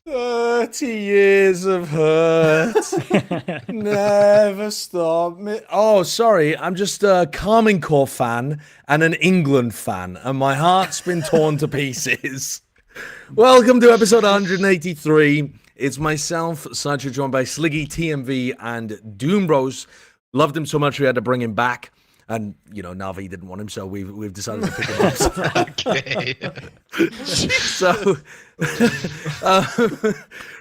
30 years of hurt. Never stop me. Oh, sorry. I'm just a Karmine Corp fan and an England fan, and my heart's been torn to pieces. Welcome to episode 183. It's myself, Sancho, joined by Sliggy, TMV, and Doombros. Loved him so much we had to bring him back. And, Navi didn't want him, so we've decided to pick him up. Okay. So,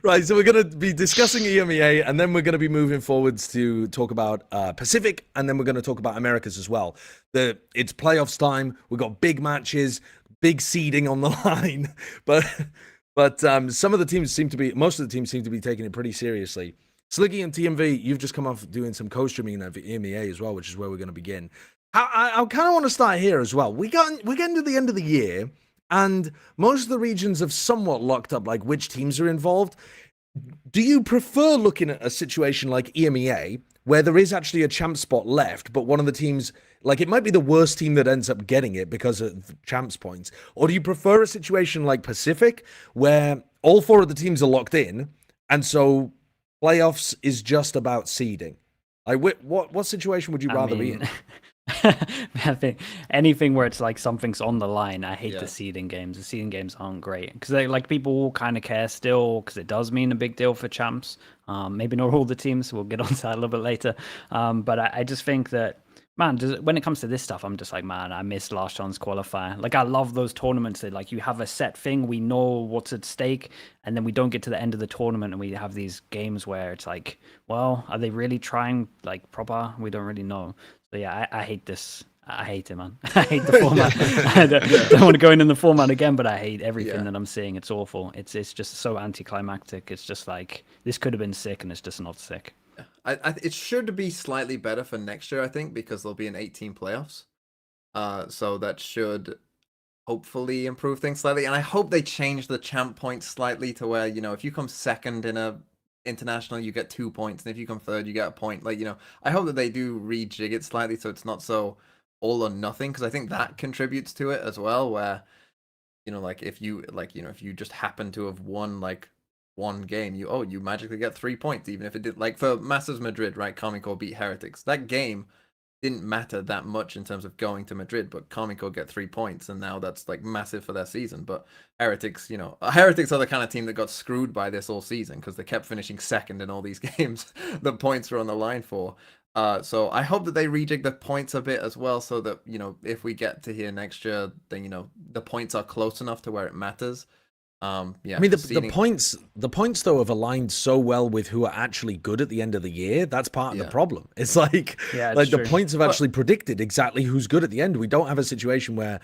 right, so we're going to be discussing EMEA, and then we're going to be moving forwards to talk about Pacific, and then we're going to talk about Americas as well. It's playoffs time. We've got big matches, big seeding on the line, but some of the teams most of the teams seem to be taking it pretty seriously. Sliggy and TMV, you've just come off doing some co-streaming of EMEA as well, which is where we're going to begin. I kind of want to start here as well. We're getting to the end of the year, and most of the regions have somewhat locked up, like which teams are involved. Do you prefer looking at a situation like EMEA, where there is actually a champ spot left, but one of the teams, like it might be the worst team that ends up getting it because of champs points? Or do you prefer a situation like Pacific, where all four of the teams are locked in, and so playoffs is just about seeding? Like, what situation would you rather be in? I think anything where it's like something's on the line. I hate Yeah. the seeding games. The seeding games aren't great because like people will kind of care still because it does mean a big deal for champs. Maybe not all the teams. We'll get onto that a little bit later. But I just think that, man, when it comes to this stuff, I'm just like, man, I miss last chance qualifier. Like, I love those tournaments that, like, you have a set thing, we know what's at stake, and then we don't get to the end of the tournament and we have these games where it's like, well, are they really trying, like, proper? We don't really know. So, yeah, I hate this. I hate it, man. I hate the format. I don't want to go in the format again, but I hate everything that I'm seeing. It's awful. It's just so anticlimactic. It's just like, this could have been sick, and it's just not sick. It should be slightly better for next year, I think, because there'll be an 18 playoffs. So that should hopefully improve things slightly. And I hope they change the champ points slightly to where, if you come second in a international, you get 2 points, and if you come third, you get a point. Like, I hope that they do rejig it slightly so it's not so all or nothing, because I think that contributes to it as well, where, like if you just happen to have won like one game, you magically get 3 points, even if it did, like for Masters Madrid, right? Karmine Corp beat Heretics. That game didn't matter that much in terms of going to Madrid, but Karmine Corp get 3 points, and now that's like massive for their season. But Heretics, Heretics are the kind of team that got screwed by this all season because they kept finishing second in all these games the points were on the line for. So I hope that they rejig the points a bit as well, so that if we get to here next year, then the points are close enough to where it matters. Yeah, I mean, the points though have aligned so well with who are actually good at the end of the year. That's part of the problem. It's like, the points have actually predicted exactly who's good at the end. We don't have a situation where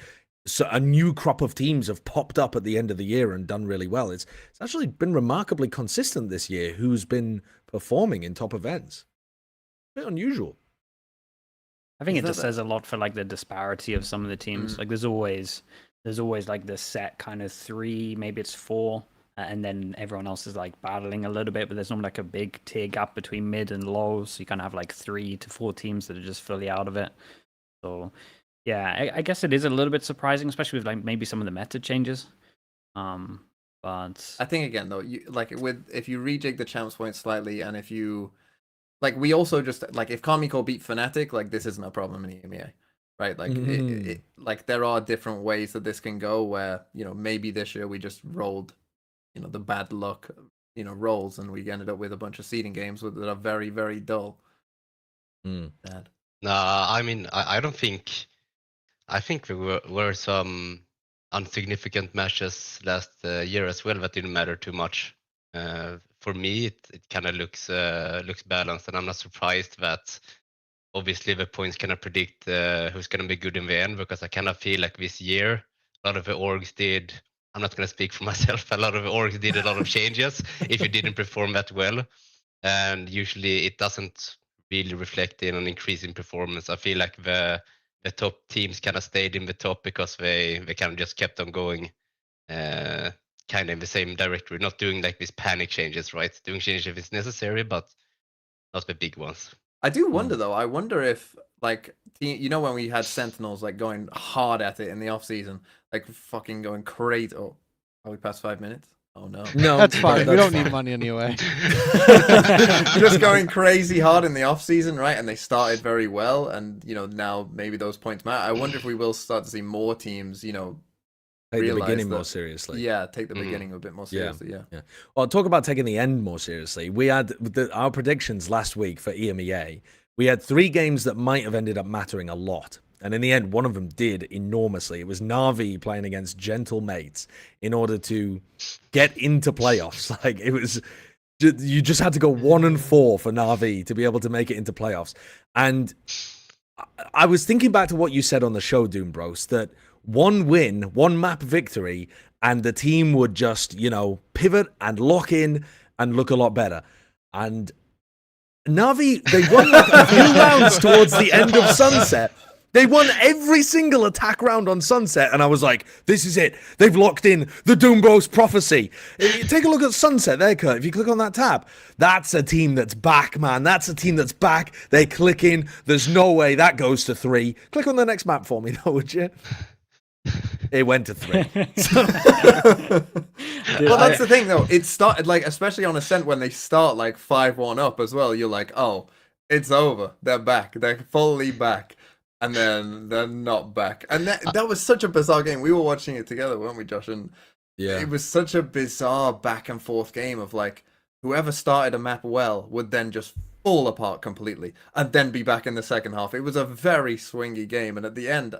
a new crop of teams have popped up at the end of the year and done really well. It's actually been remarkably consistent this year who's been performing in top events. A bit unusual. I think it just says a lot for like the disparity of some of the teams. Like there's always like the set kind of 3, maybe it's 4, and then everyone else is like battling a little bit, but there's not like a big tier gap between mid and low, so you kind of have like 3 to 4 teams that are just fully out of it. So yeah, I guess it is a little bit surprising, especially with like maybe some of the meta changes. But I think again though, if you rejig the champs points slightly, and if you we also just if Karmine Corp beat FNATIC, like this isn't a problem in EMEA. Right, like there are different ways that this can go where maybe this year we just rolled the bad luck rolls, and we ended up with a bunch of seeding games that are very, very dull. Bad. Nah, I mean, I don't think. I think there were some insignificant matches last year as well that didn't matter too much. For me, it kind of looks balanced, and I'm not surprised that. Obviously, the points cannot predict who's going to be good in the end, because I kind of feel like this year, a lot of the orgs did, I'm not going to speak for myself, a lot of the orgs did a lot of changes if you didn't perform that well. And usually it doesn't really reflect in an increase in performance. I feel like the top teams kind of stayed in the top because they kind of just kept on going kind of in the same directory, not doing like these panic changes, right? Doing changes if it's necessary, but not the big ones. I do wonder though. I wonder if when we had Sentinels like going hard at it in the off season, like fucking going crazy. Oh, are we past 5 minutes? Oh no. No, That's fine. We that's don't fine. need money anyway. Just going crazy hard in the off season, right? And they started very well, and now maybe those points matter. I wonder if we will start to see more teams, Take the realize beginning that- more seriously. Yeah, take the beginning a bit more Yeah. seriously. Yeah. Well, talk about taking the end more seriously. We had our predictions last week for EMEA. We had 3 games that might have ended up mattering a lot. And in the end, one of them did enormously. It was NAVI playing against Gentle Mates in order to get into playoffs. Like, it was, you just had to go 1-4 for NAVI to be able to make it into playoffs. And I was thinking back to what you said on the show, Doombros, that one win, one map victory, and the team would just, pivot and lock in and look a lot better. And NAVI, they won like a few rounds towards the end of Sunset. They won every single attack round on Sunset, and I was like, this is it. They've locked in the Doombros prophecy. Take a look at Sunset there, Kurt. If you click on that tab, that's a team that's back, man. That's a team that's back. They click in. There's no way that goes to 3. Click on the next map for me, though, would you? It went to 3. Well, that's the thing, though. It started, especially on Ascent, when they start, 5-1 up as well, you're like, oh, it's over. They're back. They're fully back. And then they're not back. And that was such a bizarre game. We were watching it together, weren't we, Josh? And Yeah. it was such a bizarre back and forth game of, whoever started a map well would then just fall apart completely and then be back in the second half. It was a very swingy game. And at the end,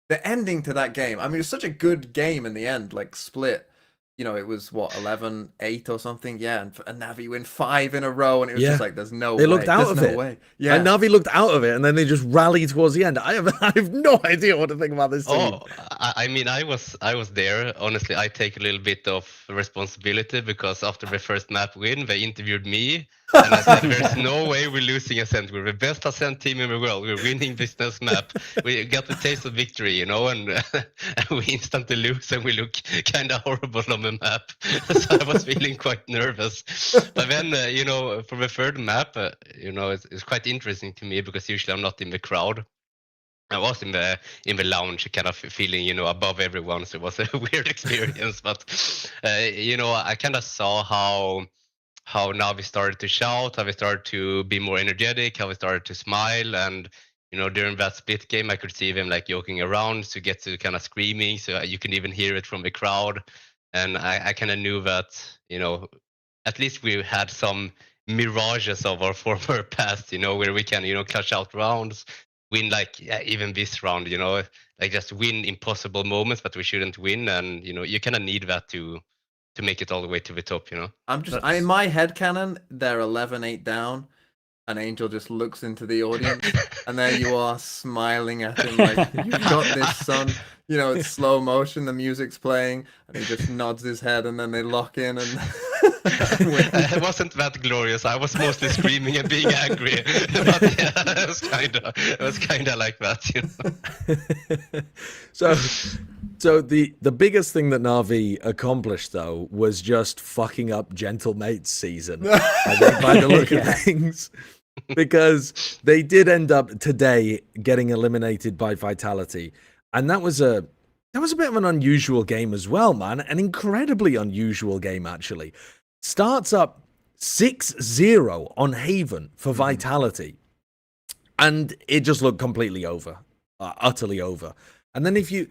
the ending to that game, I mean, it was such a good game in the end, split. It was what, 11-8 or something, yeah, and Navi win 5 in a row, and it was just like, there's no way. They looked out there's of no it. way. Yeah, And Navi looked out of it, and then they just rallied towards the end. I have no idea what to think about this team. Oh, I mean, I was there. Honestly, I take a little bit of responsibility because after the first map win, they interviewed me, and I said, "There's no way we're losing Ascent. We're the best Ascent team in the world. We're winning this next map. We got the taste of victory, and we instantly lose, and we look kind of horrible on the map." So I was feeling quite nervous. But then, for the third map, it's quite interesting to me because usually I'm not in the crowd. I was in the lounge, kind of feeling, above everyone. So it was a weird experience. But I kind of saw how Navi started to shout, how we started to be more energetic, how we started to smile, and during that split game, I could see them joking around, to get to kind of screaming, so you can even hear it from the crowd. And I kind of knew that at least we had some mirages of our former past, where we can clutch out rounds, win even this round, just win impossible moments, but we shouldn't win, and you kind of need that to make it all the way to the top. In my head canon, they're 11-8 down, and Angel just looks into the audience, and there you are smiling at him like, "You've got this, son." It's slow motion, the music's playing, and he just nods his head, and then they lock in and It wasn't that glorious. I was mostly screaming and being angry. But yeah, it was kind of like that. So the biggest thing that Navi accomplished, though, was just fucking up Gentle Mates season. I think, by the look of things, because they did end up today getting eliminated by Vitality, and that was a bit of an unusual game as well, man. An incredibly unusual game, actually. Starts up 6-0 on Haven for Vitality, and it just looked completely over, utterly over. And then the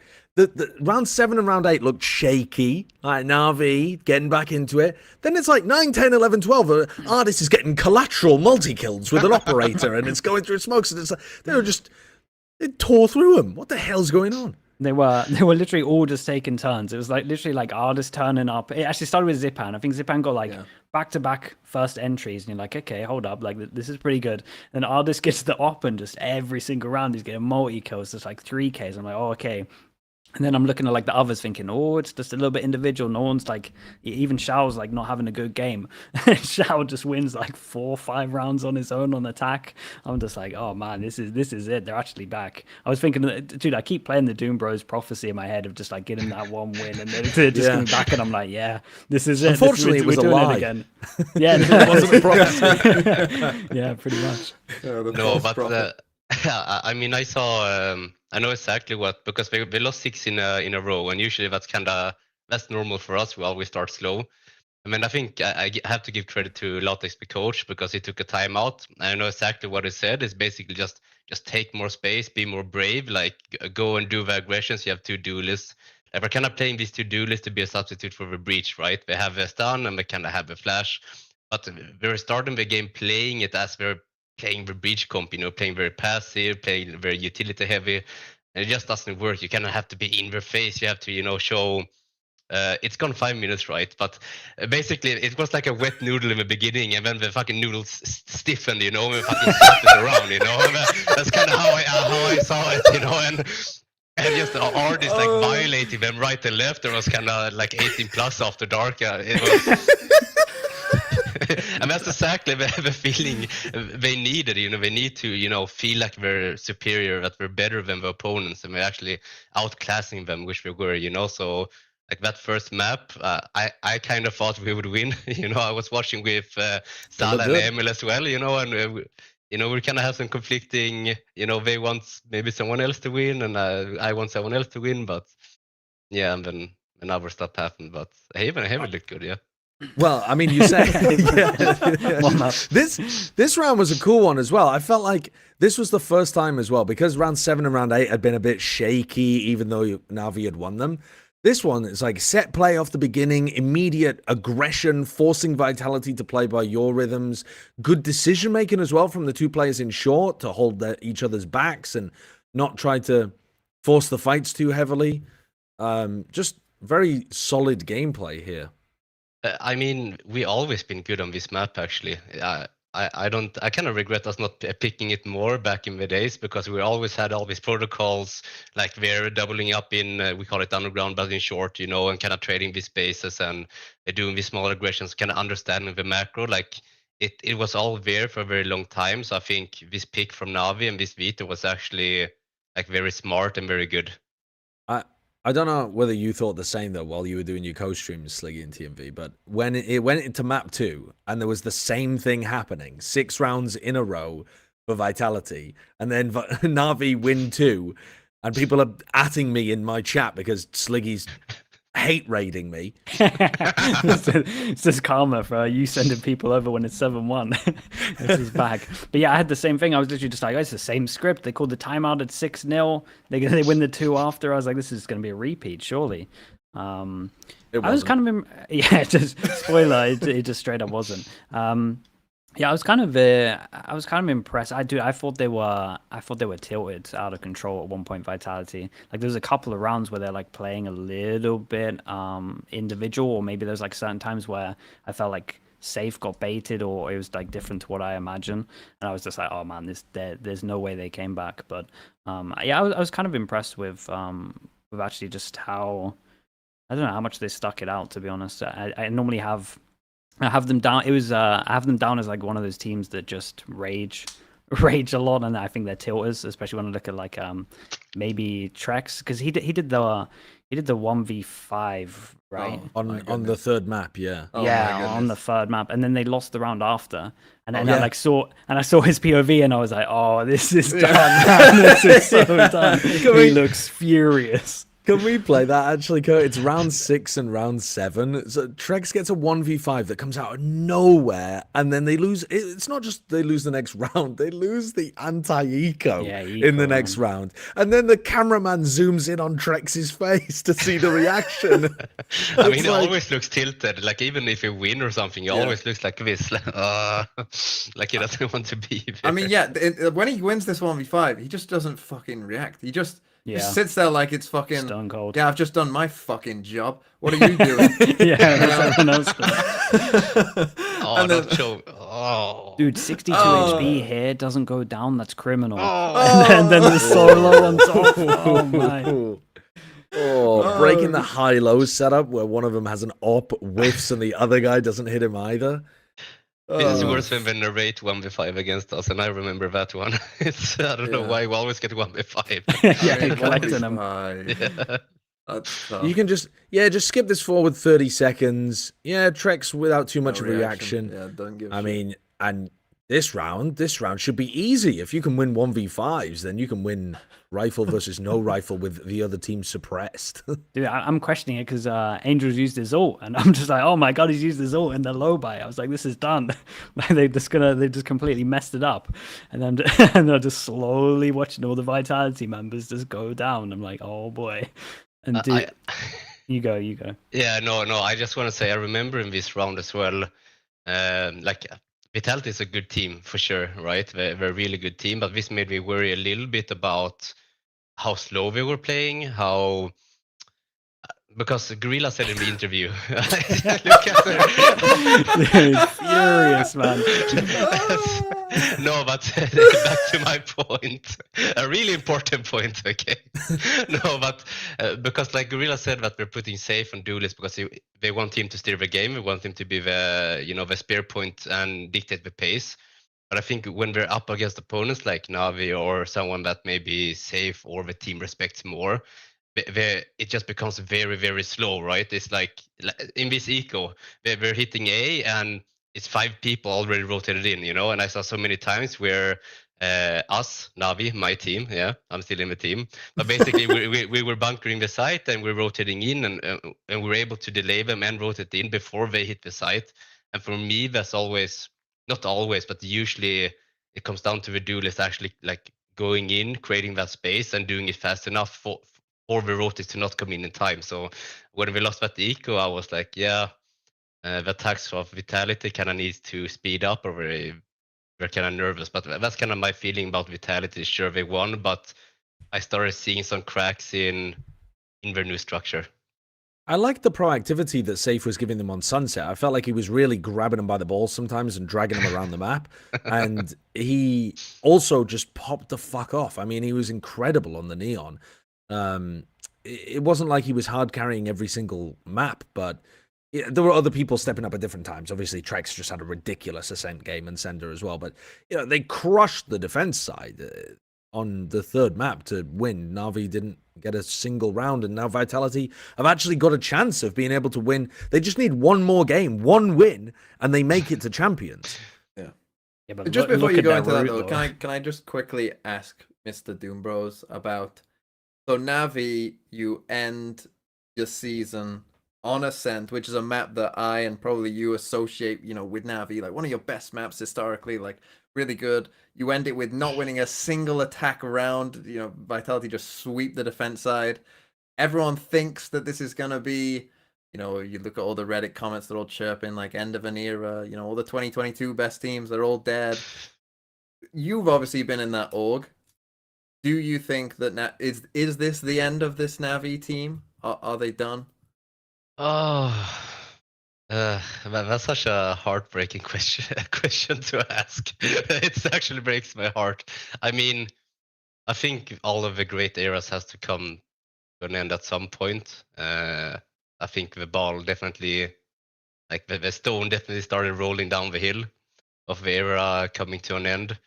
round 7 and round 8 looked shaky, like Navi getting back into it. Then it's like 9, 10, 11, 12. Artist is getting collateral multi-kills with an operator, and it's going through smokes, and it tore through them. What the hell's going on? They were literally all just taking turns. It was literally Ardis turning up. It actually started with Zipan. I think Zipan got back-to-back first entries, and you're like, okay, hold up, this is pretty good. And Ardis gets the op, and just every single round he's getting multi-kills, just 3Ks. I'm like, oh, okay. And then I'm looking at the others thinking, oh, it's just a little bit individual. No one's even Shao's not having a good game. Shao just wins 4 or 5 rounds on his own on attack. I'm just like, oh man, this is it. They're actually back. I was thinking, dude, I keep playing the Doom Bros prophecy in my head of just getting that one win, and then they're just coming back, and I'm like, yeah, this is it. Unfortunately, it was a lie. Again. Yeah, it wasn't a prophecy. Yeah, pretty much. No, but I mean, I saw. I know exactly what, because they lost 6 in a row, and usually that's kind of that's normal for us. We always start slow. I mean, I think I have to give credit to Latex, the coach, because he took a timeout. I know exactly what he said. It's basically just take more space, be more brave, like go and do the aggressions. You have 2 duelists. Like, we're kind of playing these 2 duelists to be a substitute for the breach, right? We have a stun and we kind of have a flash, but we're starting the game playing it as we're playing the breach comp, you know, playing very passive, playing very utility heavy, and it just doesn't work. You kind of have to be in their face. You have to, you know, show. It's gone 5 minutes, right? But basically, it was like a wet noodle in the beginning, and then the fucking noodles stiffened, you know, and fucking slapped it around, you know. And that's kind of how I saw it, you know. And just the artist like violating them right and left. There was kind of like 18 plus after dark. It was. And that's exactly the feeling they needed. You know, they need to, you know, feel like we're superior, that we're better than the opponents, and we're actually outclassing them, which we were, you know. So like that first map, I kind of thought we would win. You know, I was watching with Salah and Emil as well, you know, and you know, we kind of have some conflicting, you know, they want maybe someone else to win, and I want someone else to win, but yeah, and then another stuff happened. But Haven looked good, yeah. Well, I mean, you say this round was a cool one as well. I felt like this was the first time as well, because round 7 and round 8 had been a bit shaky, even though Navi had won them. This one is like set play off the beginning, immediate aggression, forcing Vitality to play by your rhythms, good decision making as well from the 2 players in short to hold each other's backs and not try to force the fights too heavily. Just very solid gameplay here. I mean, we always been good on this map, actually. I kind of regret us not picking it more back in the days, because we always had all these protocols, like we're doubling up in, we call it underground, but in short, you know, and kind of trading these spaces and doing these small aggressions, kind of understanding the macro. Like it was all there for a very long time. So I think this pick from Navi and this Vito was actually like very smart and very good. I don't know whether you thought the same, though, while you were doing your co-streams, Sliggy and TMV, but when it went into map 2 and there was the same thing happening, 6 rounds in a row for Vitality, and then Navi win 2, and people are atting me in my chat because Sliggy's hate raiding me. It's just karma for you sending people over when it's 7-1. This is back. But yeah, I had the same thing. I was literally just like, oh, it's the same script. They called the timeout at 6-0. They win the 2 after. I was like, this is going to be a repeat, surely. I was kind of just spoiler. It just straight up wasn't. Yeah, I was kind of impressed. I thought they were tilted out of control at one point. Vitality, like there was a couple of rounds where they're like playing a little bit individual, or maybe there's like certain times where I felt like Safe got baited, or it was like different to what I imagined, and I was just like, oh man, there's no way they came back. But yeah, I was kind of impressed with actually just how, I don't know how much they stuck it out, to be honest. I normally have them down. I have them down as like one of those teams that just rage a lot, and I think they're tilters, especially when I look at like maybe Trex, because he did the 1v5, right? On the 3rd map, yeah. Yeah, on the 3rd map, and then they lost the round after, and then I saw his POV, and I was like, oh, this is done, man. This is so done. He looks furious. Can we play that, actually, Kurt? It's round 6 and round 7. So Trex gets a 1v5 that comes out of nowhere, and then they lose. It's not just they lose the next round, they lose the anti-eco in the next round. And then the cameraman zooms in on Trex's face to see the reaction. I mean, it always looks tilted. Like, even if you win or something, it always looks like this. Like he doesn't want to be there. I mean, yeah, when he wins this 1v5, he just doesn't fucking react. He just sits there like it's fucking stone cold. Yeah, I've just done my fucking job. What are you doing? Everyone else Dude, 62 HP here doesn't go down. That's criminal. And then the solo on top. Oh my. Breaking the high-low setup where one of them has an op, whiffs, and the other guy doesn't hit him either. This is worse when they narrate 1v5 against us, and I remember that one. I don't know why we always get 1v5. Yeah, collecting them. That's tough. You can just skip this forward 30 seconds. Yeah, Trex without too much of a reaction. Yeah, don't give. I mean, and This round should be easy. If you can win 1v5s, then you can win rifle versus no rifle with the other team suppressed. Dude, I'm questioning it because Angel's used his ult, and I'm just like, oh my god, he's used his ult in the low buy. I was like, this is done. Like they just completely messed it up, and then and they're just slowly watching all the Vitality members just go down. I'm like, oh boy. And dude, you go. Yeah, no. I just want to say I remember in this round as well. Like Vitality is a good team for sure, right? They're a really good team, but this made me worry a little bit about how slow they were playing, because Gorilla said in the interview, look at furious, man. No, but back to my point, a really important point. Okay, no, but because like Gorilla said that they're putting safe on Duelist because they want him to steer the game, they want him to be the spear point and dictate the pace. But I think when we're up against opponents like Navi or someone that may be safe or the team respects more, it just becomes very, very slow, right? It's like in this eco, we're hitting A and it's 5 people already rotated in, and I saw so many times where us, Navi, my team, yeah, I'm still in the team, but basically we were bunkering the site and we're rotating in and we're able to delay them and rotate in before they hit the site. And for me, that's always, not always, but usually it comes down to the Duelist actually like going in, creating that space and doing it fast enough for the rotates to not come in time. So when we lost that eco, I was like, yeah, the attacks of Vitality kind of needs to speed up, or we're kind of nervous. But that's kind of my feeling about Vitality. Sure, they won, but I started seeing some cracks in their new structure. I like the proactivity that Safe was giving them on Sunset. I felt like he was really grabbing them by the balls sometimes and dragging them around the map. And he also just popped the fuck off. I mean, he was incredible on the Neon. It wasn't like he was hard carrying every single map, but there were other people stepping up at different times. Obviously, Trex just had a ridiculous Ascent game and Sender as well. But they crushed the defense side on the third map to win. Navi didn't get a single round, and now Vitality have actually got a chance of being able to win. They just need one more game, one win, and they make it to champions. Yeah, but just before you go into that, though, though, can I just quickly ask Mr. Doombros about? So Navi, you end your season on Ascent, which is a map that I and probably you associate, with Navi, like one of your best maps historically, like really good. You end it with not winning a single attack round. Vitality just sweep the defense side. Everyone thinks that this is gonna be, you look at all the Reddit comments, they're all chirping like end of an era. All the 2022 best teams, they're all dead. You've obviously been in that org. Do you think that is this the end of this Navi team? Are they done? Oh, that's such a heartbreaking question to ask. It actually breaks my heart. I mean, I think all of the great eras has to come to an end at some point. I think the ball definitely, like the stone definitely started rolling down the hill of the era coming to an end.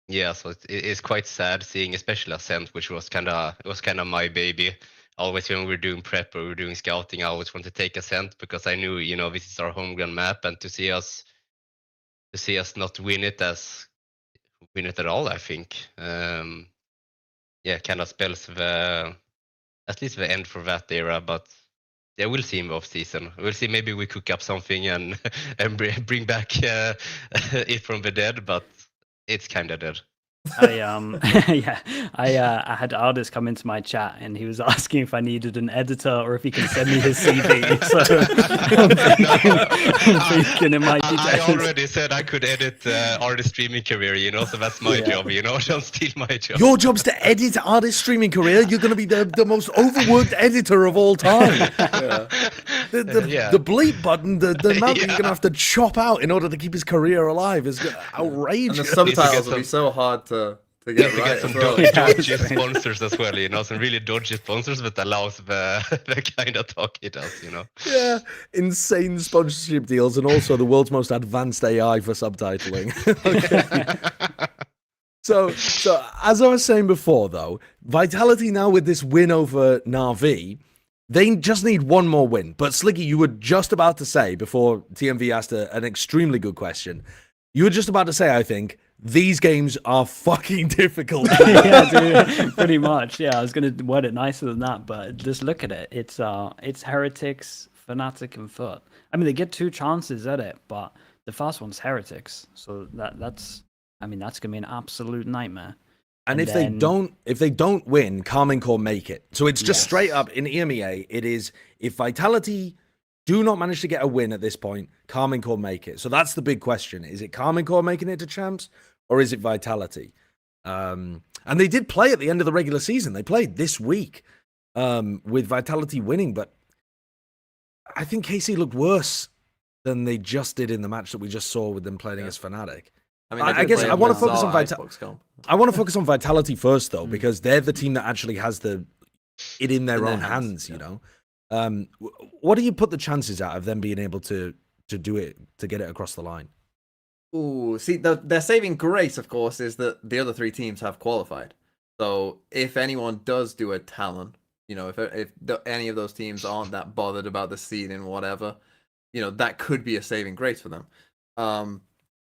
Yeah, so it's quite sad seeing, especially Ascent, which was kind of my baby. Always when we were doing prep or we were doing scouting, I always wanted to take Ascent because I knew, this is our homegrown map, and to see us not win it at all, I think, kind of spells at least the end for that era. But yeah, we'll see in the off season. We'll see. Maybe we cook up something and bring back it from the dead, but it's kind of dead. I had artists come into my chat and he was asking if I needed an editor or if he can send me his CV. So I'm thinking it might be I already said I could edit artist streaming career, so that's my job, don't steal my job. Your job's to edit artist streaming career. You're going to be the most overworked editor of all time. The bleep button, the amount that you're going to have to chop out in order to keep his career alive is outrageous. And the subtitles will be so hard to get right. Get some dodgy sponsors as well, some really dodgy sponsors that allows the kind of talk he does, Yeah, insane sponsorship deals and also the world's most advanced AI for subtitling. Okay. So as I was saying before, though, Vitality now with this win over Navi, They just need one more win. But Sliggy, you were just about to say, before TMV asked an extremely good question, you were just about to say, I think, these games are fucking difficult. Yeah, dude, pretty much. Yeah, I was gonna word it nicer than that, but just look at it. It's Heretics, Fnatic, and Foot. I mean, they get 2 chances at it, but the first one's Heretics, so that's gonna be an absolute nightmare. And if they don't win, Karmine Corp make it. So it's just straight up in EMEA. It is if Vitality do not manage to get a win at this point, Karmine Corp make it. So that's the big question: is it Karmine Corp making it to champs, or is it Vitality? And they did play at the end of the regular season. They played this week with Vitality winning, but I think KC looked worse than they just did in the match that we just saw with them playing against Fnatic. I mean, I guess I want to focus on Vitality. I want to focus on Vitality first, though, because they're the team that actually has it in their own hands. You know, what do you put the chances at of them being able to do it, to get it across the line? Ooh, see, their saving grace, of course, is that the other 3 teams have qualified. So if anyone does do a Talon, you know, if any of those teams aren't that bothered about the seed and whatever, you know, that could be a saving grace for them.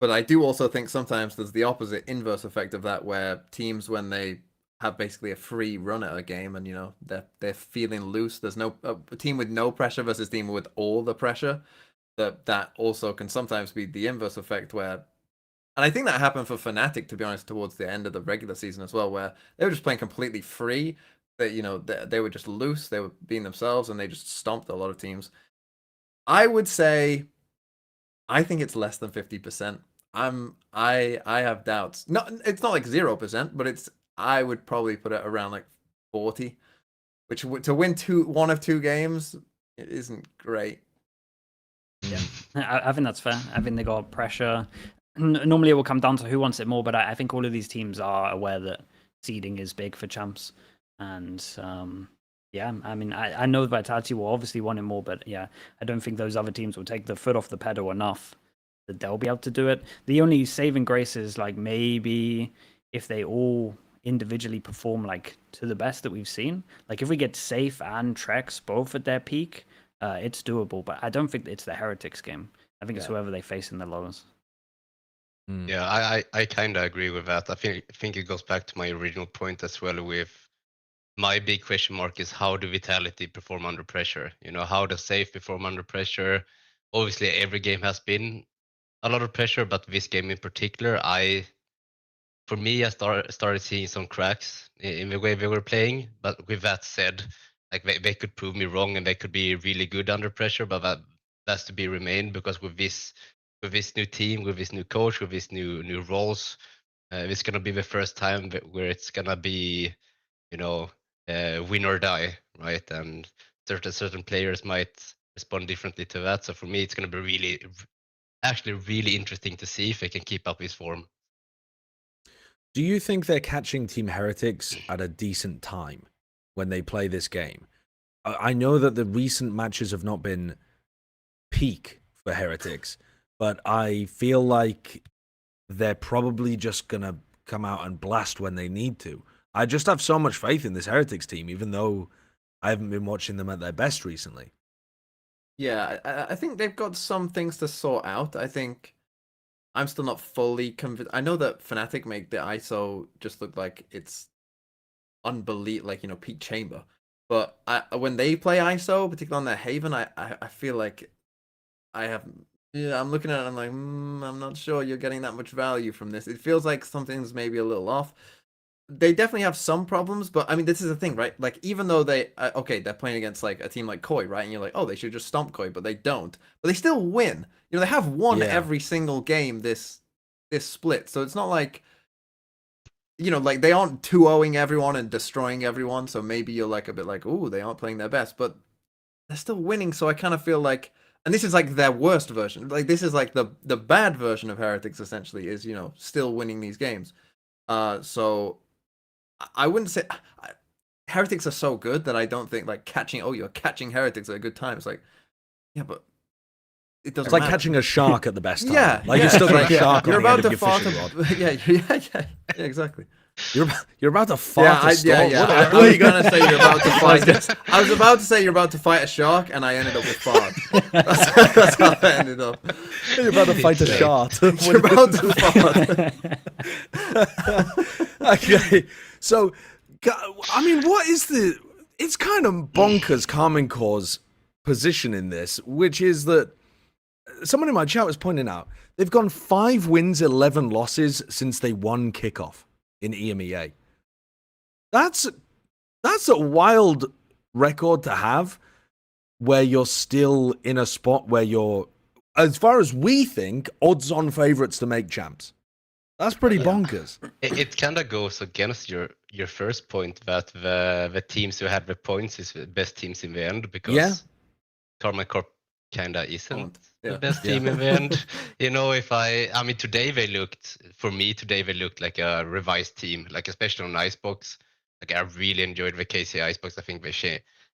But I do also think sometimes there's the opposite inverse effect of that, where teams, when they have basically a free run at a game and, you know, they're feeling loose, there's no a team with no pressure versus a team with all the pressure, that also can sometimes be the inverse effect where, and I think that happened for Fnatic, to be honest, towards the end of the regular season as well, where they were just playing completely free, that, you know, they were just loose, they were being themselves, and they just stomped a lot of teams. I would say, I think it's less than 50%. I have doubts. No, it's not like 0%, but I would probably put it around like 40, which to win one of 2 games, it isn't great. Yeah, I think that's fair. I think they got pressure. Normally, it will come down to who wants it more, but I think all of these teams are aware that seeding is big for champs, and yeah, I mean, I know Vitality will obviously want it more, but yeah, I don't think those other teams will take the foot off the pedal enough that they'll be able to do it. The only saving grace is like maybe if they all individually perform like to the best that we've seen. Like if we get Safe and Trex both at their peak, it's doable. But I don't think it's the Heretics game. I think it's whoever they face in the lowest. Yeah, I kind of agree with that. I think it goes back to my original point as well. With my big question mark is, how do Vitality perform under pressure? You know, how does Safe perform under pressure? Obviously, every game has been a lot of pressure, but this game in particular, I started seeing some cracks in the way they were playing. But with that said, like they could prove me wrong and they could be really good under pressure, but that's to be remained, because with this new team, with this new coach, with these new roles, it's gonna be the first time where it's gonna be, you know, win or die, right? And certain players might respond differently to that. So for me, it's gonna be really interesting to see if they can keep up this form. Do you think they're catching Team Heretics at a decent time when they play this game? I know that the recent matches have not been peak for Heretics, but I feel like they're probably just going to come out and blast when they need to. I just have so much faith in this Heretics team, even though I haven't been watching them at their best recently. Yeah, I think they've got some things to sort out. I think I'm still not fully convinced. I know that Fnatic make the ISO just look like it's unbelievable, like, you know, peak chamber. But when they play ISO, particularly on their Haven, I feel like I'm looking at it and I'm like, I'm not sure you're getting that much value from this. It feels like something's maybe a little off. They definitely have some problems, but I mean, this is the thing, right? Like, even though they're playing against like a team like Koi, right? And you're like, oh, they should just stomp Koi, but they don't. But they still win. You know, they have won every single game this split. So it's not like, you know, like they aren't 2-0ing everyone and destroying everyone. So maybe you're like a bit like, oh, they aren't playing their best, but they're still winning. So I kind of feel like, and this is like their worst version. Like, this is like the bad version of Heretics, essentially, is, you know, still winning these games. So I wouldn't say Heretics are so good that I don't think like you're catching Heretics at a good time. It's like, yeah, but it doesn't. It's like matter. catching a shark at the best time. Yeah, like you're still got a shark. You're on the about end to of your fart. fishing rod. Yeah, exactly. You're about to fart Yeah, a storm. yeah. What I a- thought you were gonna say you're about to fight. I was about to say you're about to fight a shark, and I ended up with fart. That's how I ended up. You're about to fight a It's shark. You're about to fart. Okay, so I mean, what is the? It's kind of bonkers. Karmine Corp's position in this, which is that someone in my chat was pointing out they've gone 5 wins, 11 losses since they won kickoff in EMEA. That's a wild record to have, where you're still in a spot where you're, as far as we think, odds-on favorites to make champs. That's pretty bonkers. It kind of goes against your first point that the teams who had the points is the best teams in the end, because Karmine Corp kind of isn't the best team in the end. You know, I mean, today they looked like a revised team, like especially on Icebox. Like I really enjoyed the KC Icebox. I think they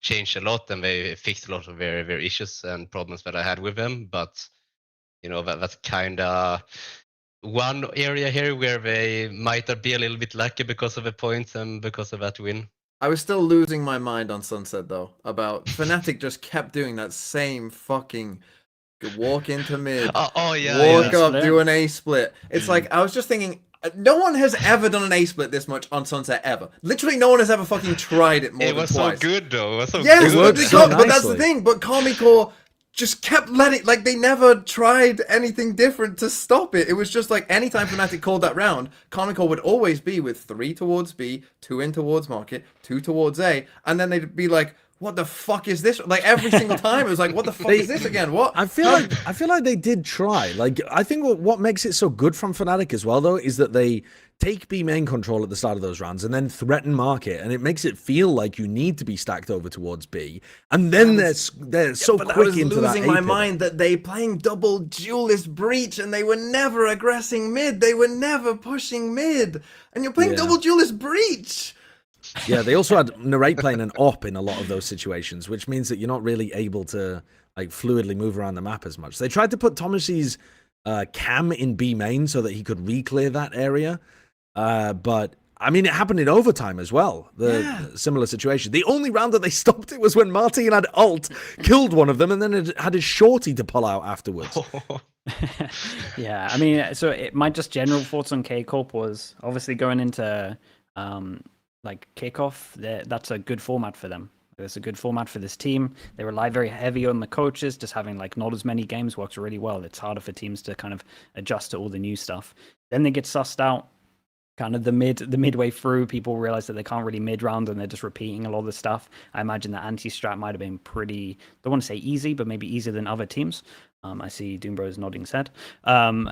changed a lot and they fixed a lot of their issues and problems that I had with them. But you know, that's kind of one area here where they might be a little bit lucky because of the points and because of that win. I was still losing my mind on Sunset though. About FNATIC just kept doing that same fucking walk into mid, walk up, split. do an A split. It's like I was just thinking, no one has ever done an A split this much on Sunset ever. Literally, no one has ever fucking tried it more It than was twice. so good though. It was so Yes, It good. worked so but that's the nicely. thing. But Karmine Corp just kept letting, like, they never tried anything different to stop it. It was just like anytime FNATIC called that round, Karmine Corp would always be with 3 towards B, 2 in towards Market, 2 towards A, and then they'd be like, what the fuck is this? Like every single time, it was like, what the fuck is this again? What? I feel like they did try. Like, I think what makes it so good from FNATIC as well, though, is that they take B main control at the start of those rounds and then threaten Market, and it makes it feel like you need to be stacked over towards B, and then they're so But I quick was into that losing A my pivot. mind that they playing double duelist breach and they were never aggressing mid. They were never pushing mid, and you're playing Yeah. double duelist breach. Yeah, they also had Narrate playing an op in a lot of those situations, which means that you're not really able to like fluidly move around the map as much. They tried to put Thomas's cam in B main so that he could re-clear that area, but I mean, it happened in overtime as well. The similar situation. The only round that they stopped it was when Martin had ult, killed one of them, and then it had his shorty to pull out afterwards. Yeah, I mean, so my just general thoughts on K-Corp was obviously going into like kickoff. That's a good format for them. It's a good format for this team. They rely very heavy on the coaches. Just having like not as many games works really well. It's harder for teams to kind of adjust to all the new stuff. Then they get sussed out. Kind of the midway through, people realize that they can't really mid round and they're just repeating a lot of the stuff. I imagine the anti-strat might have been pretty, I don't want to say easy, but maybe easier than other teams. I see Doombro's nodding his head. And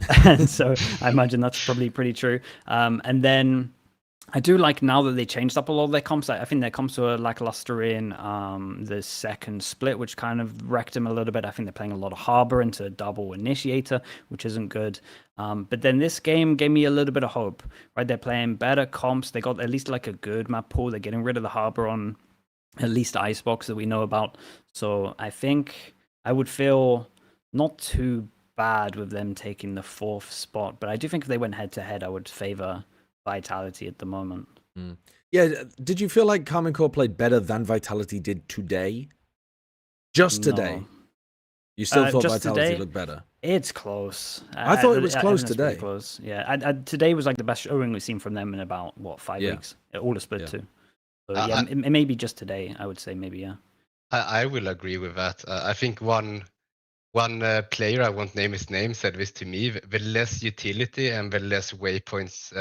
so I imagine that's probably pretty true. And then I do like now that they changed up a lot of their comps. I think their comps were lackluster in the second split, which kind of wrecked them a little bit. I think they're playing a lot of Harbor into double Initiator, which isn't good. But then this game gave me a little bit of hope, right? They're playing better comps. They got at least like a good map pool. They're getting rid of the Harbor on at least Icebox that we know about. So I think I would feel not too bad with them taking the 4th spot. But I do think if they went head to head, I would favor Vitality at the moment. Yeah, did you feel like Karmine Corp played better than Vitality did today? Just today? No. You still thought just Vitality today? looked better? It's close. I thought it was I close think that's really today. Close. Yeah, today was like the best showing we've seen from them in about 5 Yeah. weeks. All a split Yeah. too. So yeah, it may be just today. I would say maybe yeah. I will agree with that. I think one player, I won't name his name, said this to me: the less utility and the less waypoints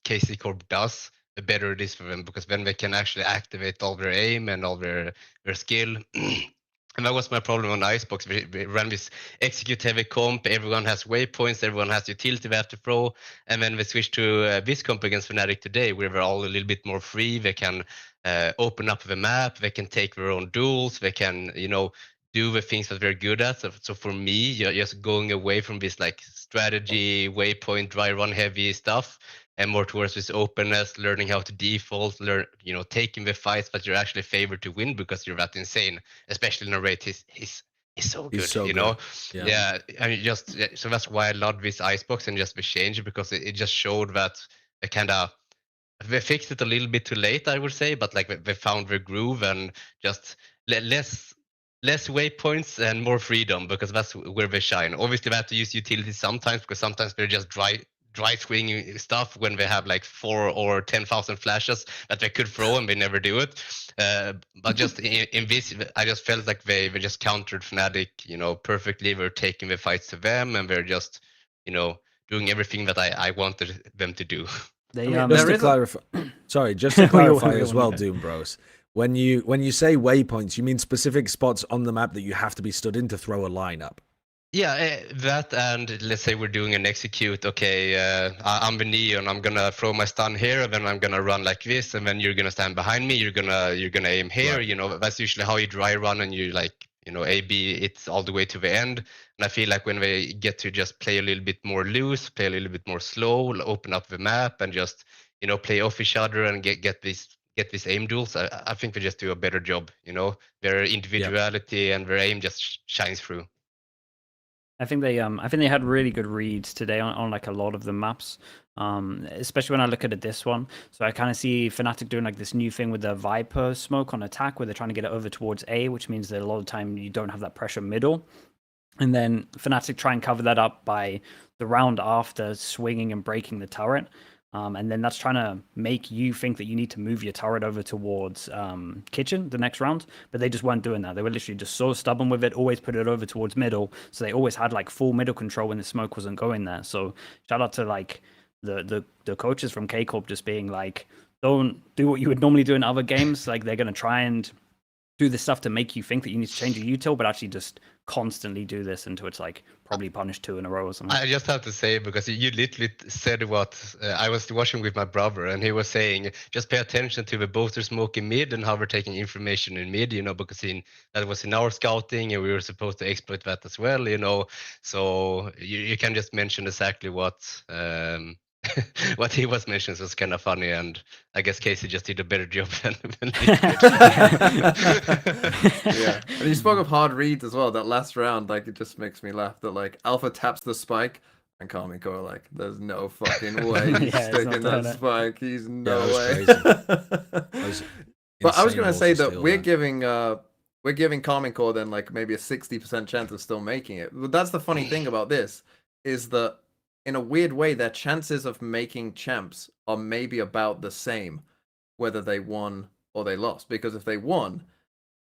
KC Corp does, the better it is for them, because then they can actually activate all their aim and all their skill. And that was my problem on Icebox. We ran this execute heavy comp. Everyone has waypoints. Everyone has utility they have to throw. And then we switched to this comp against FNATIC today, where they're all a little bit more free. They can open up the map. They can take their own duels. They can, do the things that they're good at. So for me, you're just going away from this like strategy, waypoint, dry run heavy stuff, and more towards this openness, learning how to default, taking the fights that you're actually favored to win because you're that insane. Especially Narrate, he's so good, He's so you good. know. Yeah. And so that's why I love this Icebox and just the change, because it just showed that the kind of they fixed it a little bit too late, I would say, but like they found their groove and just less waypoints and more freedom, because that's where they shine. Obviously, they have to use utilities sometimes, because sometimes they're just dry swinging stuff when they have like 4 or 10,000 flashes that they could throw and they never do it. But just in this, I just felt like they just countered Fnatic, perfectly. They're taking the fights to them, and they're just, doing everything that I wanted them to do. They Just to clarify, sorry, just to clarify as well, wanna- Doom Bros. When you say waypoints, you mean specific spots on the map that you have to be stood in to throw a lineup. Yeah, that, and let's say we're doing an execute. Okay, I'm the Neon. I'm gonna throw my stun here, and then I'm gonna run like this, and then you're gonna stand behind me. You're gonna aim here. Right. That's usually how you dry run, and you like A/B it's all the way to the end. And I feel like when they get to just play a little bit more loose, play a little bit more slow, open up the map, and just play off each other and get these aim duels, I think they just do a better job. Their individuality and their aim just shines through. I think they had really good reads today on like a lot of the maps. Especially when I look at this one. So I kind of see FNATIC doing like this new thing with the Viper smoke on attack, where they're trying to get it over towards A, which means that a lot of the time you don't have that pressure middle. And then FNATIC try and cover that up by the round after swinging and breaking the turret. And then that's trying to make you think that you need to move your turret over towards kitchen the next round, but they just weren't doing that. They were literally just so stubborn with it, always put it over towards middle, so they always had like full middle control when the smoke wasn't going there. So shout out to like the coaches from K-Corp just being like, don't do what you would normally do in other games. Like they're going to try and do this stuff to make you think that you need to change your util, but actually just constantly do this until it's like probably punished 2 in a row or something. I just have to say, because you literally said what I was watching with my brother, and he was saying, just pay attention to the booster smoke in mid and how we're taking information in mid, because that was in our scouting, and we were supposed to exploit that as well, so you can just mention exactly what what he was mentioning. So it's kind of funny, and I guess Casey just did a better job than Yeah, and you spoke of hard reads as well. That last round, like, it just makes me laugh. That like Alpha taps the spike, and Karmine go like, "There's no fucking way he's Yeah, it's sticking not that doing it. spike. He's no that was way." That was But I was insane gonna say horse to that steal we're giving Karmine Core then like maybe a 60% chance of still making it. But that's the funny thing about this, is that in a weird way their chances of making champs are maybe about the same, whether they won or they lost. Because if they won,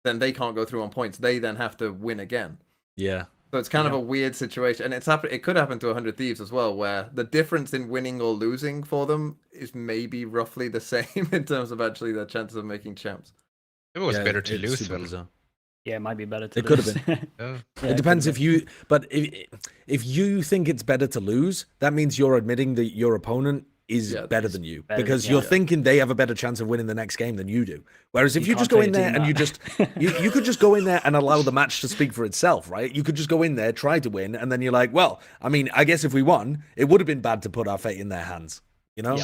then they can't go through on points. They then have to win again. Yeah. So it's kind of a weird situation, and it could happen to 100 Thieves as well, where the difference in winning or losing for them is maybe roughly the same in terms of actually their chances of making champs. it was Yeah, better to it's lose super than. bizarre. Yeah, it might be better to It could lose. have been. Yeah. Yeah, It depends could've if you, but if you think it's better to lose, that means you're admitting that your opponent is better than you, better because than- you're yeah. thinking they have a better chance of winning the next game than you do. Whereas if You you just can't go tell in your there team and you that. just you could just go in there and allow the match to speak for itself, right? You could just go in there, try to win, and then you're like, well, I mean, I guess if we won, it would have been bad to put our fate in their hands, Yeah.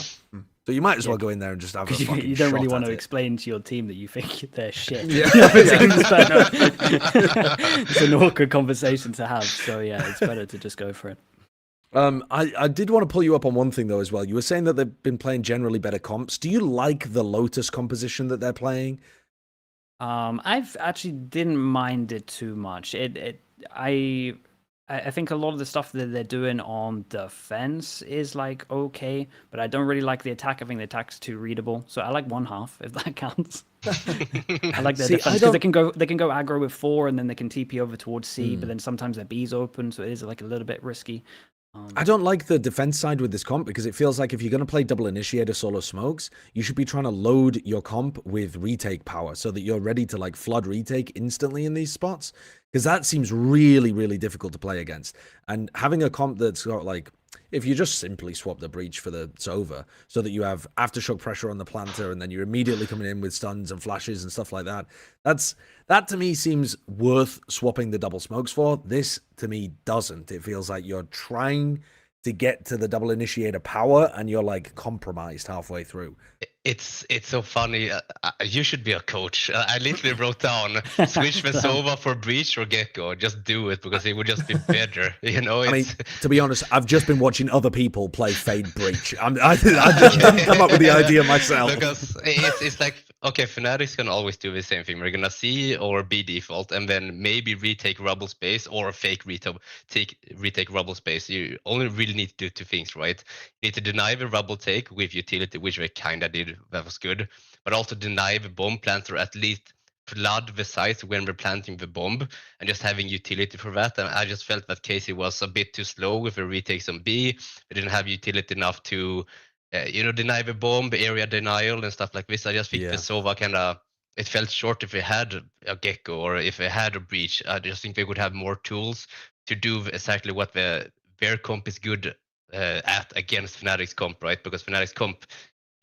So you might as well go in there and just have a Because fucking you don't really shot want at to it. explain to your team that you think they're shit. Yeah. It's an awkward conversation to have. So yeah, it's better to just go for it. I did want to pull you up on one thing though as well. You were saying that they've been playing generally better comps. Do you like the Lotus composition that they're playing? I've actually didn't mind it too much. I think a lot of the stuff that they're doing on defense is like okay, but I don't really like the attack. I think the attack's too readable. So I like 1/2 if that counts. I like their See, defense because they can go aggro with 4 and then they can TP over towards C, but then sometimes their B's open, so it is like a little bit risky. I don't like the defense side with this comp because it feels like if you're going to play double initiator solo smokes, you should be trying to load your comp with retake power so that you're ready to like flood retake instantly in these spots, because that seems really, really difficult to play against. And having a comp that's got like, if you just simply swap the breach for the Sova so that you have aftershock pressure on the planter and then you're immediately coming in with stuns and flashes and stuff like that, that to me seems worth swapping the double smokes for. This to me doesn't. It feels like you're trying to get to the double initiator power, and you're like compromised halfway through. It's so funny. You should be a coach. I literally wrote down switch Vesova for Breach or Gecko. Just do it because it would just be better. You know, I mean, it's to be honest, I've just been watching other people play Fade Breach. I just didn't come up with the idea myself. because it's like, okay, Fnatic's gonna always do the same thing. We're gonna C or B default, and then maybe retake rubble space or fake retake rubble space. You only really need to do two things, right? You need to deny the rubble take with utility, which they kinda did. That was good, but also deny the bomb plant, or at least flood the sites when we're planting the bomb, and just having utility for that. And I just felt that Casey was a bit too slow with the retakes on B. They didn't have utility enough to deny the bomb, area denial, and stuff like this. I just think the Sova kind of, it felt short if we had a Gecko or if we had a Breach. I just think we would have more tools to do exactly what their comp is good at against Fnatic's comp, right? Because Fnatic's comp,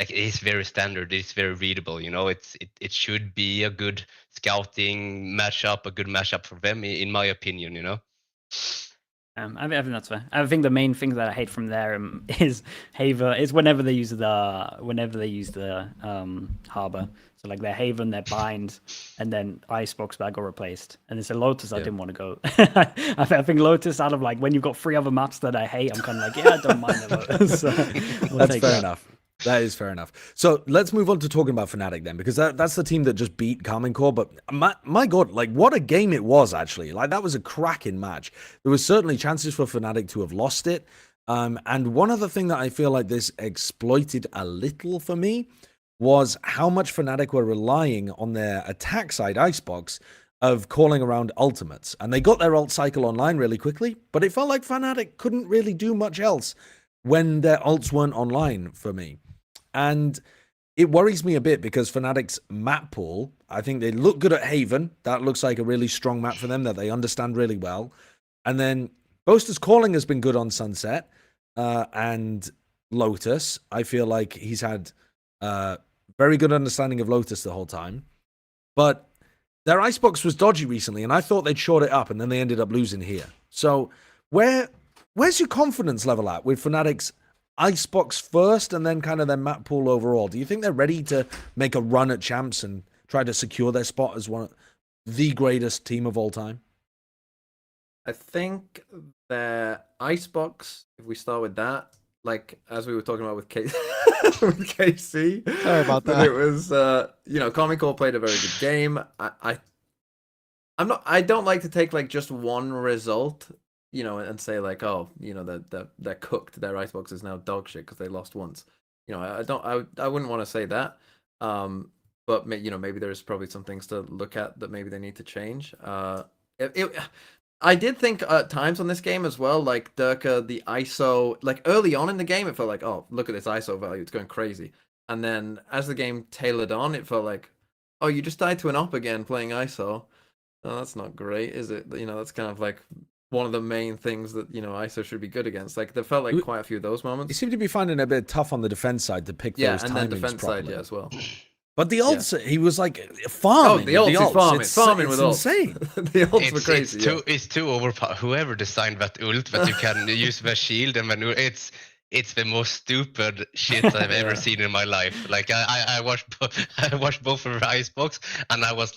like, it is very standard, it's very readable, you know, it should be a good scouting matchup, a good matchup for them, in my opinion, you know. I think that's fair. I think the main thing that I hate from there is Haver is whenever they use the harbor. So like their Haven, their bind, and then Icebox that got replaced. And it's a Lotus I didn't want to go. I think Lotus, out of like when you've got 3 other maps that I hate, I'm kind of like, yeah, I don't mind the Lotus. So that's fair enough. That is fair enough. So let's move on to talking about FNATIC then, because that's the team that just beat Karmine Corp. But my God, like, what a game it was, actually. Like, that was a cracking match. There was certainly chances for FNATIC to have lost it. And one other thing that I feel like this exploited a little for me was how much FNATIC were relying on their attack side Icebox of calling around ultimates. And they got their ult cycle online really quickly, but it felt like FNATIC couldn't really do much else when their ults weren't online for me. And it worries me a bit because FNATIC's map pool, I think they look good at Haven. That looks like a really strong map for them that they understand really well. And then Boaster's Calling has been good on Sunset. And Lotus, I feel like he's had very good understanding of Lotus the whole time. But their Icebox was dodgy recently, and I thought they'd short it up, and then they ended up losing here. So where's your confidence level at with FNATIC's Icebox first and then kind of their map pool overall? Do you think they're ready to make a run at champs and try to secure their spot as one of the greatest team of all time? I think their Icebox, if we start with that, like as we were talking about with with KC. Sorry about that. It was Karmine Corp played a very good game. I don't like to take like just one result, and say like, oh, they're cooked. Their Icebox is now dog shit because they lost once. I wouldn't want to say that. But maybe there's probably some things to look at that maybe they need to change. I did think at times on this game as well, like Durka, the ISO, like early on in the game, it felt like, oh, look at this ISO value, it's going crazy. And then as the game tailored on, it felt like, oh, you just died to an op again playing ISO. Oh, that's not great, is it? That's kind of like one of the main things that, ISO should be good against. Like, there felt like quite a few of those moments. You seem to be finding it a bit tough on the defense side to pick those timings properly. Yeah, and then defense side, as well. But the ults, he was like farming. Oh, the ults is farming with ults. Insane. The ults were crazy. It's too overpowered. Whoever designed that ult that you can use the shield and then it's the most stupid shit I've ever seen in my life. Like I watched both of the Icebox and I was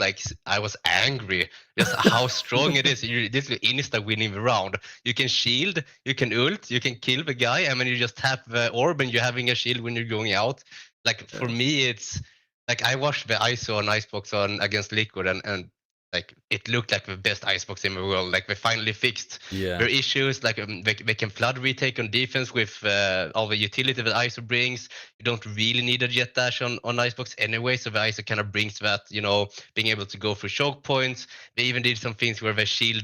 angry just how strong it is. This is insta winning the round. You can shield, you can ult, you can kill the guy, and then you just tap the orb and you're having a shield when you're going out. Like for me, it's like I watched the ISO and Icebox on against Liquid and like it looked like the best Icebox in the world. Like they finally fixed their issues. Like they can flood retake on defense with all the utility that ISO brings. You don't really need a jet dash on Icebox anyway. So the ISO kind of brings that, being able to go through choke points. They even did some things where they shield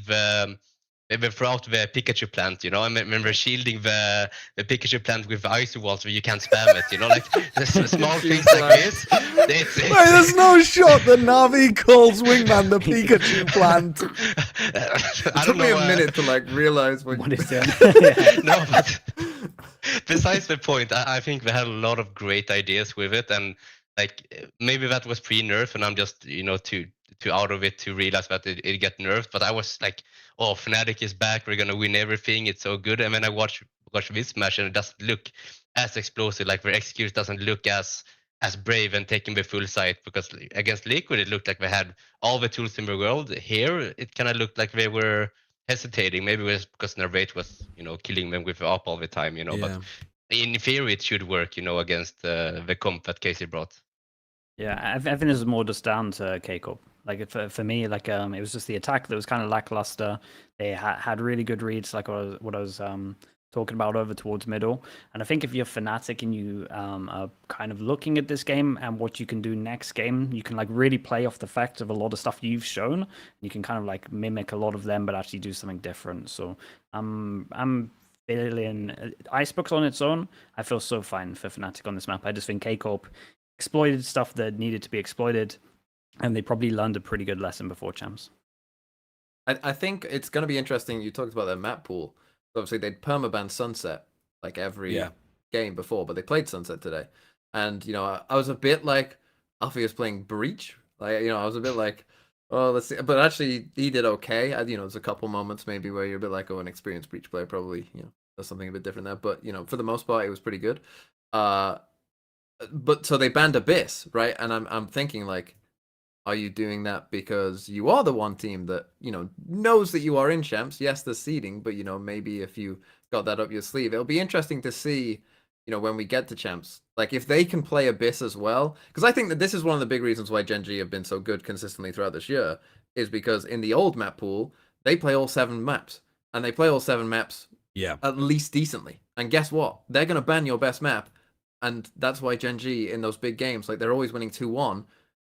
they throw out the Pikachu plant, I remember shielding the Pikachu plant with the ISO walls where you can't spam it, like the small things like this. Wait, there's no shot that Navi calls Wingman the Pikachu plant. It took me a minute to like realize what is that? No, but besides the point, I think they had a lot of great ideas with it, and like maybe that was pre-nerf, and I'm just too out of it to realize that it get nerfed. But I was like, oh, FNATIC is back, we're gonna win everything, it's so good. And then I watched watch this match, and it doesn't look as explosive. Like their execute doesn't look as brave and taking the full site, because against Liquid it looked like they had all the tools in the world. Here it kind of looked like they were hesitating. Maybe it was because Nervate was, killing them with the up all the time, but in theory it should work, against the comp that Casey brought. Yeah, I think this is more just down to K-Corp. Like for me, like it was just the attack that was kind of lackluster. They had really good reads, like what I was talking about over towards middle. And I think if you're FNATIC and you are kind of looking at this game and what you can do next game, you can like really play off the fact of a lot of stuff you've shown. You can kind of like mimic a lot of them, but actually do something different. So I'm feeling Icebox on its own. I feel so fine for FNATIC on this map. I just think K-Corp exploited stuff that needed to be exploited, and they probably learned a pretty good lesson before champs. I think it's going to be interesting. You talked about their map pool. Obviously, they'd permaban Sunset like every game before, but they played Sunset today. And, I was a bit like, Alfie was playing Breach. Like, I was a bit like, oh, let's see. But actually, he did okay. There's a couple moments maybe where you're a bit like, oh, an experienced Breach player probably, does something a bit different there. But, for the most part, it was pretty good. But so they banned Abyss, right? And I'm thinking like, are you doing that because you are the one team that, knows that you are in champs? Yes, there's seeding, but, maybe if you got that up your sleeve, it'll be interesting to see, when we get to champs, like if they can play Abyss as well. Because I think that this is one of the big reasons why Gen.G have been so good consistently throughout this year, is because in the old map pool, they play all 7 maps. And they play all 7 maps at least decently. And guess what? They're going to ban your best map. And that's why Gen.G in those big games, like they're always winning 2-1.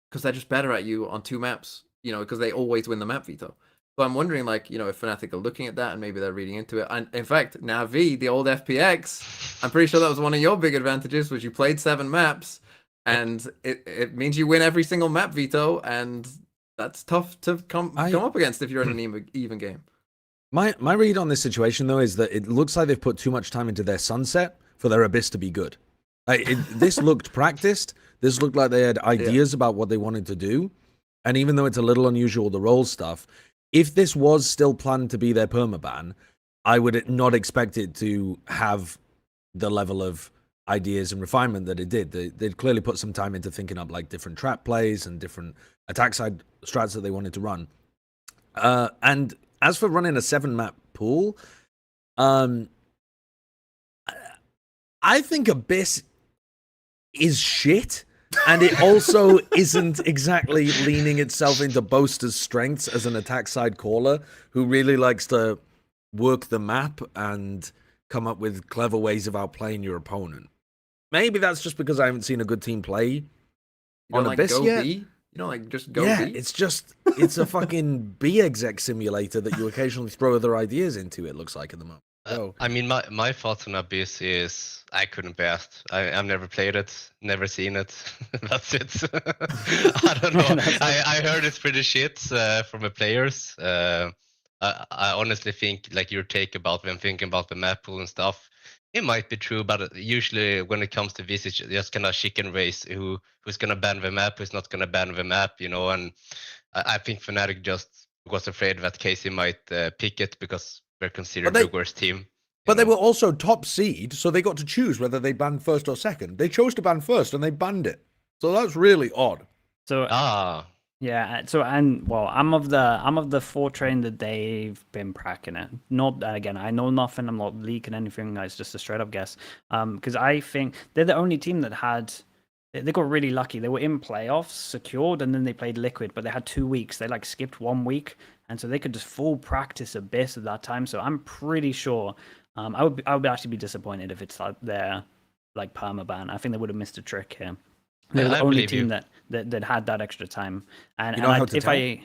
Because they're just better at you on 2 maps, because they always win the map veto. So I'm wondering, like, if Fnatic are looking at that and maybe they're reading into it. And in fact, NAVI, the old FPX, I'm pretty sure that was one of your big advantages, was you played 7 maps, and it means you win every single map veto, and that's tough to come up against if you're in an even game. My read on this situation, though, is that it looks like they've put too much time into their Sunset for their Abyss to be good. This looked practiced. This looked like they had ideas about what they wanted to do. And even though it's a little unusual, the role stuff, if this was still planned to be their permaban, I would not expect it to have the level of ideas and refinement that it did. They'd clearly put some time into thinking up like different trap plays and different attack side strats that they wanted to run. And as for running a 7-map pool, I think Abyss is shit. And it also isn't exactly leaning itself into Boaster's strengths as an attack side caller who really likes to work the map and come up with clever ways of outplaying your opponent. Maybe that's just because I haven't seen a good team play on Abyss yet. B? You don't like just go yeah, B? it's a fucking B exec simulator that you occasionally throw other ideas into, it looks like at the moment. I mean, my thoughts on Abyss is I couldn't be asked. I've never played it, never seen it. That's it. I don't know. I heard it's pretty shit from the players. I honestly think like your take about them thinking about the map pool and stuff, it might be true, but usually when it comes to this, it's just kind of chicken race who's gonna ban the map, who's not gonna ban the map, and I think Fnatic just was afraid that Casey might pick it because they're considered the worst team. But they were also top seed, so they got to choose whether they banned first or second. They chose to ban first, and they banned it. So that's really odd. So yeah. So I'm of the train that they've been cracking it. Not again. I know nothing. I'm not leaking anything. It's just a straight up guess. Because I think they're the only team that had. They got really lucky. They were in playoffs, secured, and then they played Liquid. But they had 2 weeks. They like skipped 1 week, and so they could just full practice Abyss at that time. So I'm pretty sure. I would actually be disappointed if it's like their like permaban. I think they would have missed a trick here. They're the only team that had that extra time. And you know how to tell?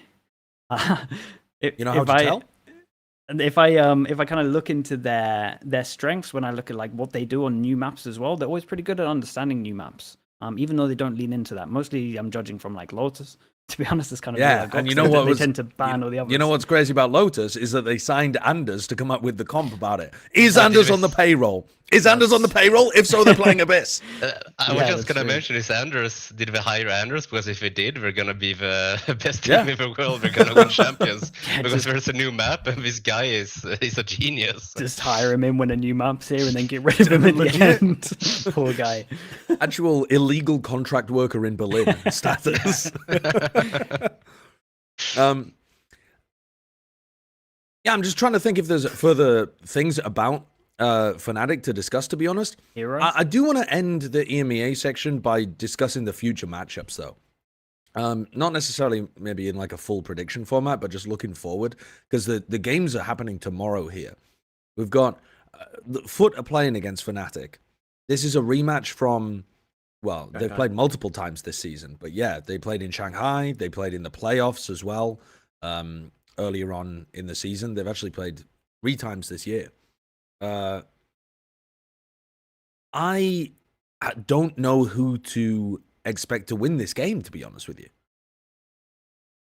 If I kind of look into their strengths when I look at like what they do on new maps as well, they're always pretty good at understanding new maps. Even though they don't lean into that. Mostly I'm judging from like Lotus. To be honest, it's kind of and you know what they tend to ban all the others. You know what's crazy about Lotus is that they signed Anders to come up with the comp about it. Is Anders on the payroll? Is Anders on the payroll? If so, they're playing Abyss. I was Yeah, just that's gonna true. mention is Anders, did we hire Anders? Because if we did, we're gonna be the best Yeah. team in the world. We're gonna win champions Yeah, because just- there's a new map and this guy is he's a genius. Just hire him in when a new map's here and then get rid of him at the Legit. end. Poor guy. Actual illegal contract worker in Berlin status. Yeah, I'm just trying to think if there's further things about FNATIC to discuss, to be honest. Hero? I do want to end the EMEA section by discussing the future matchups, though. Not necessarily maybe in like a full prediction format, but just looking forward, because the games are happening tomorrow here. We've got Foot are playing against FNATIC. This is a rematch from, well, they've played multiple times this season, but yeah, they played in Shanghai, they played in the playoffs as well. Earlier on in the season, they've actually played 3 times this year. I don't know who to expect to win this game, to be honest with you.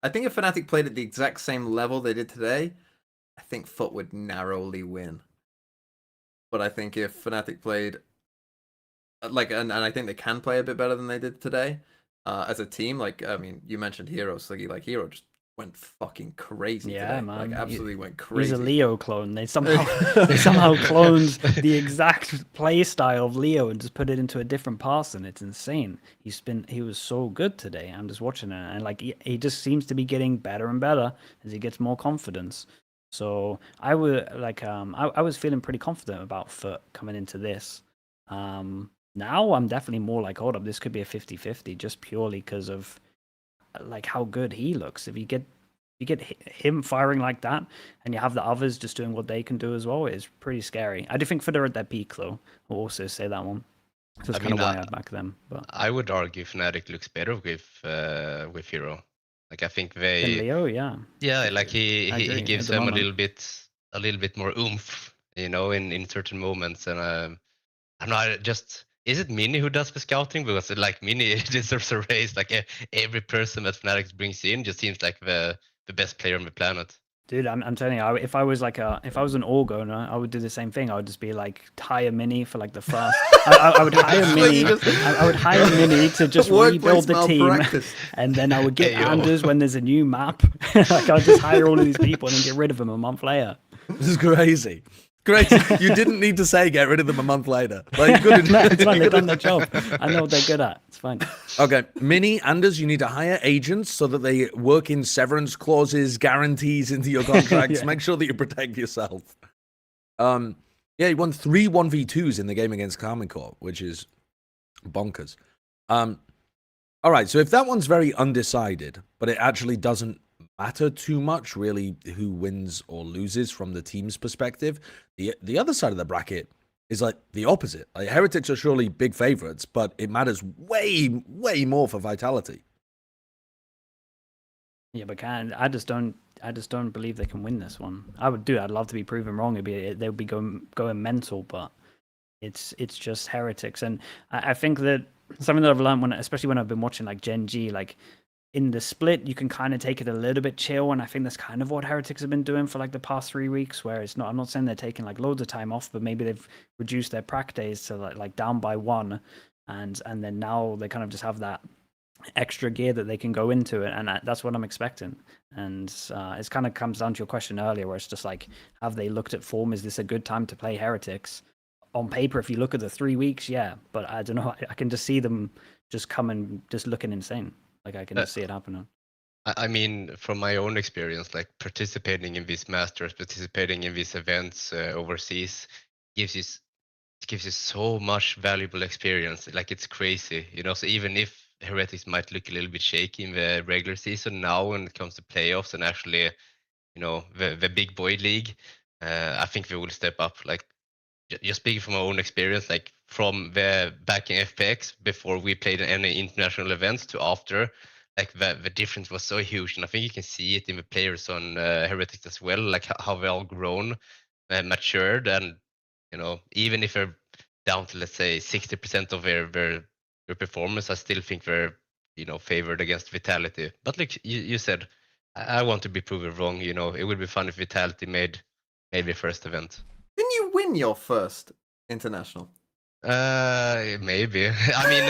I think if FNATIC played at the exact same level they did today, I think Foot would narrowly win. But I think if FNATIC played and I think they can play a bit better than they did today as a team. Like, I mean, you mentioned Hiro, so like Hiro just went fucking crazy Yeah, today. man. Like, absolutely went crazy. He's a Leo clone. They somehow cloned the exact play style of Leo and just put it into a different person. It's insane. He was so good today. I'm just watching it, and like he just seems to be getting better and better as he gets more confidence. So I would like I was feeling pretty confident about Foot coming into this. Now I'm definitely more like, hold up, this could be a 50-50 just purely because of like how good he looks. If you get him firing like that, and you have the others just doing what they can do as well, it's pretty scary. I do think they're at their peak though. I'll also say that one. So that's kind of why I back them. But I would argue FNATIC looks better with Hiro. Like I think then Leo, yeah. Yeah, like I agree, he gives at the them moment. a little bit more oomph, you know, in certain moments. And I'm not just. Is it Mini who does the scouting? Because like Mini deserves a raise. Like every person that FNATIC brings in just seems like the best player on the planet. Dude, I'm telling you, if I was an org owner, I would do the same thing. I would just be like, hire Mini for like the first. I would hire Mini. I would hire Mini to just rebuild the team, and then I would get Anders when there's a new map. Like I'd just hire all of these people and then get rid of them a month later. This is crazy. Crazy. You didn't need to say get rid of them a month later. Like, good. No, it's fine. They've done their job. I know what they're good at. It's fine. Okay, Mini, Anders, you need to hire agents so that they work in severance clauses, guarantees into your contracts. Yeah. Make sure that you protect yourself. Yeah, he won 3 1v2s in the game against Karmine Corp, which is bonkers. All right, so if that one's very undecided, but it actually doesn't matter too much, really, who wins or loses from the team's perspective, the other side of the bracket is like the opposite. Like Heretics are surely big favorites, but it matters way more for Vitality. Yeah, but I just don't believe they can win this one. I'd love to be proven wrong. They would be going mental, but it's just Heretics. And I think that something that I've learned especially when I've been watching like Gen.G, like in the split, you can kind of take it a little bit chill, and I think that's kind of what Heretics have been doing for like the past 3 weeks. Where I'm not saying they're taking like loads of time off, but maybe they've reduced their prac days to like down by 1, and then now they kind of just have that extra gear that they can go into it, and that's what I'm expecting. And it kind of comes down to your question earlier, where it's just like, have they looked at form? Is this a good time to play Heretics? On paper, if you look at the 3 weeks, yeah, but I don't know. I can just see them just coming, just looking insane. Like I can just see it happening. I mean, from my own experience, like participating in these masters, participating in these events overseas, gives you so much valuable experience. Like it's crazy, you know. So even if Heretics might look a little bit shaky in the regular season, now when it comes to playoffs and actually, you know, the big boy league, I think they will step up. Like just speaking from my own experience, like from the back in FPX before we played in any international events to after, like the difference was so huge. And I think you can see it in the players on Heretics as well, like how they all grown, matured, and you know, even if they're down to let's say 60% of their performance, I still think they're, you know, favored against Vitality. But like you said, I want to be proven wrong. You know, it would be fun if Vitality made maybe first event. Didn't you win your first international. Maybe. I mean,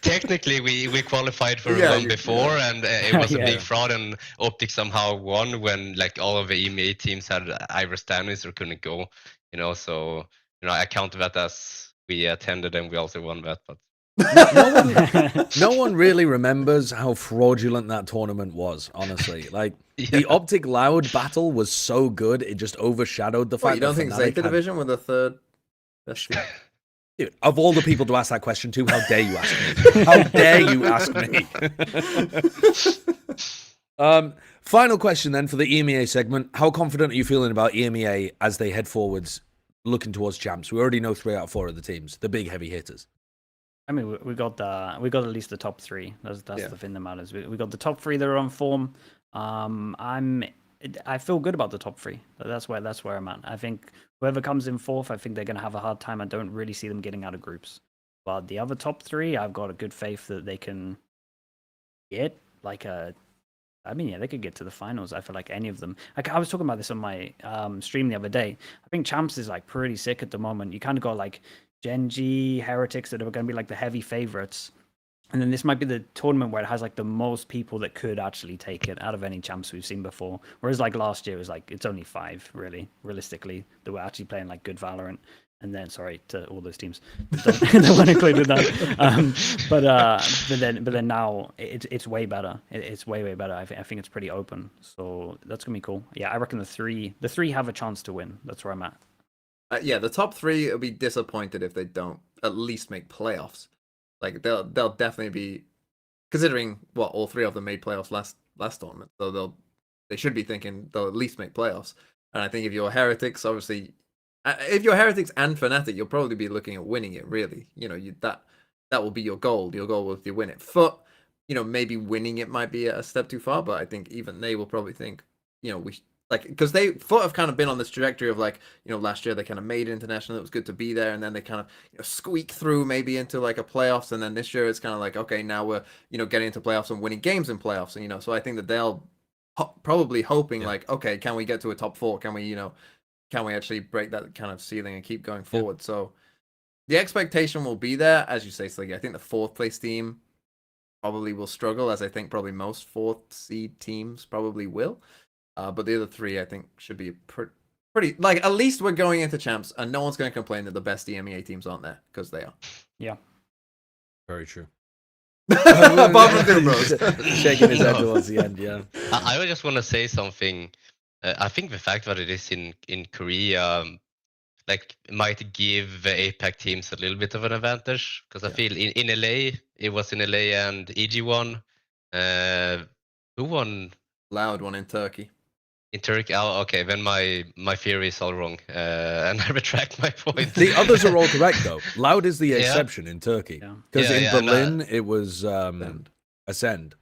technically we qualified for Yeah, one before, and it was a Yeah. big fraud, and Optic somehow won when like all of the EMEA teams had either standings or couldn't go. You know, so I counted that as we attended and we also won that. But No one really remembers how fraudulent that tournament was, honestly. Like, the Optic Loud battle was so good, it just overshadowed the fact What, you don't that think FNATIC Zeta had... Division were the third best team? Dude, of all the people to ask that question to, how dare you ask me? How dare you ask me? Final question then for the EMEA segment. How confident are you feeling about EMEA as they head forwards, looking towards champs? We already know 3 out of 4 of the teams, the big heavy hitters. I mean, we got at least the top 3. That's the thing that matters. We got the top 3 that are on form. I feel good about the top 3. That's where I'm at. I think whoever comes in 4th, I think they're gonna have a hard time. I don't really see them getting out of groups. But the other top 3, I've got a good faith that they can get like a. I mean, yeah, they could get to the finals. I feel like any of them. Like, I was talking about this on my stream the other day. I think champs is like pretty sick at the moment. You kind of got like Gen.G, Heretics that are going to be like the heavy favorites. And then this might be the tournament where it has like the most people that could actually take it out of any champs we've seen before. Whereas like last year it was like it's only 5 really, realistically, that were actually playing like good Valorant. And then sorry to all those teams that weren't included that. But then now it's way better. It's way better. I think it's pretty open. So that's gonna be cool. Yeah, I reckon the three have a chance to win. That's where I'm at. Yeah, the top 3 will be disappointed if they don't at least make playoffs. Like they'll definitely be, considering what all 3 of them made playoffs last tournament. So they should be thinking they'll at least make playoffs. And I think if you're Heretics, obviously, if you're Heretics and FNATIC, you'll probably be looking at winning it. Really, that will be your goal. Your goal will be to win it. FUT, maybe winning it might be a step too far, but I think even they will probably think, because FUT have kind of been on this trajectory of like, last year they kind of made it international. It was good to be there, and then they kind of squeak through maybe into like a playoffs, and then this year it's kind of like, okay, now we're getting into playoffs and winning games in playoffs, and so I think that they'll probably hoping like, okay, can we get to a top 4? Can we actually break that kind of ceiling and keep going forward? So the expectation will be there, as you say, Sliggy. I think the 4th place team probably will struggle, as I think probably most 4th seed teams probably will. But the other 3, I think, should be pretty. Like, at least we're going into champs, and no one's going to complain that the best EMEA teams aren't there, because they are. Yeah. Very true. Apart from Doom Bros. Shaking his head towards the end, yeah. I just want to say something. I think the fact that it is in Korea, like, might give the APAC teams a little bit of an advantage, because I feel in LA, it was in LA and EG won. Who won? Loud one in Turkey. In Turkey? Oh, okay, then my theory is all wrong, and I retract my point. The others are all correct, though. Loud is the exception in Turkey. Because in Berlin, it was Ascend.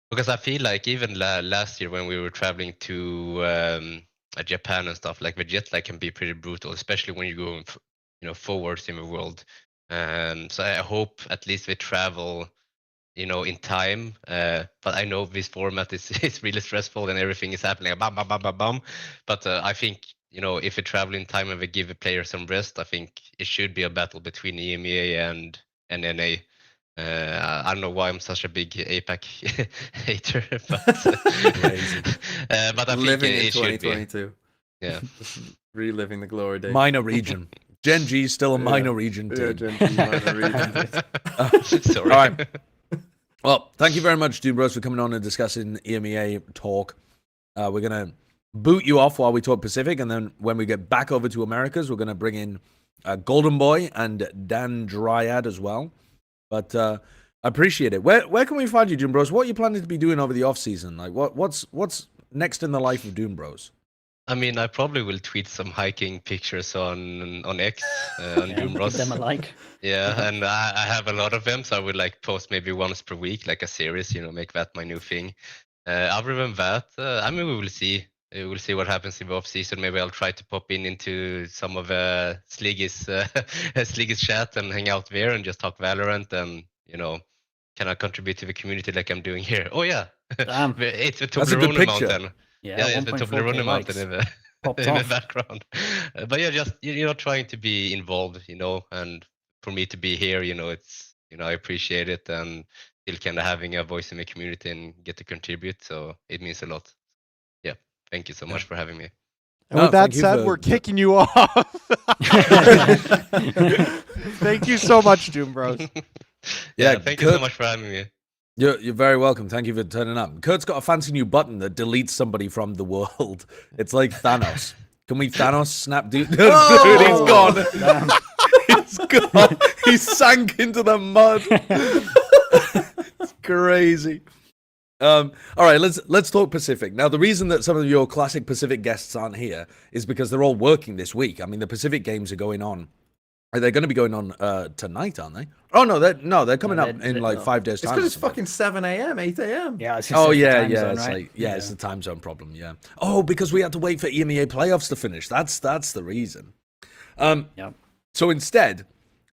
Because I feel like even last year when we were traveling to Japan and stuff, like the jet lag can be pretty brutal, especially when you go forwards in the world. So I hope at least we travel in time. But I know this format is really stressful and everything is happening. Bam, bam, bam, bam, bam. But I think, if we travel in time and we give the player some rest, I think it should be a battle between EMEA and NA. I don't know why I'm such a big APAC hater, but I living think in it should 2022. be. Yeah. Reliving the glory days. Minor region. Gen.G is still a minor region team. Yeah, Gen.G, minor region. Sorry. All right. Well, thank you very much, Doom Bros, for coming on and discussing EMEA talk. We're going to boot you off while we talk Pacific, and then when we get back over to Americas, we're going to bring in Golden Boy and Dan Dryad as well. But I appreciate it. Where can we find you, Doom Bros? What are you planning to be doing over the off season? Like, what's next in the life of Doom Bros? I mean, I probably will tweet some hiking pictures on X, on Doom Bros. Give them a like. Yeah, and I have a lot of them, so I would like post maybe once per week, like a series, make that my new thing. Other than that, I mean, we will see. We'll see what happens in the off season. Maybe I'll try to pop into some of Sliggy's chat and hang out there and just talk Valorant and can I contribute to the community like I'm doing here? Oh yeah, it's the That's a good Toblerone picture. Mountain. Yeah, it's the Toblerone Mountain. Popped in the off. background. But yeah, just you're trying to be involved, and for me to be here, it's I appreciate it, and still kind of having a voice in the community and get to contribute, so it means a lot. Yeah, thank you so much for having me. And with that thank you said, for- we're kicking you off. Thank you so much, Doom Bros. Yeah, thank you so Kurt- much for having me. You're very welcome. Thank you for turning up. Kurt's got a fancy new button that deletes somebody from the world. It's like Thanos. Can we Thanos snap dude? Dude, he's gone. He's gone. He sank into the mud. It's crazy. All right, let's talk Pacific. Now, the reason that some of your classic Pacific guests aren't here is because they're all working this week. I mean, the Pacific games are going on. They're going to be going on tonight, aren't they? Oh no, they're coming up in like 5 days It's time. because it's fucking 7 a.m., 8 a.m. Yeah. It's Oh the yeah, time yeah. zone, It's right? like it's the time zone problem. Yeah. Oh, because we had to wait for EMEA playoffs to finish. That's the reason. Yep. So instead,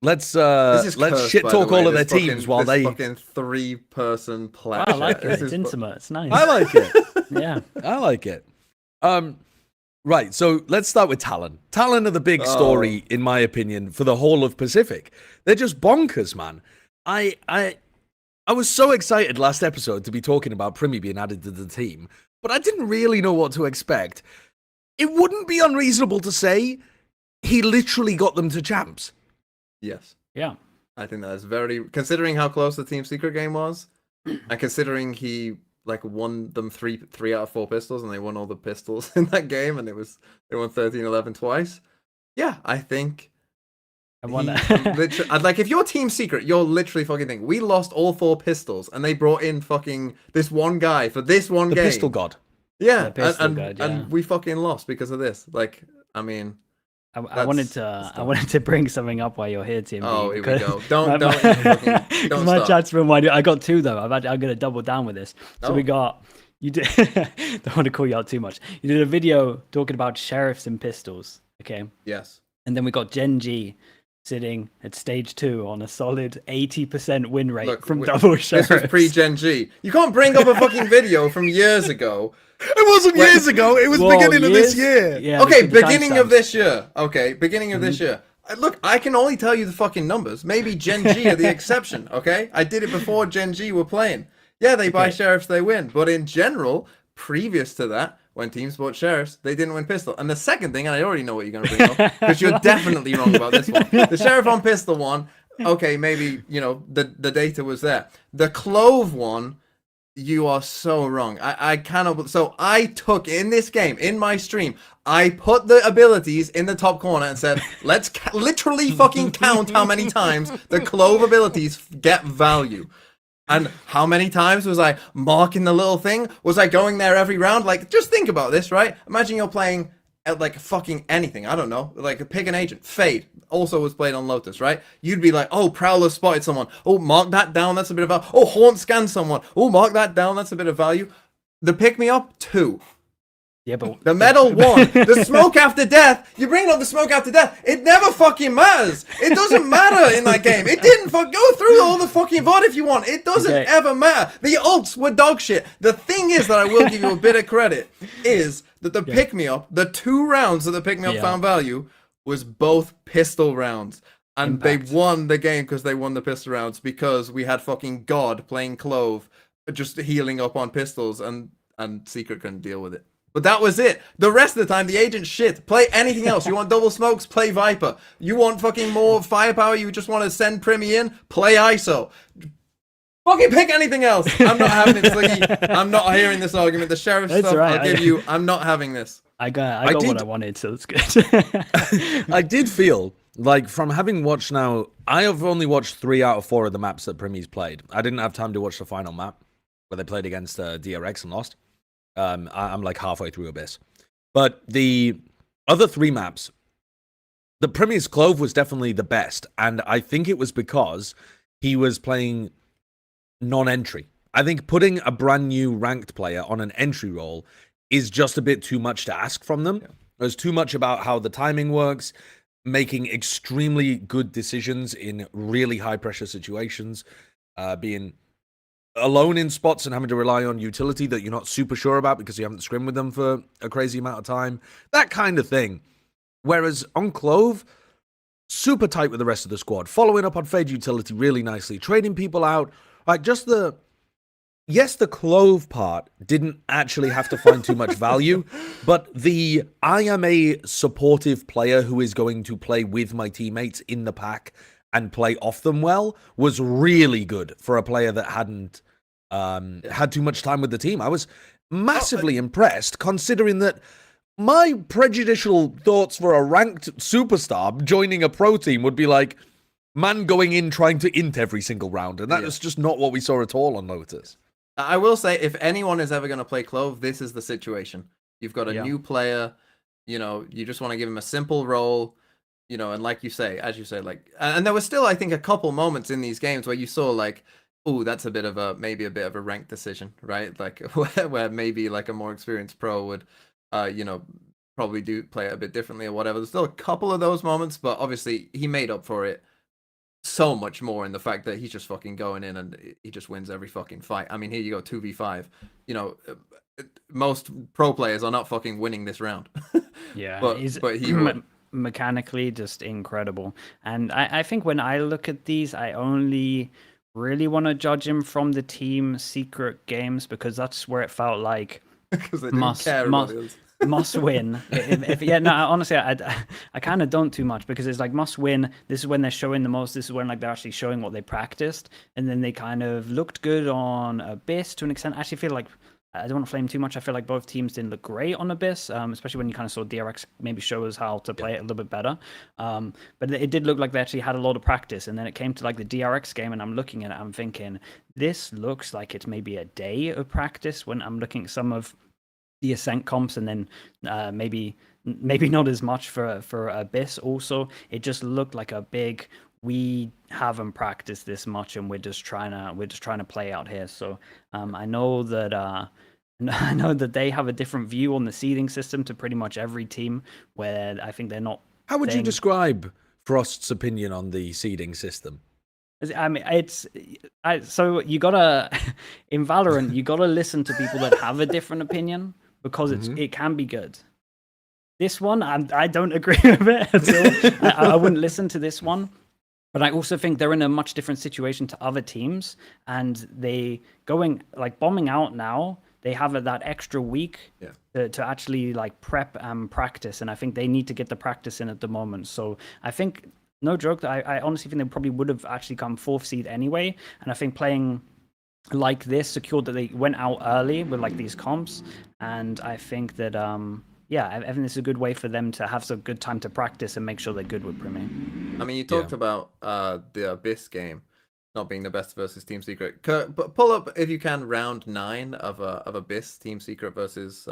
let's This is let's cursed, shit by talk the way, all of their this teams while this they. fucking 3-person Plat Wow, I like Chat. it. This It's is intimate. It's nice. I like it. Yeah. I like it. Right, so let's start with Talon. Talon are the big story, in my opinion, for the whole of Pacific. They're just bonkers, man. I was so excited last episode to be talking about Primi being added to the team, but I didn't really know what to expect. It wouldn't be unreasonable to say he literally got them to champs. Yes. Yeah. I think that is very, considering how close the Team Secret game was, and considering he won them three out of 4 pistols, and they won all the pistols in that game, and they won 13-11 twice. Yeah, I think I won I'd like, if you're Team Secret, you're literally fucking thinking, we lost all 4 pistols, and they brought in fucking this one guy for this one The game. pistol god. Yeah, The pistol and, god, yeah. and we fucking lost because of this. Like, I mean, I wanted to bring something up while you're here, Tim. oh, here we go. Don't Because my stop. chat's been winding. I got 2 though. I'm going to double down with this. So we Oh. got you did. Don't want to call you out too much. You did a video talking about sheriffs and pistols. Okay, Yes. and then we got Gen.G sitting at stage 2 on a solid 80% win rate Look, from double sheriffs. This was pre-Gen.G. You can't bring up a fucking video from years ago. It wasn't years ago. It was Whoa, beginning of this years? year. Yeah. Okay, let's get the beginning of timestamps. this year. Okay, beginning of this year. Look, I can only tell you the fucking numbers. Maybe Gen.G are the exception, okay? I did it before Gen.G were playing. Yeah, they buy sheriffs, they win. But in general, previous to that, when teams bought sheriffs, they didn't win pistol. And the second thing, and I already know what you're going to bring up, because you're definitely wrong about this one. The sheriff on pistol one, okay, maybe, the data was there. The clove one, you are so wrong. I cannot. So I took in this game, in my stream, I put the abilities in the top corner and said, let's literally fucking count how many times the clove abilities get value. And how many times was I marking the little thing? Was I going there every round? Like, just think about this, right? Imagine you're playing at like fucking anything. I don't know. Like, pick an agent. Fade also was played on Lotus, right? You'd be like, oh, Prowler spotted someone. Oh, mark that down. That's a bit of value. Oh, Haunt scanned someone. Oh, mark that down. That's a bit of value. The pick me up, 2. Yeah, but The medal 1. The smoke after death. You bring up the smoke after death. It never fucking matters. It doesn't matter in that game. It didn't go through all the fucking VOD if you want. It doesn't Okay. ever matter. The ults were dog shit. The thing is that I will give you a bit of credit is that the pick me up, the 2 rounds that the pick me up found value was both pistol rounds. And Impact. they won the game because they won the pistol rounds because we had fucking God playing Clove, just healing up on pistols, and Secret couldn't deal with it. But that was it. The rest of the time, the agent shit. Play anything else. You want double smokes? Play Viper. You want fucking more firepower? You just want to send Primi in? Play ISO. Fucking pick anything else. I'm not having it, Sliggy. I'm not hearing this argument. The sheriff That's stuff, right. I'll give you. I'm not having this. I got what did- I wanted, so it's good. I did feel like, from having watched now, I have only watched 3 out of 4 of the maps that Primi's played. I didn't have time to watch the final map where they played against DRX and lost. I'm like halfway through Abyss. But the other 3 maps, the Primi's Clove was definitely the best. And I think it was because he was playing non-entry. I think putting a brand new ranked player on an entry role is just a bit too much to ask from them. There's too much about how the timing works, making extremely good decisions in really high pressure situations, being alone in spots and having to rely on utility that you're not super sure about because you haven't scrimmed with them for a crazy amount of time. That kind of thing. Whereas on Clove, super tight with the rest of the squad, following up on Fade utility really nicely, trading people out. Like, just the... Yes, the Clove part didn't actually have to find too much value, but the I am a supportive player who is going to play with my teammates in the pack and play off them well was really good for a player that hadn't had too much time with the team. I was massively impressed, considering that my prejudicial thoughts for a ranked superstar joining a pro team would be like, man going in trying to int every single round, and that was just not what we saw at all on Lotus. I will say, if anyone is ever going to play Clove, this is the situation. You've got a new player, you just want to give him a simple role, and like you say, as you say, like, and there was still, I think, a couple moments in these games where you saw like, oh, that's maybe a bit of a rank decision, right? Like where maybe like a more experienced pro would, probably do play it a bit differently or whatever. There's still a couple of those moments, but obviously he made up for it so much more in the fact that he's just fucking going in and he just wins every fucking fight. I mean, here you go, 2v5. Most pro players are not fucking winning this round. Yeah, but he would. Mechanically just incredible. And I think when I look at these, I only really want to judge him from the team secret games, because that's where it felt like because they didn't care about it. Must win. Honestly, I kind of don't too much, because it's like must win. This is when they're showing the most. This is when like they're actually showing what they practiced, and then they kind of looked good on Abyss to an extent. I actually feel like I don't want to flame too much. I feel like both teams didn't look great on Abyss, especially when you kind of saw DRX maybe show us how to play it a little bit better. But it did look like they actually had a lot of practice, and then it came to like the DRX game, and I'm looking at it, I'm thinking this looks like it's maybe a day of practice. When I'm looking at some of the Ascent comps, and then maybe not as much for Abyss also. It just looked like a big, we haven't practiced this much and we're just trying to play out here. So I know that they have a different view on the seeding system to pretty much every team, where I think they're not. How would you describe Frost's opinion on the seeding system? I mean, so you gotta in Valorant, you gotta listen to people that have a different opinion, because it can be good. This one, I don't agree with it at all. I wouldn't listen to this one. But I also think they're in a much different situation to other teams, and they going like bombing out now. They have that extra week to actually like prep and practice, and I think they need to get the practice in at the moment. So I think, no joke, I honestly think they probably would have actually come 4th seed anyway. And I think playing like this secured that they went out early with like these comps, and I think that I think this is a good way for them to have some good time to practice and make sure they're good with Premier. I mean, you talked about the Abyss game not being the best versus Team Secret. But pull up, if you can, round 9 of Abyss Team Secret versus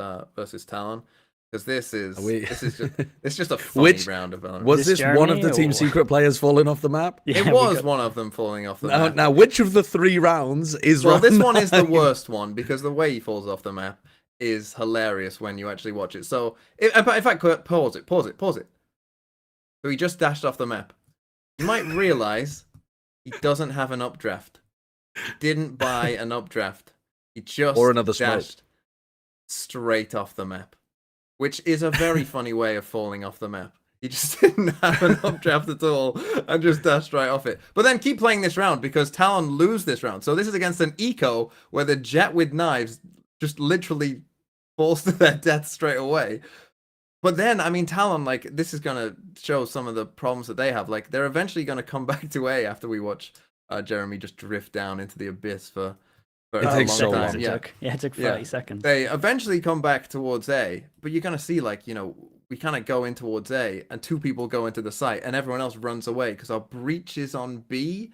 Talon, because this is just a funny round of Valorant. Was this one of the Team Secret players falling off the map? Yeah, it was one of them falling off the map. Now, which of the 3 rounds is? Well, this one is the worst one, because the way he falls off the map is hilarious when you actually watch it. So, in fact, pause it. So he just dashed off the map. You might realize he doesn't have an updraft. He didn't buy an updraft. He just dashed straight off the map, which is a very funny way of falling off the map. He just didn't have an updraft at all and just dashed right off it. But then keep playing this round, because Talon lose this round. So this is against an eco where the Jet with knives just literally falls to their death straight away. But then, I mean, Talon, like, this is going to show some of the problems that they have. Like, they're eventually going to come back to A after we watch Jeremy just drift down into the abyss for a long time. It took 30 seconds. They eventually come back towards A, but you're going to see, like, we kind of go in towards A, and 2 people go into the site, and everyone else runs away because our breach is on B.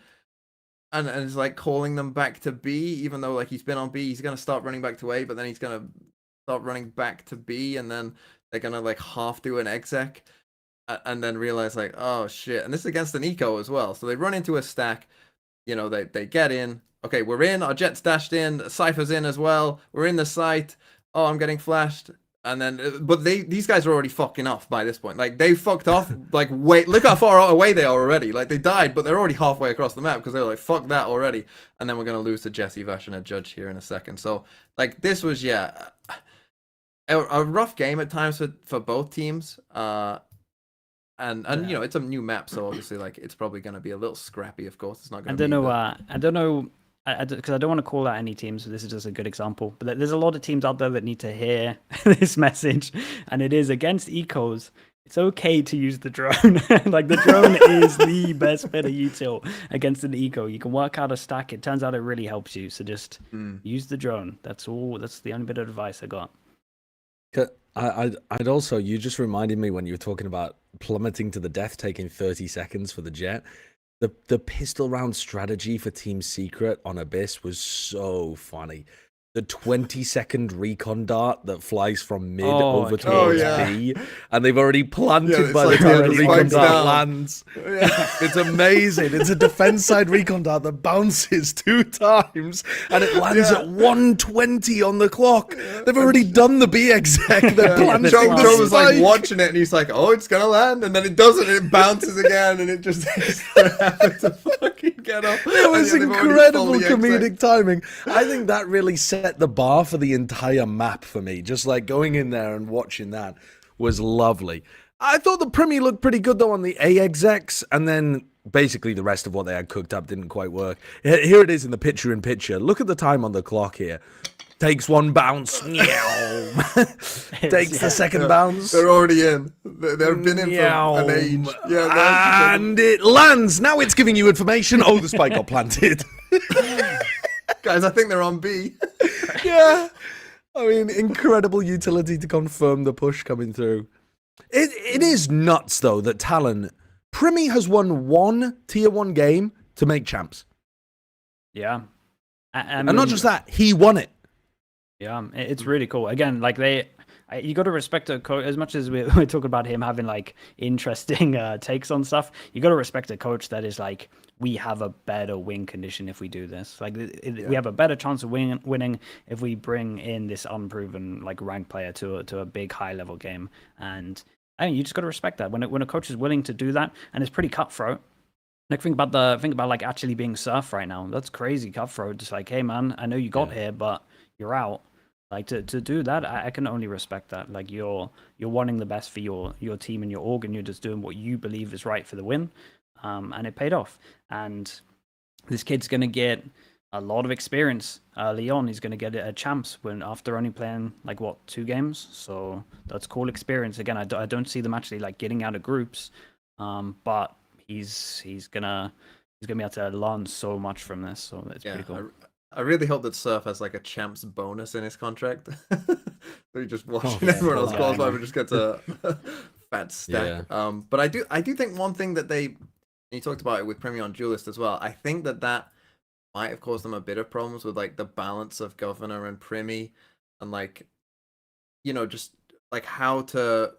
And it's like calling them back to B, even though like he's been on B. He's going to start running back to A, but then he's going to start running back to B, and then they're going to like half do an exec and then realize like, oh shit. And this is against an eco as well. So they run into a stack, they get in. Okay, we're in. Our Jet's dashed in. Cypher's in as well. We're in the site. Oh, I'm getting flashed. And then, but these guys are already fucking off by this point. Like they fucked off. Like wait, look how far away they are already. Like they died, but they're already halfway across the map because they're like fuck that already. And then we're gonna lose to Jesse Vash and a Judge here in a second. So like this was a rough game at times for both teams. And you know it's a new map, so obviously like it's probably gonna be a little scrappy. Of course, it's not gonna. I don't know. Because I don't want to call out any teams, so this is just a good example. But there's a lot of teams out there that need to hear this message, and it is against ecos. It's okay to use the drone. Like the drone is the best bit of util against an eco. You can work out a stack. It turns out it really helps you. So just use the drone. That's all. That's the only bit of advice I got. I'd also, you just reminded me when you were talking about plummeting to the death, taking 30 seconds for the jet. The pistol round strategy for Team Secret on Abyss was so funny. The 20-second recon dart that flies from mid over towards B, and they've already planted by the time the recon dart lands. It's amazing. It's a defense side recon dart that bounces 2 times, and it lands at 120 on the clock. They've already done the B exec. They're planting Joe was like watching it, and he's like, "Oh, it's gonna land," and then it doesn't. And it bounces again, and it just takes forever to fucking get up. It was incredible comedic timing. I think that really set the bar for the entire map for me. Just like going in there and watching that was lovely. I thought the Primy looked pretty good though on the A execs, and then basically the rest of what they had cooked up didn't quite work. Here it is in the picture-in-picture. Look at the time on the clock here. Takes 1 bounce. Takes the second bounce. They're already in. They've been in for an age. Yeah, and it lands. Now it's giving you information. Oh, the spike got planted. Guys, I think they're on B. Yeah. I mean, incredible utility to confirm the push coming through. It is nuts, though, that Talon, Primy has won 1 tier 1 game to make champs. Yeah. And not just that, he won it. Yeah, it's really cool. Again, like you got to respect a coach as much as we're talking about him having like interesting takes on stuff. You got to respect a coach that is like, we have a better win condition if we do this. Like we have a better chance of winning if we bring in this unproven like ranked player to a big high level game. And I mean, you just got to respect that when a coach is willing to do that, and it's pretty cutthroat. Like think about like actually being Surf right now. That's crazy cutthroat. Just like, hey man, I know you got here, but you're out. Like to do that, I can only respect that. Like you're wanting the best for your team and your org, and you're just doing what you believe is right for the win. And it paid off. And this kid's gonna get a lot of experience. Leon is gonna get a champs after only playing like 2 games. So that's cool experience. Again, I don't see them actually like getting out of groups. But he's gonna be able to learn so much from this. So it's pretty cool. I really hope that Surf has like a champs bonus in his contract. So he just watching everyone else qualify, but just gets a fat stack. Yeah. But I do think one thing that you talked about it with Primy on Duelist as well. I think that might have caused them a bit of problems with like the balance of Governor and Primy, and like, you know, just like how to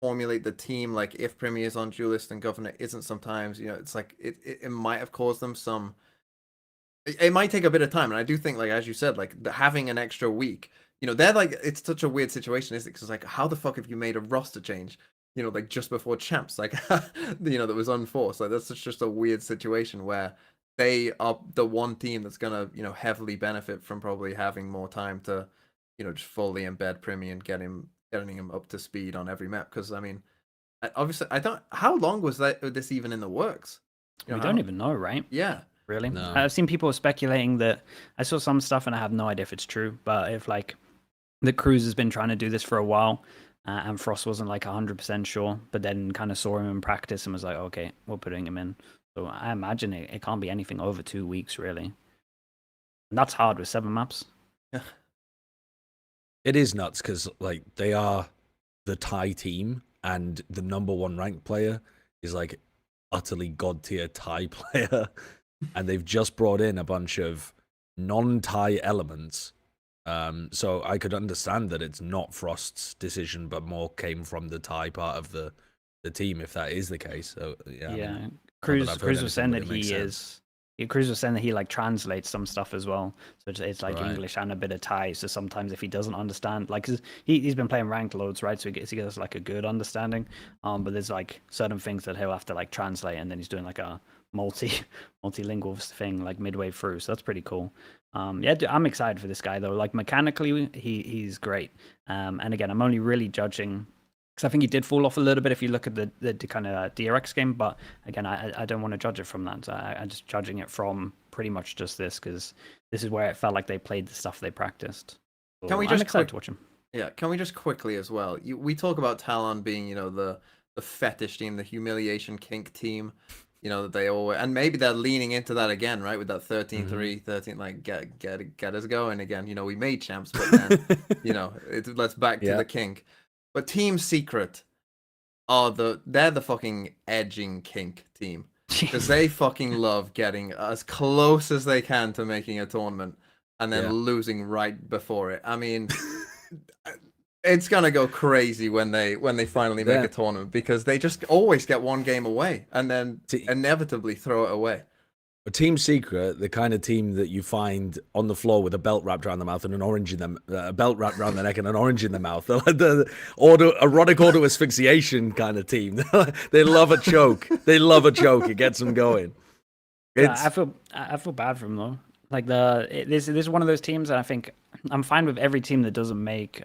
formulate the team. Like if Primy is on Duelist and Governor isn't sometimes, you know, it's like it might have caused them some. It might take a bit of time, and I do think, like as you said, like having an extra week, you know, they're like, it's such a weird situation, isn't it? Because like, how the fuck have you made a roster change? You know, like just before champs, like you know, that was unforced. Like that's just a weird situation where they are the one team that's gonna, you know, heavily benefit from probably having more time to, you know, just fully embed Primy and getting him up to speed on every map. Because I mean, obviously, how long was this even in the works? You know, we don't even know, right? Yeah. Really? No. I've seen people speculating that. I saw some stuff and I have no idea if it's true, but if like the Cruz has been trying to do this for a while and Frost wasn't like 100% sure, but then kind of saw him in practice and was like, okay, we're putting him in. So I imagine it can't be anything over 2 weeks, really. And that's hard with 7 maps. It is nuts because like they are the Thai team, and the #1 ranked player is like utterly god tier Thai player. And they've just brought in a bunch of non-Thai elements. So I could understand that it's not Frost's decision, but more came from the Thai part of the team, if that is the case. So yeah. Yeah. Cruz was saying that he is Cruz was saying that he like translates some stuff as well, so it's like Right. English and a bit of Thai. So sometimes if he doesn't understand, like 'cause he's been playing ranked loads, right? So he gets like a good understanding. But there's like certain things that he'll have to like translate, and then he's doing like a multilingual thing like midway through. So that's pretty cool. Yeah, I'm excited for this guy though. Like mechanically, he's great. And again, I'm only really judging because I think he did fall off a little bit if you look at the kind of DRX game. But again, I don't want to judge it from that. So I'm just judging it from pretty much just this because this is where it felt like they played the stuff they practiced. So Can we I'm just excited to watch him. Yeah, can we just quickly as well? We talk about Talon being, the fetish team, the humiliation kink team, that they always, and maybe they're leaning into that again, right? With that 13-3, 13, like get us going again. We made champs, but then, let's back to Yeah. the kink. But Team Secret they're the fucking edging kink team because they fucking love getting as close as they can to making a tournament and then Yeah. losing right before it. I mean, it's gonna go crazy when they finally make Yeah. a tournament because they just always get one game away and then inevitably throw it away. A Team Secret, the kind of team that you find on the floor with a belt wrapped around the mouth and an orange in them, a belt wrapped around the neck and an orange in the mouth. The erotic auto asphyxiation kind of team. They love a choke. They love a choke. It gets them going. Yeah, I feel bad for him though. Like this is one of those teams that I think I'm fine with every team that doesn't make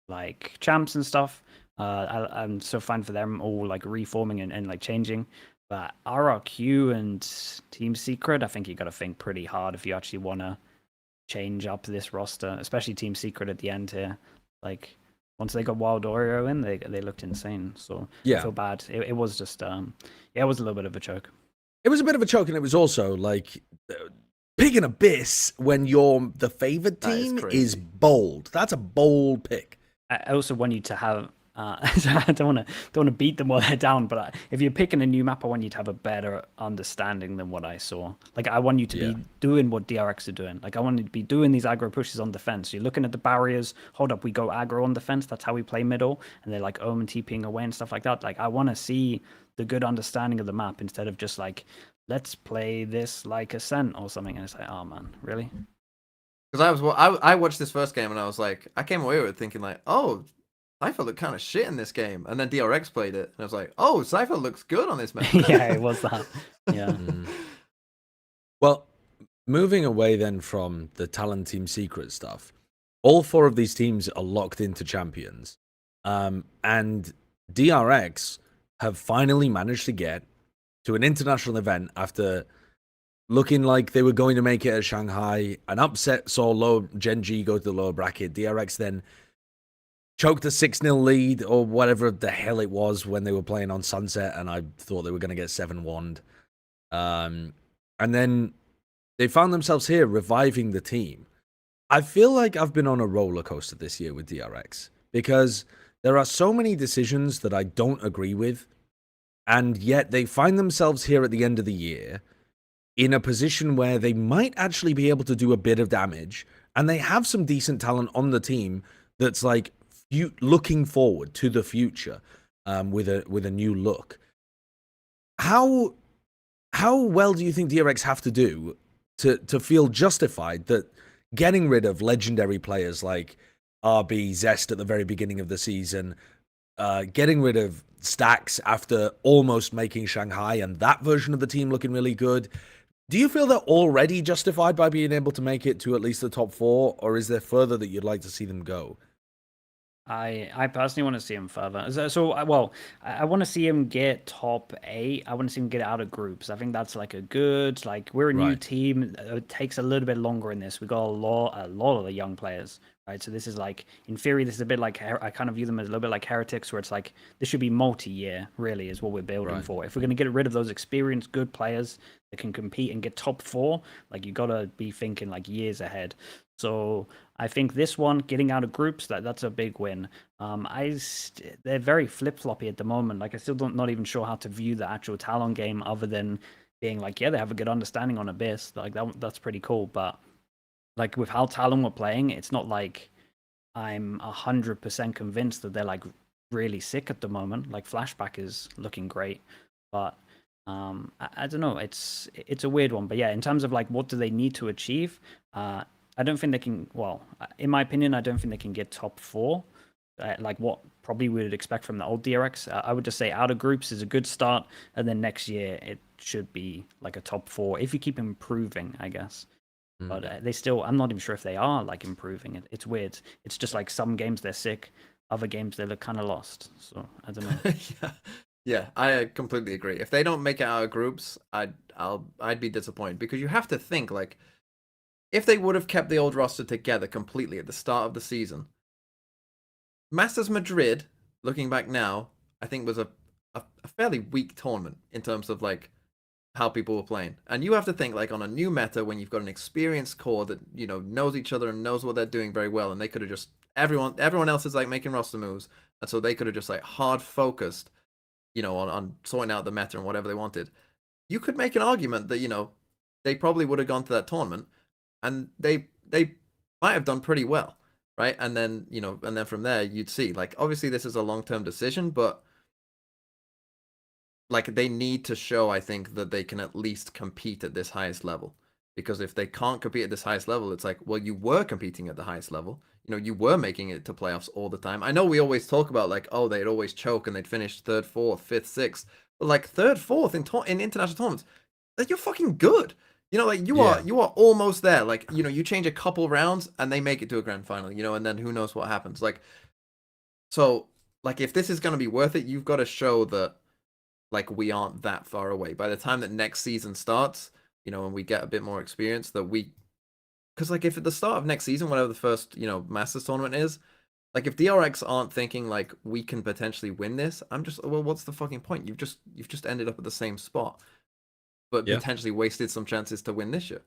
like champs and stuff. I'm so fine for them all like reforming and like changing. But RRQ and Team Secret, I think you got to think pretty hard if you actually want to change up this roster, especially Team Secret at the end here. Like once they got Wild Oreo in, they looked insane. So Yeah. I feel bad. It was just it was a little bit of a choke. It was a bit of a choke, and it was also like picking Abyss when you're the favored That is team crazy. is bold. That's a bold pick. I also want you to have. I don't want to beat them while they're down, but if you're picking a new map, I want you to have a better understanding than what I saw. Like I want you to be doing what DRX are doing. Like I want you to be doing these aggro pushes on defense. You're looking at the barriers. Hold up, we go aggro on defense. That's how we play middle, and they're like Omen TPing away and stuff like that. Like I want to see the good understanding of the map instead of just like let's play this like Ascent or something. And it's like, oh man, really? Because I watched this first game and I was like, I came away with it thinking like, oh, Cypher looked kind of shit in this game, and then DRX played it, and I was like, "Oh, Cypher looks good on this map." Yeah, it was that. Yeah. Well, moving away then from the Talon Team Secret stuff, all four of these teams are locked into champions, and DRX have finally managed to get to an international event after looking like they were going to make it at Shanghai. An upset saw Gen.G go to the lower bracket. DRX then choked a 6-0 lead or whatever the hell it was when they were playing on Sunset, and I thought they were going to get 7-1'd. And then they found themselves here reviving the team. I feel like I've been on a roller coaster this year with DRX because there are so many decisions that I don't agree with, and yet they find themselves here at the end of the year in a position where they might actually be able to do a bit of damage, and they have some decent talent on the team that's like looking forward to the future with a new look. How well do you think DRX have to do to feel justified that getting rid of legendary players like RB, Zest at the very beginning of the season, getting rid of Stacks after almost making Shanghai and that version of the team looking really good? Do you feel they're already justified by being able to make it to at least the top 4, or is there further that you'd like to see them go? I personally want to see him further. So I want to see him get top 8. I want to see him get out of groups. I think that's like a good, like we're a new Right. team. It takes a little bit longer in this. We got a lot of the young players, right? So this is like, in theory, this is a bit like, I kind of view them as a little bit like Heretics, where it's like, this should be multi-year, really, is what we're building Right. for. If we're going to get rid of those experienced, good players that can compete and get top 4, like you got to be thinking like years ahead. So I think this one, getting out of groups, that's a big win. They're very flip-floppy at the moment. Like I still not even sure how to view the actual Talon game other than being like, yeah, they have a good understanding on Abyss. Like that's pretty cool. But like with how Talon were playing, it's not like I'm 100% convinced that they're like really sick at the moment. Like Flashback is looking great, but I don't know. It's a weird one, but yeah, in terms of like what do they need to achieve, I don't think they can. Well, in my opinion, I don't think they can get top 4. Like what probably we would expect from the old DRX. I would just say out of groups is a good start, and then next year it should be like a top 4 if you keep improving, I guess. But they still, I'm not even sure if they are like improving. It's weird. It's just like some games they're sick, other games they look kind of lost. So I don't know. Yeah, I completely agree. If they don't make it out of groups, I'd be disappointed, because you have to think, like, if they would have kept the old roster together completely at the start of the season, Masters Madrid, looking back now, I think was a fairly weak tournament in terms of like how people were playing. And you have to think, like, on a new meta, when you've got an experienced core that, you know, knows each other and knows what they're doing very well, and they could have just everyone else is like making roster moves, and so they could have just like hard focused, you know, on sorting out the meta and whatever they wanted. You could make an argument that, you know, they probably would have gone to that tournament and they might have done pretty well, right? And then, you know, and then from there you'd see, like, obviously this is a long-term decision, but like they need to show, I think, that they can at least compete at this highest level. Because if they can't compete at this highest level, it's like, well, you were competing at the highest level. You know, you were making it to playoffs all the time. I know we always talk about like, oh, they'd always choke and they'd finish 3rd, 4th, 5th, 6th. But like 3rd, 4th in international tournaments, like, you're fucking good. You know, like you are almost there. Like, you know, you change a couple rounds and they make it to a grand final, you know, and then who knows what happens. Like, so like if this is going to be worth it, you've got to show that like we aren't that far away. By the time that next season starts, you know, and we get a bit more experience, that we, because like if at the start of next season, whatever the first, you know, Masters tournament is, like if DRX aren't thinking like we can potentially win this, I'm just, well, what's the fucking point? You've just ended up at the same spot, but potentially wasted some chances to win this year.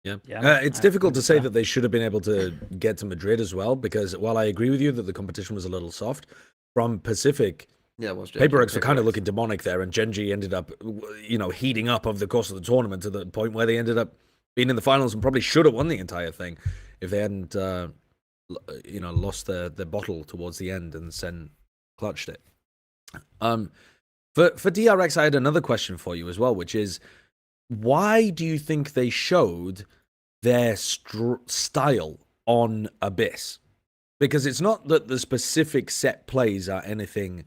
It's difficult to say that they should have been able to get to Madrid as well, because while I agree with you that the competition was a little soft, from Pacific, Paperx were kind of looking demonic there, and Gen.G ended up, you know, heating up over the course of the tournament to the point where they ended up being in the finals and probably should have won the entire thing if they hadn't, you know, lost their bottle towards the end and then clutched it. For DRX, I had another question for you as well, which is, why do you think they showed their style on Abyss? Because it's not that the specific set plays are anything,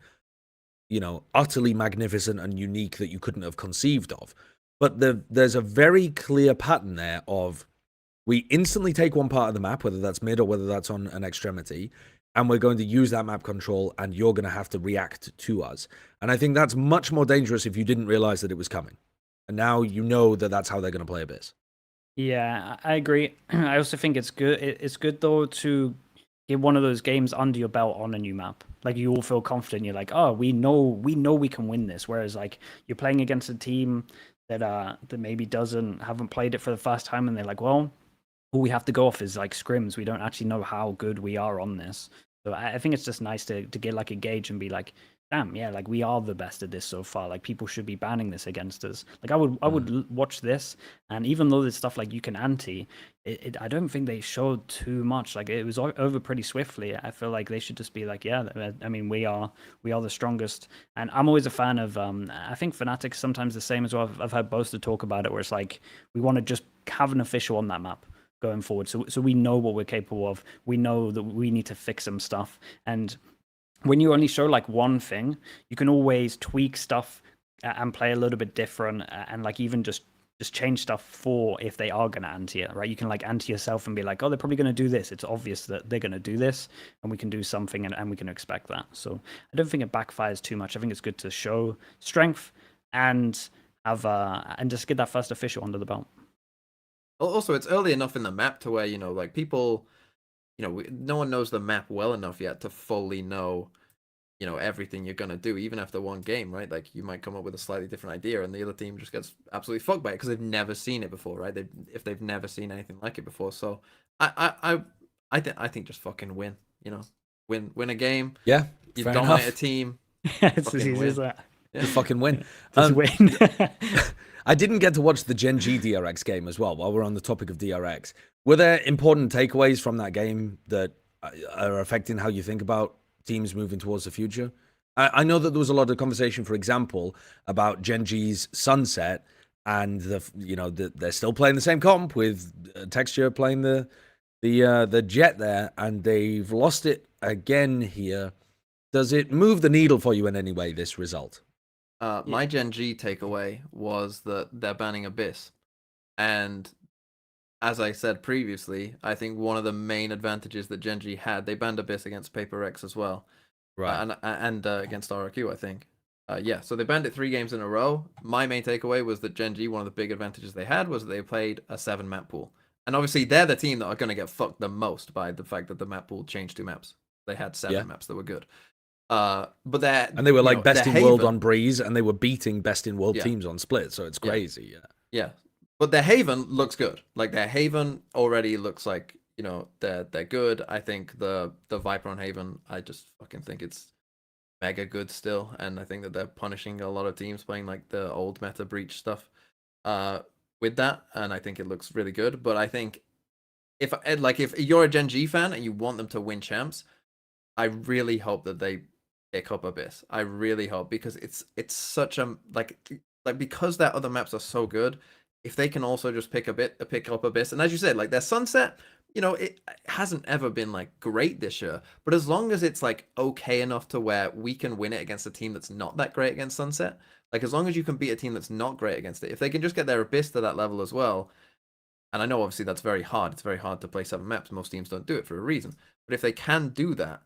you know, utterly magnificent and unique that you couldn't have conceived of. But there's a very clear pattern there of, we instantly take one part of the map, whether that's mid or whether that's on an extremity, and we're going to use that map control, and you're going to have to react to us. And I think that's much more dangerous if you didn't realize that it was coming. And now you know that that's how they're going to play Abyss. Yeah, I agree. I also think it's good. It's good though to get one of those games under your belt on a new map. Like you all feel confident. You're like, oh, we know we can win this. Whereas like you're playing against a team that maybe haven't played it for the first time, and they're like, well, all we have to go off is like scrims. We don't actually know how good we are on this. So I think it's just nice to get like a gauge and be like, damn, yeah, like we are the best at this so far. Like people should be banning this against us. Like I would watch this, and even though there's stuff like you can anti, I don't think they showed too much. Like it was over pretty swiftly. I feel like they should just be like, yeah, I mean, we are the strongest. And I'm always a fan of, I think FNATIC sometimes the same as well. I've heard Boaster talk about it, where it's like we want to just have an official on that map going forward, so we know what we're capable of. We know that we need to fix some stuff, and when you only show like one thing, you can always tweak stuff and play a little bit different, and like even just change stuff for if they are going to anti it, right? You can like anti yourself and be like, oh, they're probably going to do this. It's obvious that they're going to do this, and we can do something, and we can expect that. So I don't think it backfires too much. I think it's good to show strength and have and just get that first official under the belt. Also, it's early enough in the map to where, you know, like people, you know, no one knows the map well enough yet to fully know, you know, everything you're going to do, even after one game, right? Like you might come up with a slightly different idea and the other team just gets absolutely fucked by it because they've never seen it before, right? If they've never seen anything like it before. So I think just fucking win, you know, win a game. Yeah. You dominate a team. It's as easy as that. Yeah. Just fucking win. Just win. I didn't get to watch the Gen.G DRX game as well, while we're on the topic of DRX. Were there important takeaways from that game that are affecting how you think about teams moving towards the future? I know that there was a lot of conversation, for example, about Gen.G's Sunset, and they're still playing the same comp with Texture playing the Jet there, and they've lost it again here. Does it move the needle for you in any way, this result? My Gen.G takeaway was that they're banning Abyss, and as I said previously, I think one of the main advantages that Gen.G had, they banned Abyss against Paper X as well, Right. and against RRQ, I think. Yeah, so they banned it 3 games in a row. My main takeaway was that Gen.G, one of the big advantages they had was that they played a 7-map pool. And obviously, they're the team that are going to get fucked the most by the fact that the map pool changed 2 maps. They had 7 maps that were good. But and they were like best in world on Breeze, and they were beating best in world Yeah. teams on Split, so it's crazy. Yeah. Yeah, but their Haven looks good. Like their Haven already looks like, you know, they're good. I think the Viper on Haven, I just fucking think it's mega good still, and I think that they're punishing a lot of teams playing like the old meta breach stuff with that, and I think it looks really good. But I think if you're a Gen.G fan and you want them to win champs, I really hope that they pick up Abyss. I really hope, because it's such a like because their other maps are so good. If they can also just pick up Abyss, and as you said, like their Sunset, you know, it hasn't ever been like great this year. But as long as it's like okay enough to where we can win it against a team that's not that great against Sunset, like as long as you can beat a team that's not great against it, if they can just get their Abyss to that level as well. And I know obviously that's very hard. It's very hard to play 7 maps. Most teams don't do it for a reason. But if they can do that,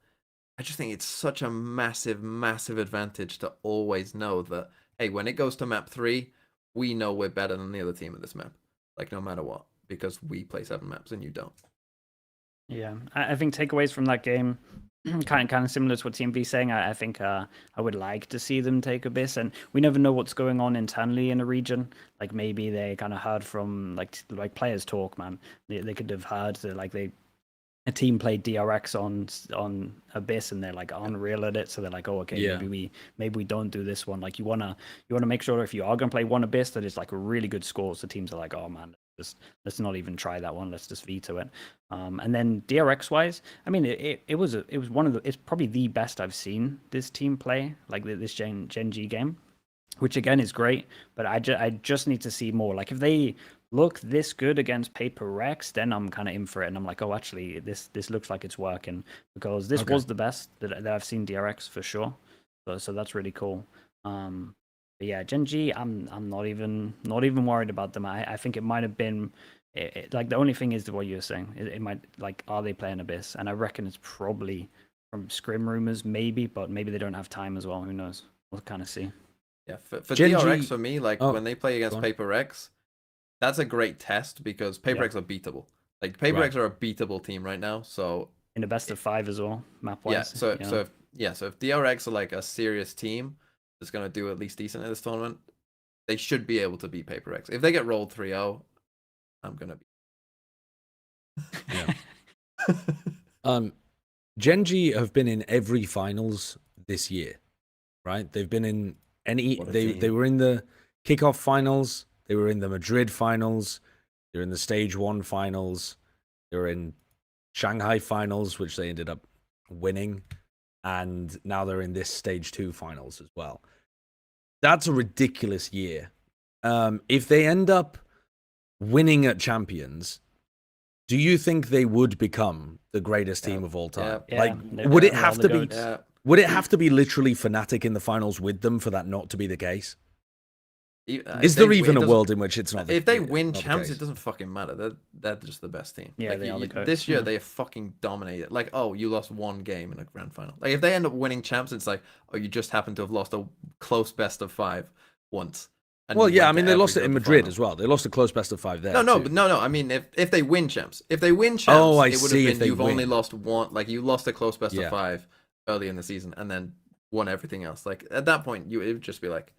I just think it's such a massive, massive advantage to always know that, hey, when it goes to map 3, we know we're better than the other team at this map. Like, no matter what, because we play 7 maps and you don't. Yeah, I think takeaways from that game, kind of similar to what TMV's saying. I think I would like to see them take Abyss, and we never know what's going on internally in a region. Like maybe they kind of heard from like players talk, man. They could have heard that a team played DRX on Abyss and they're like unreal at it, so they're like, oh, okay, maybe we don't do this one. Like you wanna make sure if you are gonna play one Abyss that it's like a really good score, so teams are like, oh man, let's not even try that one, let's just veto it. And then DRX wise, I mean, it was it's probably the best I've seen this team play, like this Gen.G game, which again is great, but I just need to see more. Like if they look this good against Paper Rex, then I'm kind of in for it, and I'm like, oh, actually, this looks like it's working, because this was the best that I've seen DRX for sure. So that's really cool. But yeah, Gen.G, I'm not even worried about them. I think it might have been like the only thing is what you're saying. It might, like, are they playing Abyss? And I reckon it's probably from scrim rumors, maybe, but maybe they don't have time as well. Who knows? We'll kind of see. Yeah, for Gen.G DRX, for me, like when they play against Paper X, that's a great test, because Paper X are beatable. Like Paper X are a beatable team right now. So in a best of 5 as well, map wise. Yeah. So if DRX are like a serious team that's gonna do at least decent in this tournament, they should be able to beat Paper X. If they get rolled 3-0, I'm gonna be. Gen.G have been in every finals this year, right? They've been in they were in the kickoff finals. They were in the Madrid finals. They're in the stage 1 finals. They were in Shanghai finals, which they ended up winning. And now they're in this stage 2 finals as well. That's a ridiculous year. If they end up winning at Champions, do you think they would become the greatest team of all time? Would it have to be? Would it have to be literally FNATIC in the finals with them for that not to be the case? Is there even a world in which it's not? If they win champs, it doesn't fucking matter. They're just the best team. Yeah, like, this year they have fucking dominated. Like, oh, you lost 1 game in a grand final. Like, if they end up winning champs, it's like, oh, you just happen to have lost a close best of 5 once. Well, yeah, I mean, they lost it in Madrid as well. They lost a close best of 5 there. No. I mean, if they win champs, it would have been you've only lost 1. Like, you lost a close best of 5 early in the season and then won everything else. Like, at that point, it would just be like,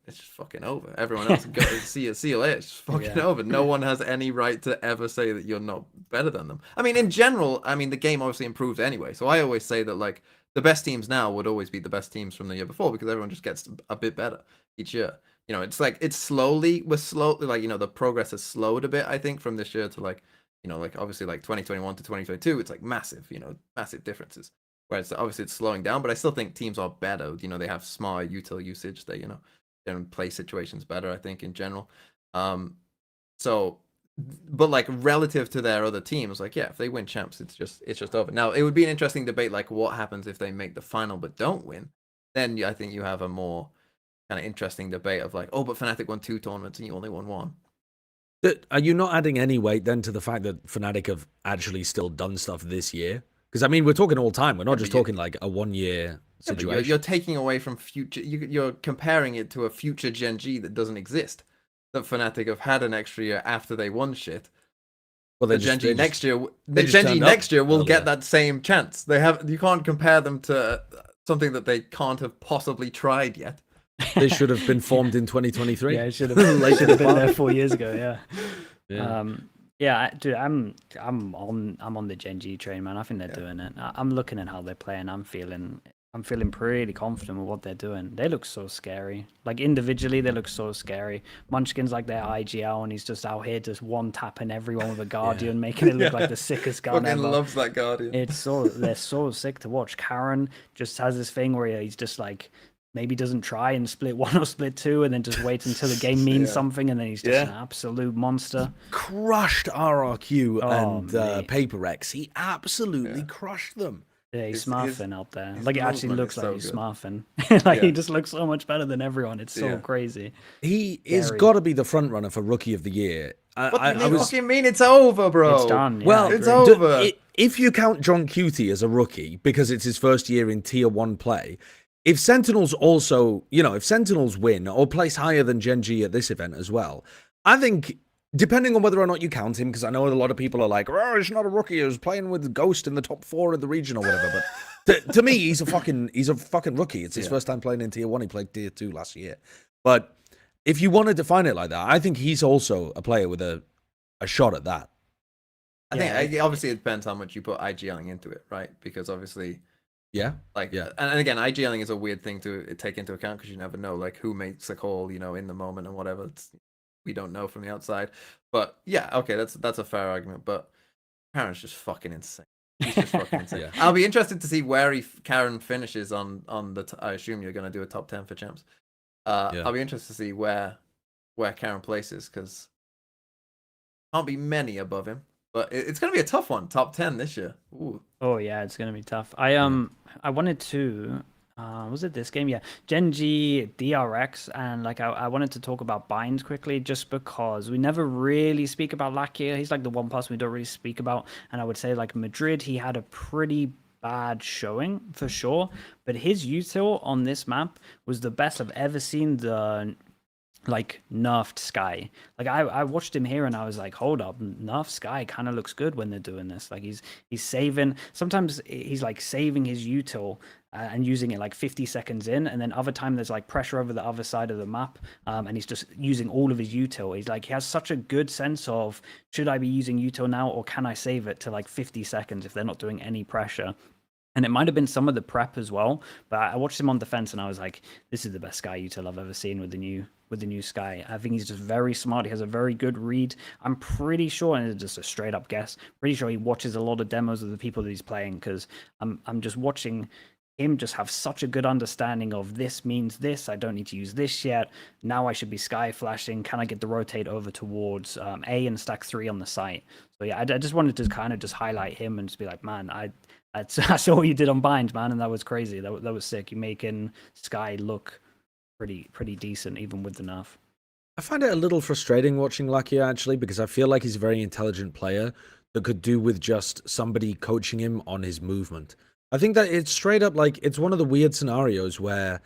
it's just fucking over. Everyone else go see you later. It's just fucking over. No one has any right to ever say that you're not better than them. I mean, in general, the game obviously improves anyway. So I always say that, like, the best teams now would always be the best teams from the year before, because everyone just gets a bit better each year. You know, it's like we're slowly, like, you know, the progress has slowed a bit, I think, from this year to, like, you know, like obviously like 2021 to 2022, it's like massive, you know, massive differences. whereas obviously it's slowing down, but I still think teams are better. You know, they have smarter util usage. They, you know, they can play situations better, I think, in general. So, but like relative to their other teams, like, yeah, if they win champs, it's just over. Now, it would be an interesting debate, like what happens if they make the final but don't win? Then I think you have a more kind of interesting debate of like, oh, but Fnatic won 2 tournaments and you only won 1. Are you not adding any weight then to the fact that Fnatic have actually still done stuff this year? Because I mean, we're talking all time. We're not just talking like a 1 year situation. You're taking away from future. You're comparing it to a future Gen.G that doesn't exist. That Fnatic have had an extra year after they won shit. Well, The Gen.G next year, they the just Gen.G turned next up year will earlier. get that same chance. They have. You can't compare them to something that they can't have possibly tried yet. They should have been formed in 2023. Yeah, it should have been there 4 years ago. Yeah. Yeah. Yeah, dude, I'm on the Gen.G train, man. I think they're doing it. I'm looking at how they're playing. I'm feeling pretty confident with what they're doing. They look so scary. Like individually, they look so scary. Munchkin's like their IGL, and he's just out here just one tapping everyone with a Guardian, making it look like the sickest gun Fucking ever. loves that Guardian. They're so sick to watch. Karen just has this thing where he's just like maybe doesn't try and split 1 or split 2 and then just wait until the game means something, and then he's just an absolute monster. Crushed RRQ and mate. Paper X. He absolutely crushed them. Yeah, he's His- smurfing out there. his Like it actually movement looks is like so he's good. smurfing. Like Yeah. he just looks so much better than everyone. It's so Yeah. crazy. He is Scary. got to be the front runner for Rookie of the Year. What do you I was fucking mean? It's over, bro. It's done. Yeah, well, I it's agree. over. If you count John Cutie as a rookie because it's his first year in Tier 1 play, if Sentinels also, if Sentinels win or place higher than Gen.G at this event as well, I think, depending on whether or not you count him, because I know a lot of people are like, oh, he's not a rookie, he was playing with Ghost in the top 4 of the region or whatever, but to me, he's a fucking rookie. It's his first time playing in Tier 1. He played Tier 2 last year. But if you want to define it like that, I think he's also a player with a shot at that. I think obviously it depends how much you put IGLing into it, right? Because obviously, Yeah? like, Yeah. and again, IGLing is a weird thing to take into account because you never know, like, who makes the call, in the moment and whatever. We don't know from the outside. But yeah, okay, that's a fair argument. But Karen's just fucking insane. He's just fucking insane. Yeah. I'll be interested to see where Karen finishes on the. I assume you're going to do a top 10 for champs. I'll be interested to see where Karen places because can't be many above him. But it's going to be a tough one. Top 10 this year. Ooh. Oh yeah, it's gonna be tough. I wanted to was it this game? Yeah, Gen.G, DRX, and like I wanted to talk about Binds quickly just because we never really speak about Lakia. He's like the one person we don't really speak about, and I would say like Madrid, he had a pretty bad showing for sure, but his util on this map was the best I've ever seen the like nerfed Sky. Like I watched him here and I was like, hold up, nerfed Sky kind of looks good when they're doing this. Like he's saving, sometimes he's like saving his util and using it like 50 seconds in, and then other time there's like pressure over the other side of the map, and he's just using all of his util. He's like, he has such a good sense of, should I be using util now or can I save it to like 50 seconds if they're not doing any pressure? And it might have been some of the prep as well, but I watched him on defense and I was like, this is the best Sky util I've ever seen with the new Sky. I think he's just very smart. He has a very good read. I'm pretty sure, and it's just a straight up guess, pretty sure he watches a lot of demos of the people that he's playing, because I'm just watching him just have such a good understanding of this means this, I don't need to use this yet, now I should be sky flashing, can I get the rotate over towards A and stack 3 on the site. So yeah, I just wanted to kind of just highlight him and just be like, man, I saw what you did on Bind, man, and that was crazy. That was sick. You're making Sky look pretty decent even with the nerf. I find it a little frustrating watching Lakia, actually, because I feel like he's a very intelligent player that could do with just somebody coaching him on his movement. I think that it's straight up like, it's one of the weird scenarios where,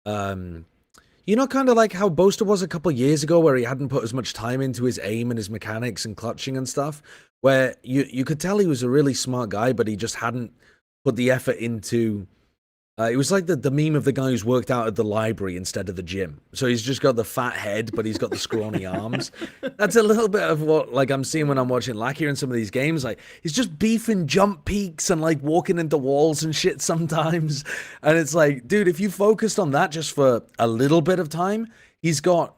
kind of like how Boaster was a couple years ago, where he hadn't put as much time into his aim and his mechanics and clutching and stuff, where you could tell he was a really smart guy, but he just hadn't put the effort into... it was like the meme of the guy who's worked out at the library instead of the gym. So he's just got the fat head, but he's got the scrawny arms. That's a little bit of what like I'm seeing when I'm watching Lakia in some of these games. Like he's just beefing jump peaks and like walking into walls and shit sometimes. And it's like, dude, if you focused on that just for a little bit of time, he's got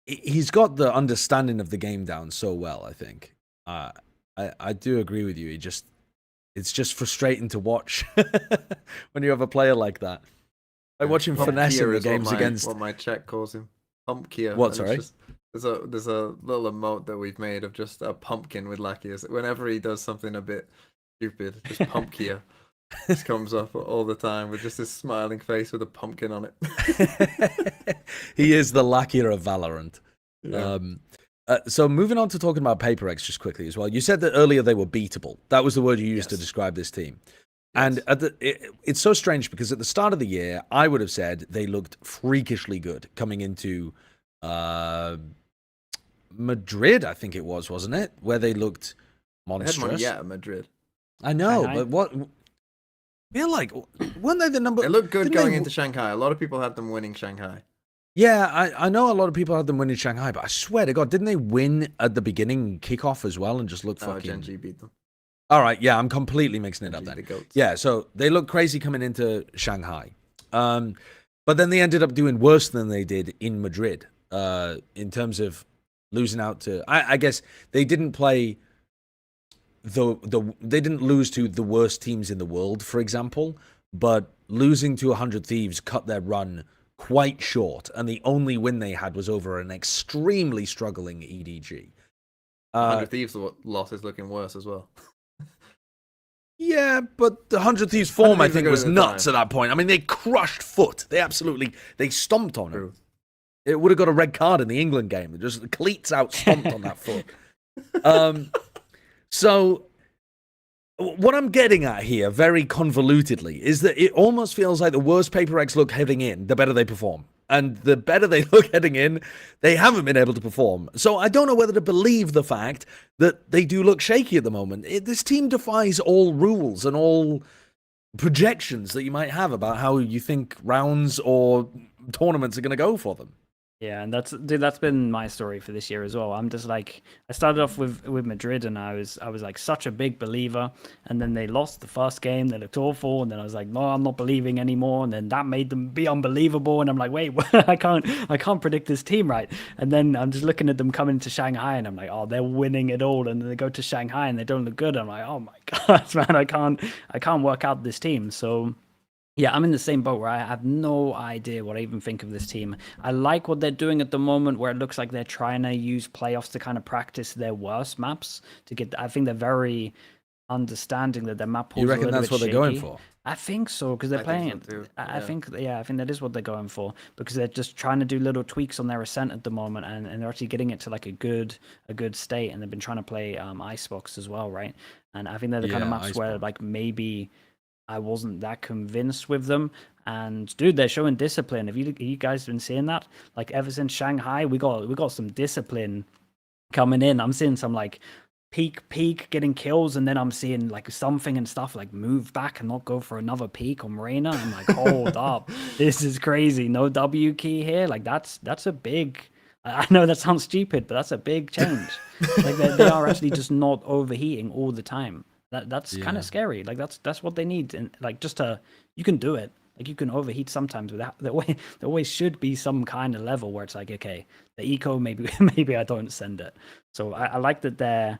the understanding of the game down so well, I think. I do agree with you. it's just frustrating to watch when you have a player like that. Like watching Pump finesse in Kia the is games what against. my chat calls him. Pump Kia. What, and sorry? it's just, there's a little emote that we've made of just a pumpkin with lackeys. Whenever he does something a bit stupid, just Pump Kia. Just comes up all the time with just this smiling face with a pumpkin on it. He is the lackeyer of Valorant. Yeah. So moving on to talking about Paper X just quickly as well. You said that earlier they were beatable. That was the word you used to Yes. describe this team. Yes. And it's so strange because at the start of the year, I would have said they looked freakishly good coming into Madrid, I think it was, wasn't it? Where they looked They had monstrous. one, yeah, Madrid. I know, Shanghai? but what? Feel like weren't they the number? They looked good didn't going they- into Shanghai. A lot of people had them winning Shanghai. Yeah, I know a lot of people had them winning Shanghai, but I swear to God, didn't they win at the beginning kickoff as well and just look Oh, fucking? Gen.G beat them. All right, yeah, I'm completely mixing it up Gen.G then. the goats. Yeah, so they looked crazy coming into Shanghai, but then they ended up doing worse than they did in Madrid in terms of losing out to. I guess they didn't play they didn't lose to the worst teams in the world, for example, but losing to 100 Thieves cut their run quite short, and the only win they had was over an extremely struggling EDG. 100 Thieves loss is looking worse as well. Yeah, but the 100 Thieves form, I Thieves were think, good was at the nuts time. at that point. I mean, they crushed Foot. They stomped on him. True. It would have got a red card in the England game. Just the cleats out stomped on that Foot. So what I'm getting at here, very convolutedly, is that it almost feels like the worse Paper X look heading in, the better they perform. And the better they look heading in, they haven't been able to perform. So I don't know whether to believe the fact that they do look shaky at the moment. This team defies all rules and all projections that you might have about how you think rounds or tournaments are going to go for them. Yeah, and that's been my story for this year as well. I'm just like, I started off with Madrid, and I was like such a big believer, and then they lost the first game. They looked awful, and then I was like, no, I'm not believing anymore. And then that made them be unbelievable, and I'm like, wait, I can't predict this team right. And then I'm just looking at them coming to Shanghai, and I'm like, oh, they're winning it all. And then they go to Shanghai and they don't look good. I'm like, oh my god, man, I can't work out this team. So. Yeah, I'm in the same boat where I have no idea what I even think of this team. I like what they're doing at the moment, where it looks like they're trying to use playoffs to kind of practice their worst maps to get. I think they're very understanding that their map pools You are a reckon little that's bit what they're going shaky. for? I think so, because they're I playing think it. so too, I yeah. think, I think that is what they're going for, because they're just trying to do little tweaks on their ascent at the moment, and they're actually getting it to like a good state, and they've been trying to play Icebox as well, right? And I think they're the kind of Yeah, maps where Icebox. like maybe I wasn't that convinced with them. And dude, they're showing discipline. Have you guys been seeing that? Like ever since Shanghai, we got some discipline coming in. I'm seeing some like peak getting kills, and then I'm seeing like something and stuff like move back and not go for another peak on Reina. I'm like, hold up, this is crazy. No W key here. Like that's a big. I know that sounds stupid, but that's a big change. Like they are actually just not overheating all the time. That's kind Yeah. of scary. Like that's what they need, and like just you can do it. Like you can overheat sometimes without there always should be some kind of level where it's like, okay, the eco maybe I don't send it. So I like that they're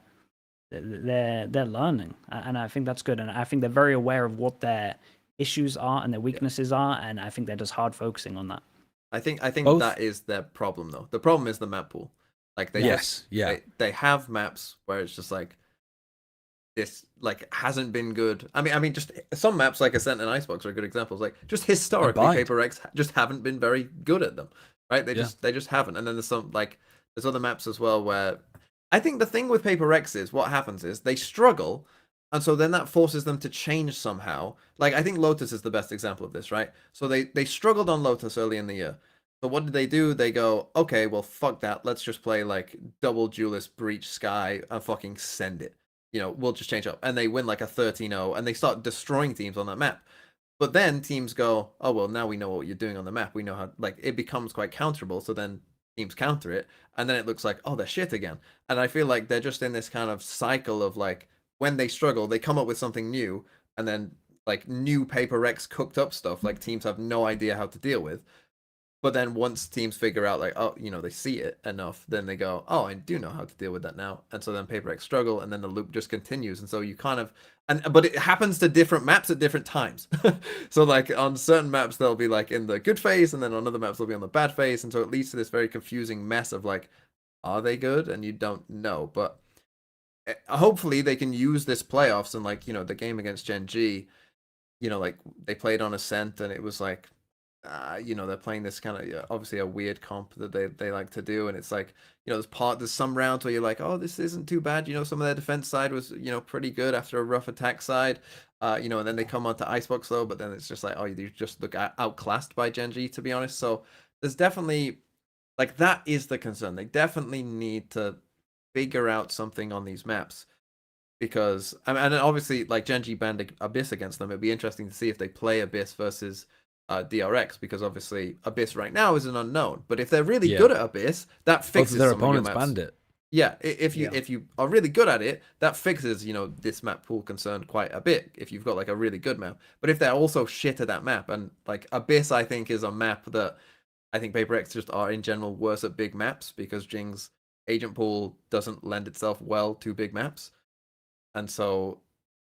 learning, and I think that's good, and I think they're very aware of what their issues are and their weaknesses are, and I think they're just hard focusing on that. I think Both- that is their problem though. The problem is the map pool. Like they Yes, just, yeah. they have maps where it's just like this like hasn't been good. I mean just some maps like Ascent and Icebox are good examples. Like just historically Abide. Paper X just haven't been very good at them. Right? They Yeah. just haven't. And then there's some like there's other maps as well where I think the thing with Paper X is what happens is they struggle, and so then that forces them to change somehow. Like I think Lotus is the best example of this, right? So they struggled on Lotus early in the year. So what did they do? They go, okay, well fuck that. Let's just play like double duelist breach sky and fucking send it. You know, we'll just change up. And they win like a 13-0 and they start destroying teams on that map. But then teams go, oh well, now we know what you're doing on the map. We know how, like it becomes quite counterable. So then teams counter it, and then it looks like, oh, they're shit again. And I feel like they're just in this kind of cycle of like when they struggle, they come up with something new, and then like new Paper X cooked up stuff like teams have no idea how to deal with. But then once teams figure out like, oh, you know, they see it enough, then they go, oh, I do know how to deal with that now. And so then Paper X struggle, and then the loop just continues. And so you kind of, but it happens to different maps at different times. So like on certain maps they'll be like in the good phase, and then on other maps they'll be on the bad phase, and so it leads to this very confusing mess of like, are they good? And you don't know. But hopefully they can use this playoffs, and like, you know, the game against Gen.G, you know, like they played on Ascent, and it was like, you know, they're playing this kind of obviously a weird comp that they like to do, and it's like, you know, there's some rounds where you're like, oh, this isn't too bad, you know, some of their defense side was, you know, pretty good after a rough attack side, you know, and then they come onto Icebox though, but then it's just like, oh, you just look outclassed by Gen.G, to be honest. So there's definitely, like, that is the concern. They definitely need to figure out something on these maps, because and obviously like Gen.G banned Abyss against them. It'd be interesting to see if they play Abyss versus DRX, because obviously Abyss right now is an unknown. But if they're really good at Abyss, that Both fixes of their some of your opponents maps. banned it. Yeah, if you are really good at it, that fixes, you know, this map pool concern quite a bit if you've got like a really good map. But if they're also shit at that map, and like Abyss, I think is a map that I think Paper X just are in general worse at big maps, because Jing's agent pool doesn't lend itself well to big maps, and so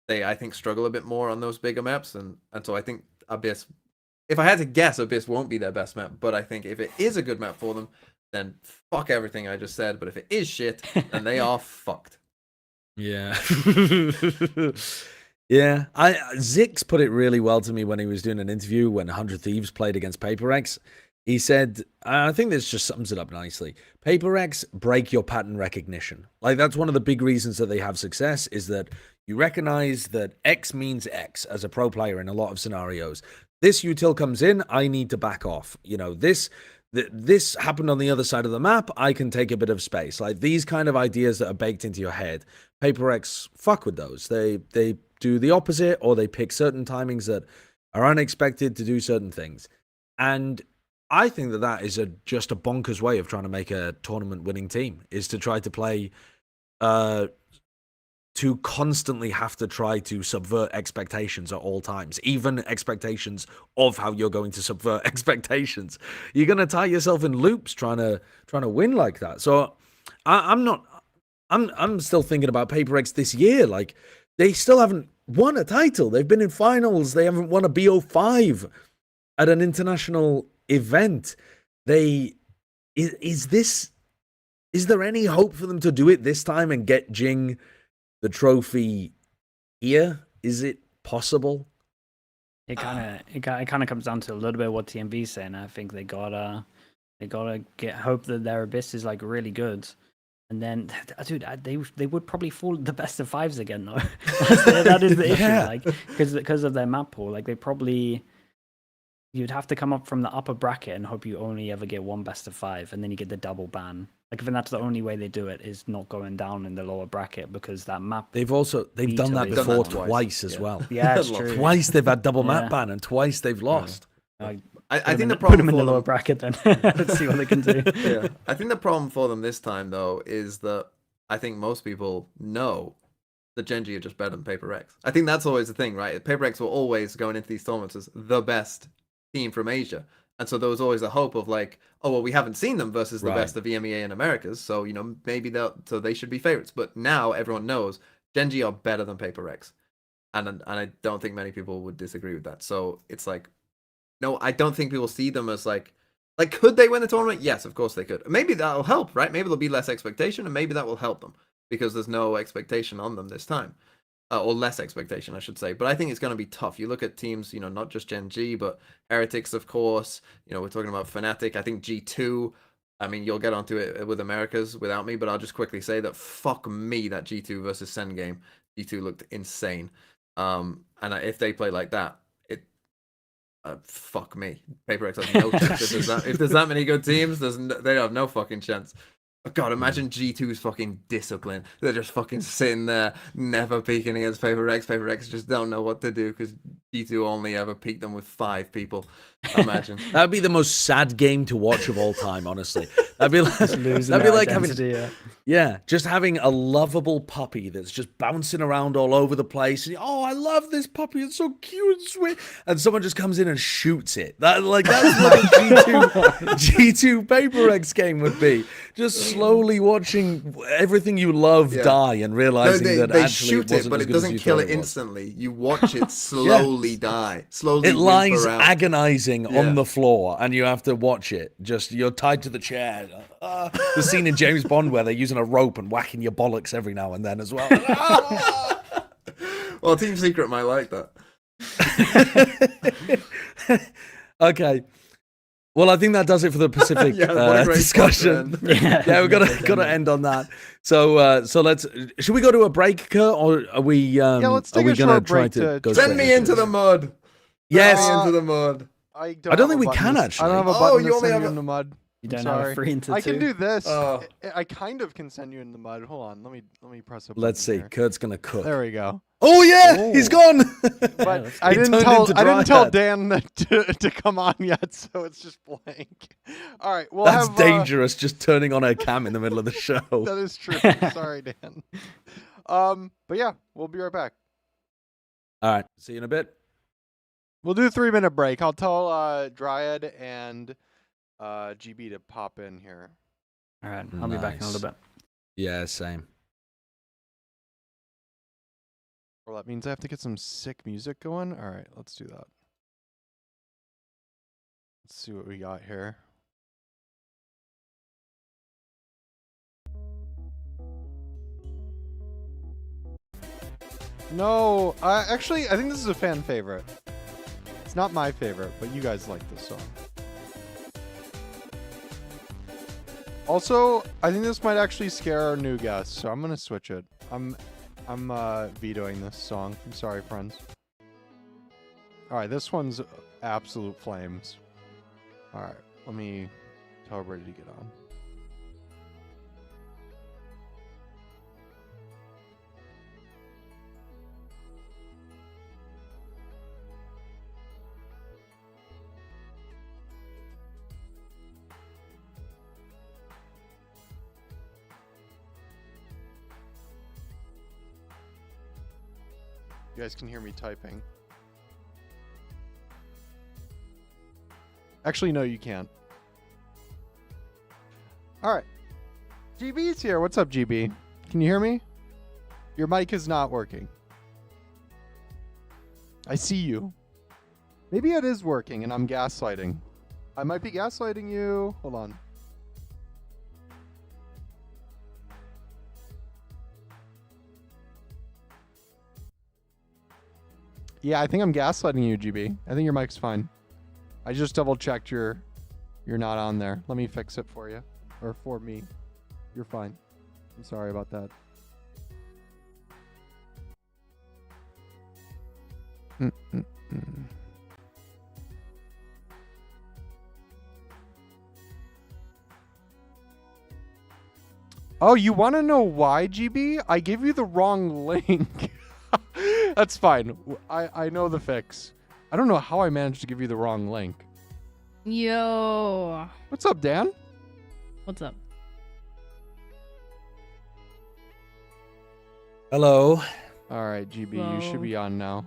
they, I think, struggle a bit more on those bigger maps, and so I think Abyss, if I had to guess, Abyss won't be their best map. But I think if it is a good map for them, then fuck everything I just said. But if it is shit, then they are fucked. Yeah. Yeah. Zix put it really well to me when he was doing an interview when 100 Thieves played against Paper X. He said, I think this just sums it up nicely. Paper X break your pattern recognition. Like, that's one of the big reasons that they have success, is that you recognize that X means X as a pro player in a lot of scenarios. This util comes in, I need to back off. You know, this happened on the other side of the map, I can take a bit of space. Like, these kind of ideas that are baked into your head. Paper X fuck with those. They do the opposite, or they pick certain timings that are unexpected to do certain things. And I think that is just a bonkers way of trying to make a tournament winning team, is to try to play to constantly have to try to subvert expectations at all times, even expectations of how you're going to subvert expectations. You're going to tie yourself in loops trying to win like that. So I'm still thinking about Paper X this year. Like, they still haven't won a title. They've been in finals. They haven't won a BO5 at an international event. Is there any hope for them to do it this time and get Jing the trophy here? Is it possible? It kind of comes down to a little bit of what TMV's saying. I think they gotta hope that their Abyss is like really good, and then, dude, they would probably fall the best of fives again though. that is the issue, like, because of their map pool. Like, you'd have to come up from the upper bracket and hope you only ever get one best of five, and then you get the double ban. Like, I think that's the only way they do it, is not going down in the lower bracket, because that map. They've done that before twice as well. Yeah, it's true. Twice they've had double map ban, and twice they've lost. I think the put problem them in for the lower them, bracket then. Let's see what they can do. yeah, I think the problem for them this time though is that I think most people know that Gen.G are just better than Paper X. I think that's always the thing, right? Paper X were always going into these tournaments as the best team from Asia. And so there was always a hope of like, oh, well, we haven't seen them versus the best of EMEA and Americas. So, you know, maybe they should be favorites. But now everyone knows Gen.G are better than Paper X. And I don't think many people would disagree with that. So it's like, no, I don't think people see them as like, could they win the tournament? Yes, of course they could. Maybe that'll help, right? Maybe there'll be less expectation, and maybe that will help them because there's no expectation on them this time. Or less expectation, I should say. But I think it's going to be tough. You look at teams, you know, not just Gen.G, but Heretics, of course. You know, we're talking about FNATIC. I think G2. I mean, you'll get onto it with Americas without me, but I'll just quickly say that fuck me, that G2 versus Sen game. G2 looked insane. And if they play like that, fuck me. Paper X has no chance. If there's that many good teams, they have no fucking chance. God, imagine G2's fucking discipline. They're just fucking sitting there, never peeking against Paper X. Paper X just don't know what to do because G2 only ever peaked them with 5 people. Imagine. That would be the most sad game to watch of all time, honestly. That'd be like, Just losing that'd be their like having, identity, just having a lovable puppy that's just bouncing around all over the place. And, oh, I love this puppy. It's so cute and sweet. And someone just comes in and shoots it. That's what a G2 Paper X game would be. Just slowly watching everything you love die and realizing that they actually shoot it wasn't but as it good as doesn't you kill thought it was. instantly. You watch it slowly die, slowly. It lies whimper out. agonizing on the floor, and you have to watch it. Just you're tied to the chair. The scene in James Bond where they're using a rope and whacking your bollocks every now and then as well. Well, Team Secret might like that. Okay. Well, I think that does it for the Pacific Yeah, what a great discussion. spot to end. Yeah, we've got to end on that. So let's. Should we go to a break, Kurt, or are we? Yeah, let's take are we a gonna short try break to go to Send straight me into the mud. Yes. Send me into the mud. I don't have think a we button can, to- actually. I don't have a Oh, button you to only send have you a- in the mud. You I'm don't have a sorry. free into I can two? do this. Oh. I kind of can send you in the mud. Hold on. Let me press a Let's see. button here. Kurt's gonna cook. There we go. Oh yeah, he's gone. But let's I He didn't turned into tell Dryad. Dan to come on yet, so it's just blank. All right, we'll That's have dangerous. Just turning on a cam in the middle of the show. that is true. Sorry, Dan. But yeah, we'll be right back. All right. See you in a bit. We'll do a 3-minute break. I'll tell Dryad and GB to pop in here. All right, I'll be back in a little bit. Yeah, same. Well, that means I have to get some sick music going. All right, let's do that. Let's see what we got here. No, actually, I think this is a fan favorite. It's not my favorite, but you guys like this song. Also, I think this might actually scare our new guests, so I'm gonna switch it. I'm vetoing this song. I'm sorry, friends. All right, this one's absolute flames. All right, let me tell everybody to get on. You guys can hear me typing. Actually, no, you can't. All right. GB's here. What's up, GB? Can you hear me? Your mic is not working. I see you. Maybe it is working and I'm gaslighting. I might be gaslighting you. Hold on. Yeah, I think I'm gaslighting you, GB. I think your mic's fine. I just double checked you're not on there. Let me fix it for you. Or for me. You're fine. I'm sorry about that. Oh, you want to know why, GB? I gave you the wrong link. That's fine. I know the fix. I don't know how I managed to give you the wrong link. Yo. What's up, Dan? What's up? Hello. All right, GB, you should Hello. be on now.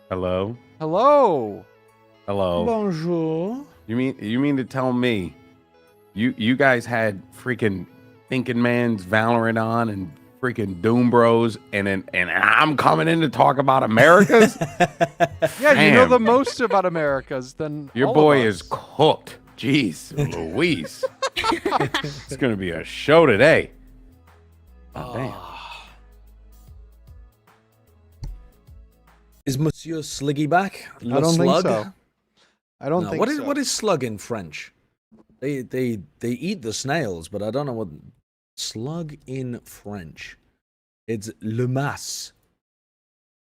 Hello? Hello. Hello. Bonjour. You mean to tell me you guys had freaking Thinking Man's Valorant on and freaking Doom Bros and I'm coming in to talk about Americas? Yeah, you know Damn. the most about Americas than Your all boy of is us. cooked. Jeez, Louise. It's gonna be a show today. God damn. Is Monsieur Sluggy back? I don't Slug? think so. I don't No, think so. what is slug in French? They eat the snails, but I don't know what slug in French. It's limace.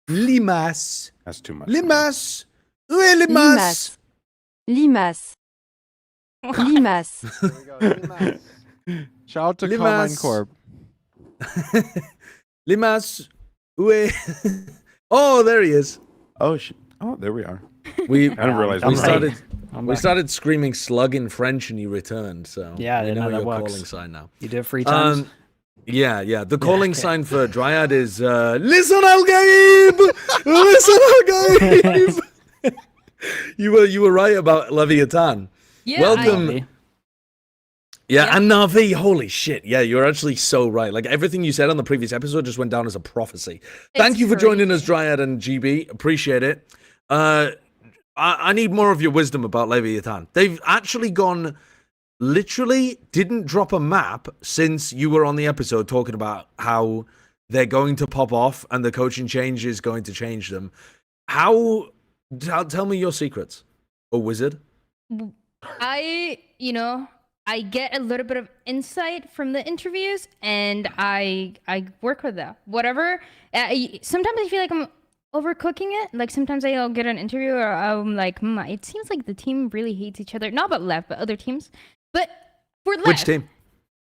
Limace. That's too much. Limace. Où est limace? Limace. Limace. There we go. Limace. Shout out to Karmine Limace. Corp. Limace. Où est... Oh, there he is. Oh, Oh, there we are. We I didn't realize we I'm started I'm we back. started screaming slug in French and you returned. So Yeah, I we didn't know know that your works. calling sign now. You do it 3 times. Yeah. The calling okay. sign for Dryad is listen Al Gaib! Listen Al Gaib! You were right about Leviatan. Yeah, Welcome. Navi. Yeah, and Navi, holy shit. Yeah, you're actually so right. Like everything you said on the previous episode just went down as a prophecy. Thank It's you for joining us, crazy. Dryad and GB. Appreciate it. I need more of your wisdom about Leviathan. They've actually gone, literally didn't drop a map since you were on the episode talking about how they're going to pop off and the coaching change is going to change them. Tell me your secrets, wizard. I get a little bit of insight from the interviews, and I work with that. Whatever. Sometimes I feel like I'm overcooking it. Like sometimes I'll get an interview, or I'm like, it seems like the team really hates each other. Not about Lev, but other teams. But for Lev, Which team?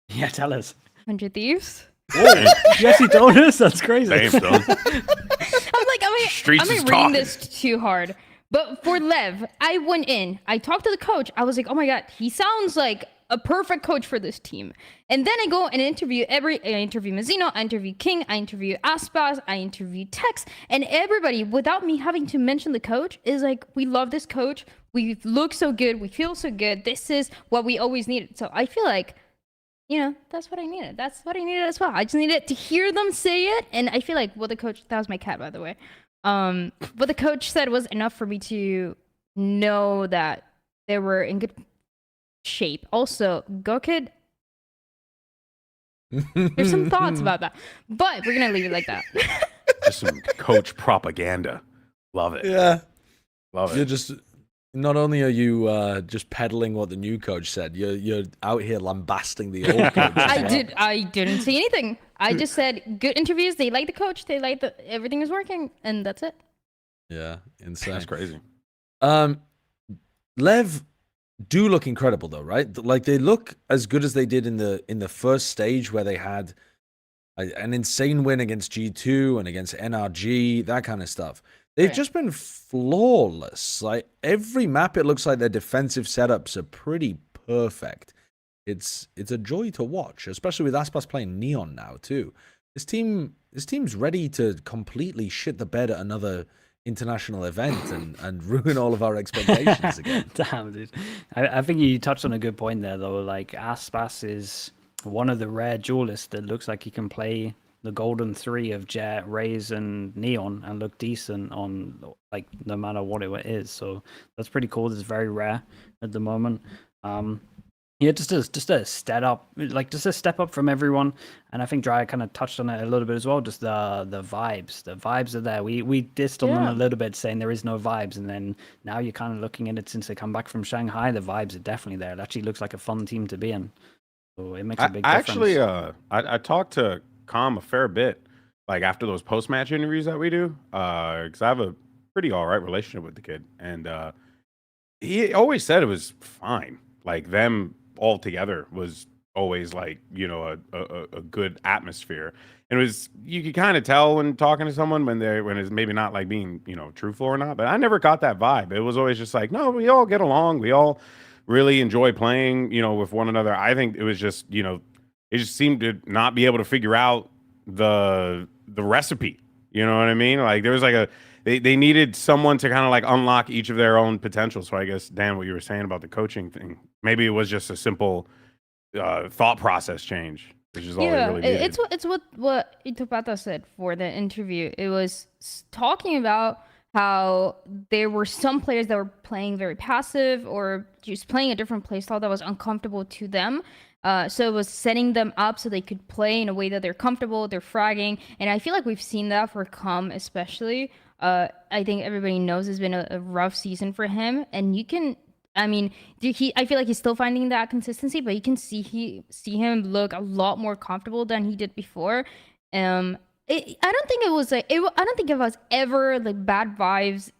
Yeah, tell us. 100 Thieves. Yes, he told us. That's crazy. Damn, son. I'm like, Streets am I is reading talking. this too hard? But for Lev, I went in. I talked to the coach. I was like, oh my god, he sounds like a perfect coach for this team. And then I go and interview I interview Mazzino, I interview King, I interview Aspas, I interview Tex, and everybody, without me having to mention the coach, is like, we love this coach. We look so good. We feel so good. This is what we always needed. So I feel like, that's what I needed. That's what I needed as well. I just needed to hear them say it. And I feel like what the coach, that was my cat, by the way. What the coach said was enough for me to know that they were in good shape. Also, Gokid, there's some thoughts about that, but we're gonna leave it like that. Just some coach propaganda. Love it. Yeah. Love You're it. just not only are you just peddling what the new coach said, you're out here lambasting the old coach. I didn't say anything. I just said good interviews. They like the coach. They like everything is working, and that's it. Yeah, insane. That's crazy. Lev do look incredible though, right? Like they look as good as they did in the first stage where they had an insane win against G2 and against NRG, that kind of stuff. They've Right. just been flawless. Like every map, it looks like their defensive setups are pretty perfect. It's a joy to watch, especially with Aspas playing Neon now too. This team's ready to completely shit the bed at another international event and ruin all of our expectations again. Damn, dude. I think you touched on a good point there, though. Like, Aspas is one of the rare duelists that looks like he can play the golden three of Jet, Raze, and Neon and look decent on, like, no matter what it is. So that's pretty cool. It's very rare at the moment. Yeah, just a step up, like just a step up from everyone, and I think Dry kind of touched on it a little bit as well. Just the vibes are there. We dissed on them Yeah. a little bit, saying there is no vibes, and then now you're kind of looking at it since they come back from Shanghai. The vibes are definitely there. It actually looks like a fun team to be in, so it makes a big difference. Actually, I talked to Com a fair bit, like after those post match interviews that we do, because I have a pretty all right relationship with the kid, and he always said it was fine. Like them all together was always like, a good atmosphere. And it was, you could kind of tell when talking to someone when it's maybe not like being, truthful or not, but I never got that vibe. It was always just like, no, we all get along. We all really enjoy playing, with one another. I think it was just, it just seemed to not be able to figure out the recipe. You know what I mean? Like there was like they needed someone to kind of like unlock each of their own potential. So I guess, Dan, what you were saying about the coaching thing, maybe it was just a simple thought process change, which is all they really needed. It's what Itopata said for the interview. It was talking about how there were some players that were playing very passive or just playing a different playstyle that was uncomfortable to them. So it was setting them up so they could play in a way that they're comfortable, they're fragging. And I feel like we've seen that for Com especially. I think everybody knows it's been a rough season for him. And you can, I feel like he's still finding that consistency, but you can see him look a lot more comfortable than he did before. I don't think it was ever like bad vibes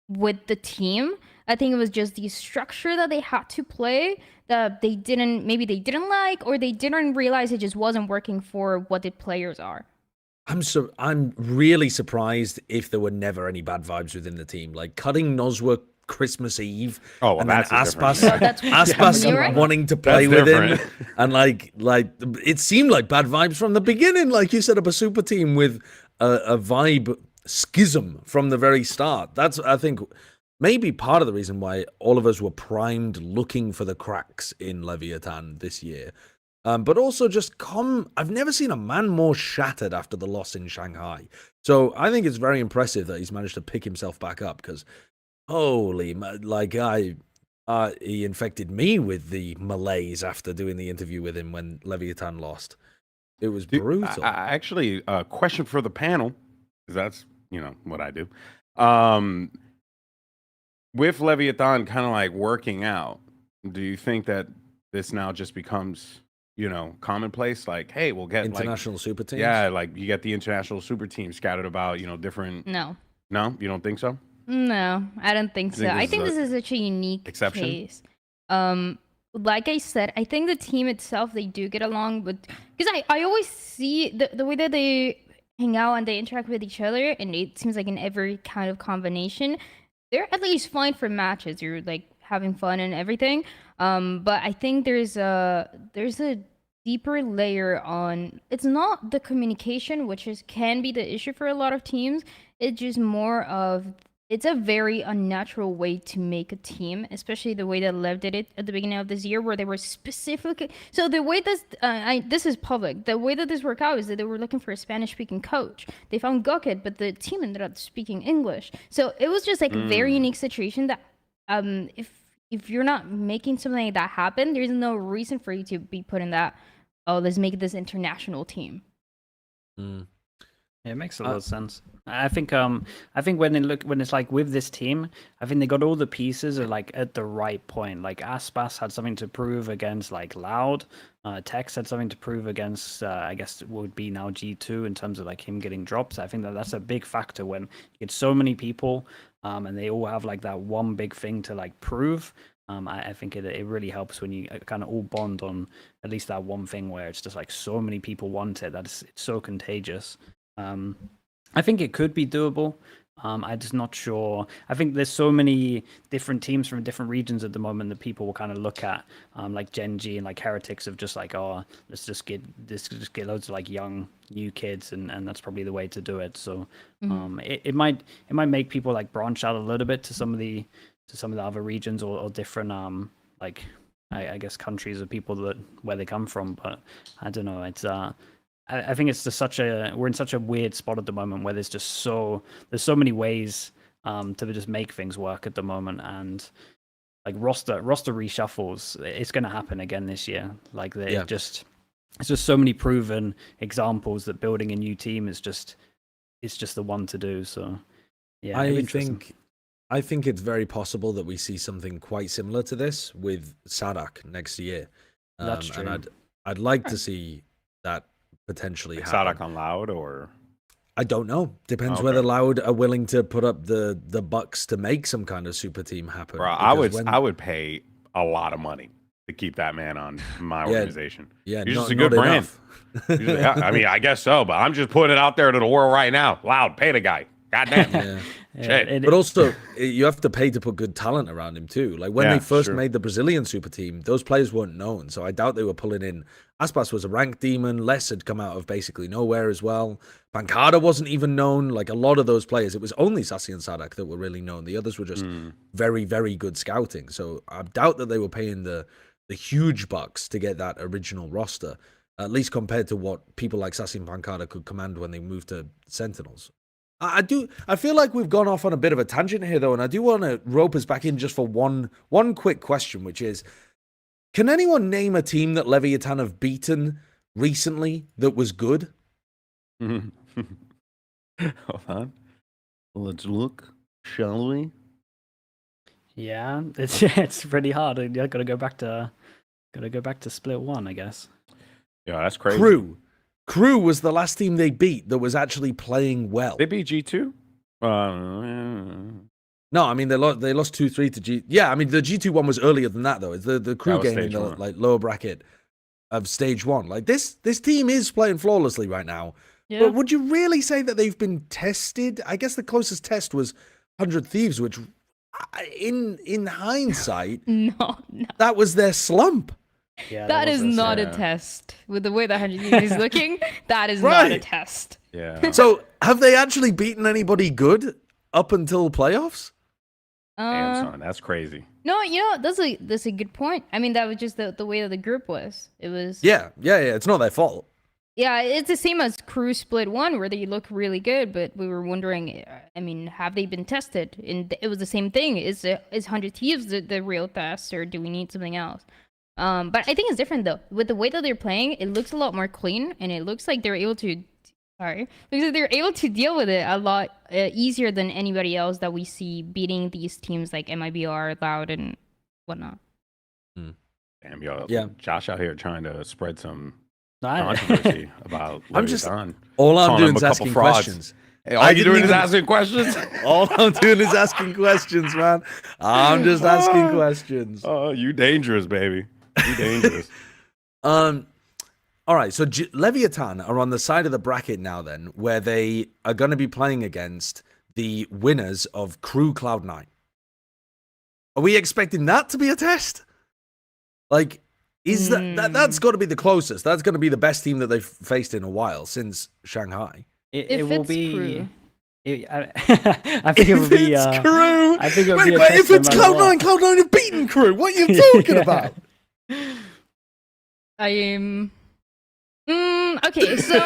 with the team. I think it was just the structure that they had to play that they didn't like, or they didn't realize it just wasn't working for what the players are. I'm really surprised if there were never any bad vibes within the team. Like cutting Nozwa Christmas Eve, Oh, well, and then that's a different Aspas, Well, that's Aspas you're right. wanting to play That's with him, different. and like it seemed like bad vibes from the beginning. Like you set up a super team with a vibe schism from the very start. That's, I think, maybe part of the reason why all of us were primed looking for the cracks in Leviatan this year. But also just I've never seen a man more shattered after the loss in Shanghai. So I think it's very impressive that he's managed to pick himself back up, because holy, like he infected me with the malaise after doing the interview with him when Leviatan lost. It was Dude, brutal. I actually, a question for the panel, because that's, what I do. With Leviathan kind of like working out, do you think that this now just becomes, commonplace? Like, hey, we'll get International super teams. Yeah, like you get the international super teams scattered about, different. No. No, you don't think so? No, I don't think so. think I this think is this is such a unique exception? case. Like I said, I think the team itself, they do get along, but because I always see the way that they hang out and they interact with each other, and it seems like in every kind of combination, they're at least fine for matches. You're like having fun and everything. But I think there's a deeper layer on. It's not the communication, which can be the issue for a lot of teams. It's just more of, it's a very unnatural way to make a team, especially the way that Lev did it at the beginning of this year, where they were specifically. So the way this, this is public. The way that this worked out is that they were looking for a Spanish-speaking coach. They found Goket, but the team ended up speaking English. So it was just like a very unique situation that, if you're not making something like that happen, there's no reason for you to be putting that. Oh, let's make this international team. Yeah, it makes a lot of sense. I think when it's like with this team, I think they got all the pieces are like at the right point. Like Aspas had something to prove against like Loud. Tex had something to prove against I guess it would be now G2 in terms of like him getting drops. I think that's a big factor when you get so many people and they all have like that one big thing to like prove. I think it really helps when you kind of all bond on at least that one thing where it's just like so many people want it that it's so contagious. I think it could be doable. I'm just not sure. I think there's so many different teams from different regions at the moment that people will kind of look at, like Gen.G and like Heretics of just like, oh, let's just get loads of like young new kids, and that's probably the way to do it. So it might make people like branch out a little bit to some of the other regions or different like I guess countries of people where they come from. But I don't know. It's I think it's just we're in such a weird spot at the moment where there's so many ways to just make things work at the moment, and like roster reshuffles, it's going to happen again this year. Like it's just so many proven examples that building a new team is just the one to do. So yeah, I think it's very possible that we see something quite similar to this with Sadak next year. That's true. And I'd like to see that potentially Like happen. Sadak on Loud, or I don't know. Depends Okay. whether Loud are willing to put up the bucks to make some kind of super team happen. bro, Because I would pay a lot of money to keep that man on my organization. Yeah, He's not, just a good not brand. enough. Yeah, I mean, I guess so, but I'm just putting it out there to the world right now. Loud, pay the guy. Goddamn. Yeah. Shit. But also, you have to pay to put good talent around him too. Like when Yeah, they first true. made the Brazilian super team, those players weren't known, so I doubt they were pulling in. Aspas was a ranked demon. Les had come out of basically nowhere as well. Pancada wasn't even known. Like a lot of those players, it was only Sassy and Sadak that were really known. The others were just very, very good scouting. So I doubt that they were paying the huge bucks to get that original roster, at least compared to what people like Sassy and Pancada could command when they moved to Sentinels. I feel like we've gone off on a bit of a tangent here, though, and I do want to rope us back in just for one quick question, which is, can anyone name a team that Leviatan have beaten recently that was good? Hold on. Let's look, shall we? Yeah, it's pretty hard. I gotta go back to split one, I guess. Yeah, that's crazy. Crew was the last team they beat that was actually playing well. They beat G2? No, I mean they lost 2-3 to G. Yeah, I mean the G2 one was earlier than that though. It's the Crew was game in stage the one. like lower bracket of stage one. Like this team is playing flawlessly right now, Yeah. But would you really say that they've been tested? I guess the closest test was 100 Thieves, which, in hindsight, No, no. that was their slump. Yeah, That is was not a yeah. test. With the way that 100 Thieves is looking, that is not a Right. test. Yeah. So, have they actually beaten anybody good up until playoffs? Damn, son, that's crazy. No, that's a good point. I mean, that was just the way that the group was. It was Yeah. It's not their fault. Yeah, it's the same as Crew Split 1, where they look really good, but we were wondering, I mean, have they been tested? And it was the same thing. Is 100 Thieves the real test, or do we need something else? But I think it's different, though. With the way that they're playing, it looks a lot more clean, and it looks like they're able to... because they're able to deal with it a lot easier than anybody else that we see beating these teams like MIBR, Loud, and whatnot. Damn, yo. Yeah. Josh out here trying to spread some I- controversy about I'm just- Leviatan. All I'm Calling doing them is a couple asking frauds. questions. Hey, all I you didn't doing is even- asking questions? All I'm doing is asking questions, man. I'm just asking questions. Oh, you dangerous, baby. You dangerous. All right, so Leviatan are on the side of the bracket now then, where they are going to be playing against the winners of Crew Cloud9. Are we expecting that to be a test? Like, is that's got to be the closest. That's going to be the best team that they've faced in a while since Shanghai. It If will it's be. Crew. I think it would be. It's Crew. I think it would Wait, be a but test if it's no matter Cloud9, Cloud9 have beaten Crew. What are you talking Yeah. about? I am... okay, so...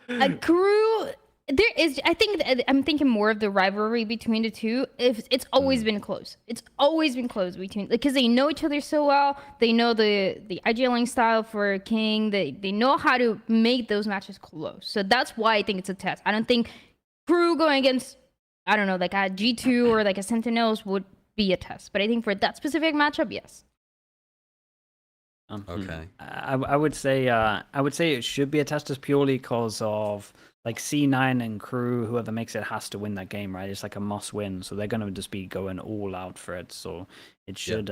what. Crew... There is... I think... I'm thinking more of the rivalry between the two. It's always been close. It's always been close between... Because they know each other so well. They know the IGLing style for King. They know how to make those matches close. So that's why I think it's a test. I don't think Crew going against... I don't know, like a G2 or like a Sentinels would be a test. But I think for that specific matchup, yes. Okay. I would say it should be a test just purely because of like C9 and Crew, whoever makes it has to win that game, right? It's like a must win, so they're gonna just be going all out for it. So it should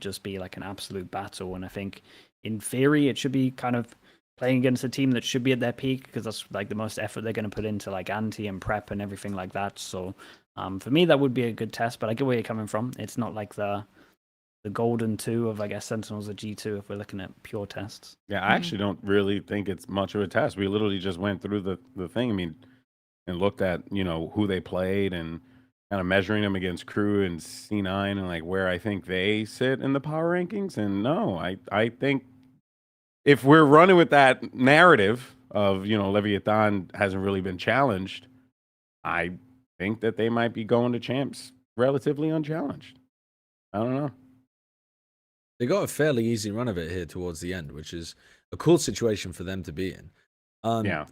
just be like an absolute battle. And I think in theory it should be kind of playing against a team that should be at their peak, because that's like the most effort they're gonna put into like anti and prep and everything like that. So for me that would be a good test, but I get where you're coming from. It's not like the golden two of, I guess, Sentinels or G2 if we're looking at pure tests. Yeah, I actually don't really think it's much of a test. We literally just went through the thing. I mean, and looked at, who they played and kind of measuring them against Crew and C9 and like where I think they sit in the power rankings. And no, I think if we're running with that narrative of, Leviathan hasn't really been challenged, I think that they might be going to champs relatively unchallenged. I don't know. They got a fairly easy run of it here towards the end, which is a cool situation for them to be in. Yeah.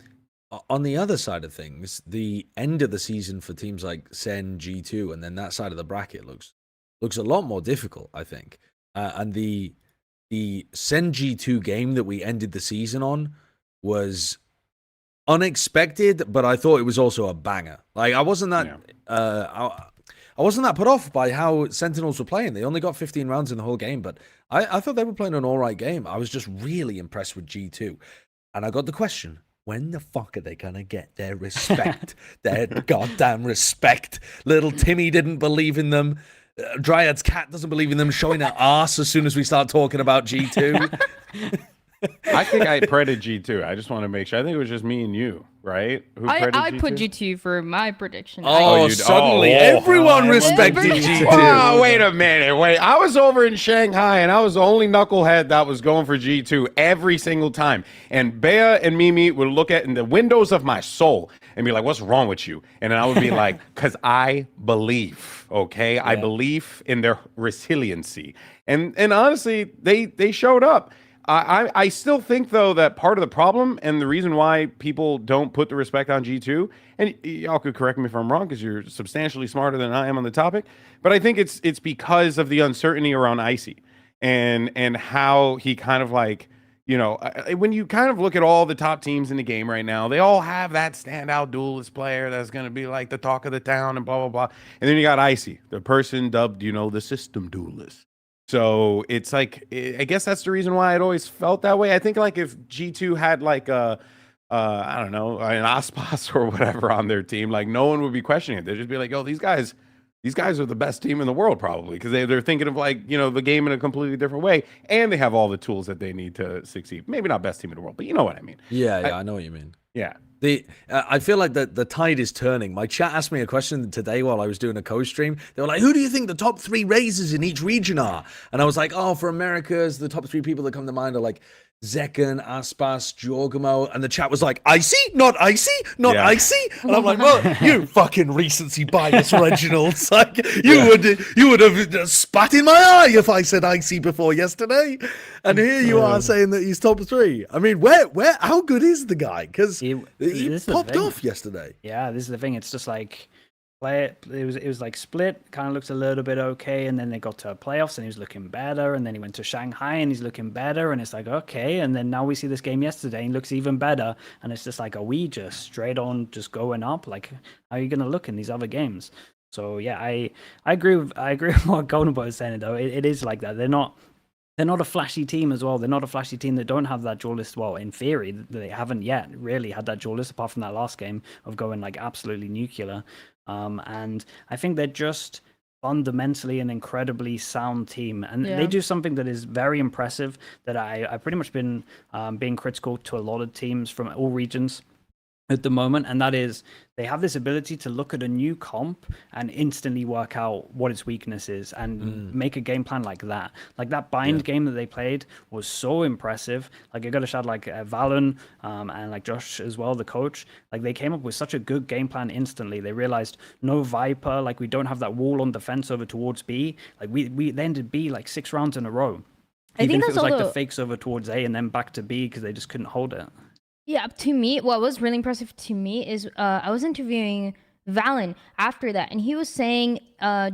On the other side of things, the end of the season for teams like Sen, G2, and then that side of the bracket looks a lot more difficult, I think. And the Sen G2 game that we ended the season on was unexpected, but I thought it was also a banger. Like I wasn't that I wasn't that put off by how Sentinels were playing. They only got 15 rounds in the whole game, but I thought they were playing an all right game. I was just really impressed with G2. And I got the question, when the fuck are they going to get their respect? Their goddamn respect. Little Timmy didn't believe in them. Dryad's cat doesn't believe in them, showing her ass as soon as we start talking about G2. I think I predicted G2. I just want to make sure. I think it was just me and you, right? Who I predicted put G2? G2 for my prediction. Oh, you'd- suddenly oh, everyone oh, respected everyone- G2. Oh, wait a minute. Wait. I was over in Shanghai and I was the only knucklehead that was going for G2 every single time. And Bea and Mimi would look at in the windows of my soul and be like, what's wrong with you? And then I would be like, because I believe, okay? I believe in their resiliency. And honestly, they showed up. I still think, though, that part of the problem and the reason why people don't put the respect on G2, and y'all could correct me if I'm wrong because you're substantially smarter than I am on the topic, but I think it's because of the uncertainty around Icy and how he kind of like, when you kind of look at all the top teams in the game right now, they all have that standout duelist player that's going to be like the talk of the town and blah, blah, blah. And then you got Icy, the person dubbed, the system duelist. So it's like, I guess that's the reason why it always felt that way. I think like if G2 had like a I don't know, an Aspas or whatever on their team, like no one would be questioning it. They'd just be like, "Oh, these guys are the best team in the world, probably," because they're thinking of like the game in a completely different way, and they have all the tools that they need to succeed. Maybe not best team in the world, but you know what I mean. Yeah, I know what you mean. Yeah. I feel like the tide is turning. My chat asked me a question today while I was doing a co-stream. They were like, "Who do you think the top 3 raisers in each region are?" And I was like, "Oh, for Americas, the top 3 people that come to mind are like Zekken, Aspas, Jorgamo," and the chat was like, "Icy, not icy, not Yeah. icy," and I'm like, "Well, you fucking recency bias, Reginald. Like, you would have spat in my eye if I said icy before yesterday, and here you are saying that he's top 3. I mean, how good is the guy? Because he this is the popped thing. off yesterday. Yeah, this is the thing. It's just like it was like split, kind of looks a little bit okay, and then they got to playoffs and he was looking better, and then he went to Shanghai and he's looking better, and it's like okay, and then now we see this game yesterday and he looks even better, and it's just like, are we just straight on just going up? Like, how are you gonna look in these other games? So yeah, I agree with what Golden Boy is saying though. It is like that. They're not a flashy team as well. They're not a flashy team that don't have that draw list. Well, in theory, they haven't yet really had that draw list apart from that last game of going like absolutely nuclear. And I think they're just fundamentally an incredibly sound team. And they do something that is very impressive that I've pretty much been being critical to a lot of teams from all regions at the moment, and that is they have this ability to look at a new comp and instantly work out what its weakness is and make a game plan like that. Like that bind game that they played was so impressive. Like I got to shout like Valen and like Josh as well, the coach. Like they came up with such a good game plan instantly. They realized no Viper, like we don't have that wall on defense over towards B. Like we ended B like 6 rounds in a row. I Even think if it that's was like all the fakes over towards A and then back to B because they just couldn't hold it. Yeah, to me, what was really impressive to me is I was interviewing Valen after that, and he was saying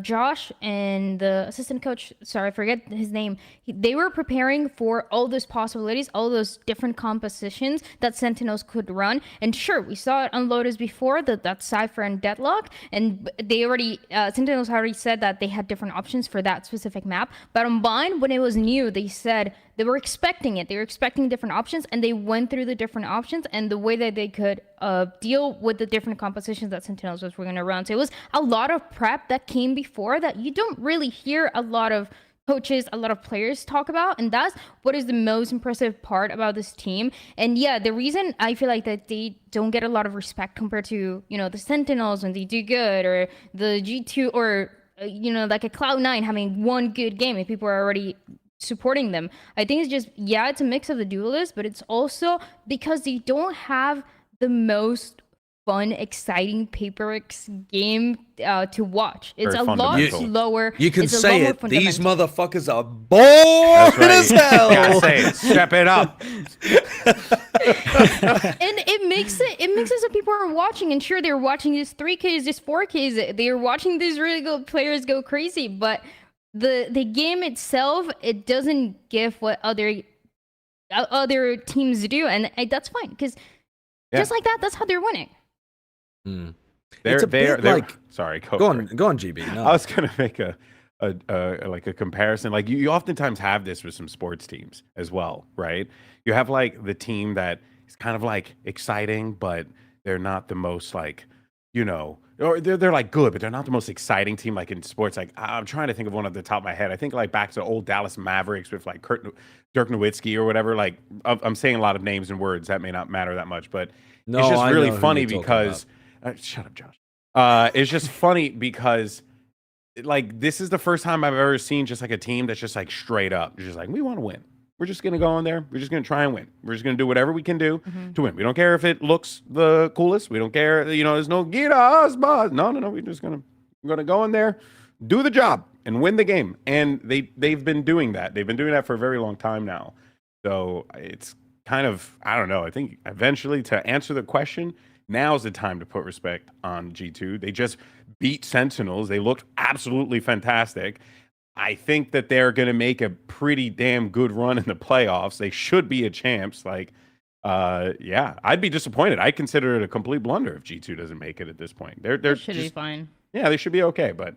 Josh and the assistant coach, sorry, I forget his name, they were preparing for all those possibilities, all those different compositions that Sentinels could run. And sure, we saw it on Lotus before, that Cypher and Deadlock, and they already, Sentinels already said that they had different options for that specific map. But on Bind, when it was new, they said they were expecting it. They were expecting different options, and they went through the different options and the way that they could deal with the different compositions that Sentinels were going to run. So it was a lot of prep that came before that you don't really hear a lot of coaches, a lot of players talk about, and that's what is the most impressive part about this team. And yeah, the reason I feel like that they don't get a lot of respect compared to, the Sentinels when they do good, or the G2, or like a Cloud9 having one good game and people are already supporting them. I think it's just, it's a mix of the duelists, but it's also because they don't have the most fun, exciting Paperix game to watch. It's Very a lot fundamental. slower. You can It's a say lot more it. These fundamental. motherfuckers are boring as hell. Gotta say it. Step it up. And it makes it so people are watching, and sure, they're watching these 3Ks, these 4Ks, they're watching these really good players go crazy, but the game itself, it doesn't give what other teams do, and that's fine, because just like that, that's how they're winning. It's a bit like, sorry, go on, GB. No. I was gonna make a comparison. Like you oftentimes have this with some sports teams as well, right? You have like the team that is kind of like exciting, but they're not the most like, or they're like good, but they're not the most exciting team like in sports. Like I'm trying to think of one at the top of my head. I think like back to old Dallas Mavericks with like Dirk Nowitzki or whatever. Like I'm saying a lot of names and words that may not matter that much, but No, it's just I really know who funny you're talking because shut up, Josh. It's just funny because like this is the first time I've ever seen just like a team that's just like straight up. It's just like, we want to win. We're just gonna go in there. We're just gonna try and win. We're just gonna do whatever we can do to win. We don't care if it looks the coolest. We don't care. There's no get us, boss. No. We're gonna go in there, do the job, and win the game. And they've been doing that. They've been doing that for a very long time now. So it's kind of, I don't know. I think eventually, to answer the question, now's the time to put respect on G2. They just beat Sentinels. They looked absolutely fantastic. I think that they're going to make a pretty damn good run in the playoffs. They should be a champs. Like, I'd be disappointed. I consider it a complete blunder if G2 doesn't make it at this point. They're Should be fine. Yeah, they should be okay, but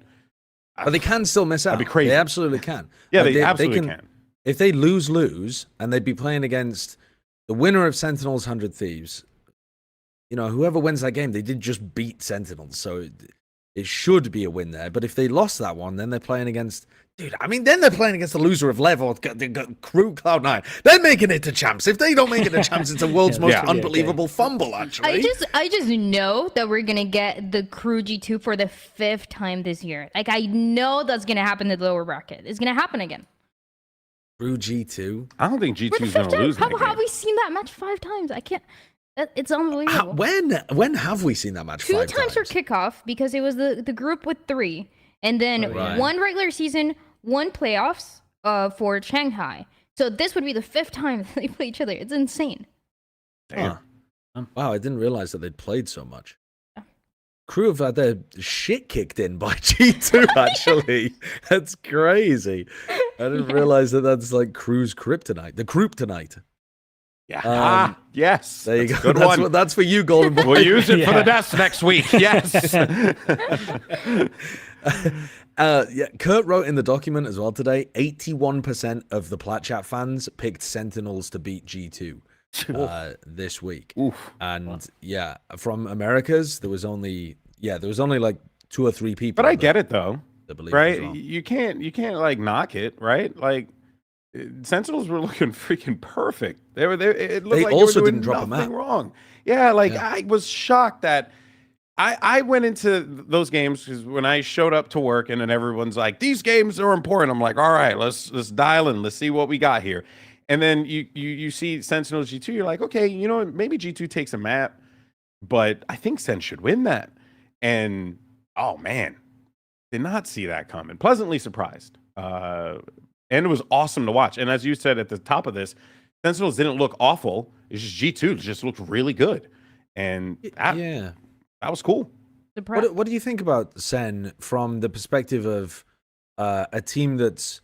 But they can still miss out. That'd be crazy. They absolutely can. yeah, Like, they absolutely can. If they lose, and they'd be playing against the winner of Sentinels 100 Thieves you know, whoever wins that game, they did just beat Sentinels, so it should be a win there. But if they lost that one, then they're playing against, dude, I mean, then they're playing against the loser of Lev or Crew Cloud9. They're making it to champs. If they don't make it to champs, it's the world's most unbelievable fumble, actually. I just know that we're gonna get the Crew G2 for the 5th time this year. Like, I know that's gonna happen in the lower bracket. It's gonna happen again. Crew G2? I don't think For the G2 is 5th going to time? lose that How game. have we seen that match 5 times? I can't. It's unbelievable. When have we seen that match? 2 5 times for kickoff because it was the group with 3, and then Right. 1 regular season, 1 playoffs for Shanghai. So this would be the 5th time they play each other. It's insane. Damn. Wow, I didn't realize that they'd played so much. Crew have had their shit kicked in by G2, actually. That's crazy. I didn't realize that that's like Crew's kryptonite. The kryptonite. Yeah. Yes. There you That's go. a Good one. That's for you, Golden Boy. We'll use it for the desk next week. Yes. Yeah, Kurt wrote in the document as well today, 81% of the Plat Chat fans picked Sentinels to beat G2 this week. Oof. And yeah, from Americas, there was only like 2 or 3 people. But I get it though, that believe right? it was wrong. You can't like knock it, right? Like Sentinels were looking freaking perfect. It looked They like also they were doing didn't drop a nothing map. wrong. Yeah, like Yeah. I was shocked that I went into those games because when I showed up to work and then everyone's like, these games are important. I'm like, all right, let's dial in. Let's see what we got here. And then you see Sentinels G2, you're like, okay, you know what? Maybe G2 takes a map, but I think Sen should win that. And oh man, did not see that coming. Pleasantly surprised. And it was awesome to watch. And as you said at the top of this, Sentinels didn't look awful. It's just G2 just looked really good. And Yeah. that was cool. What do you think about Sen from the perspective of a team that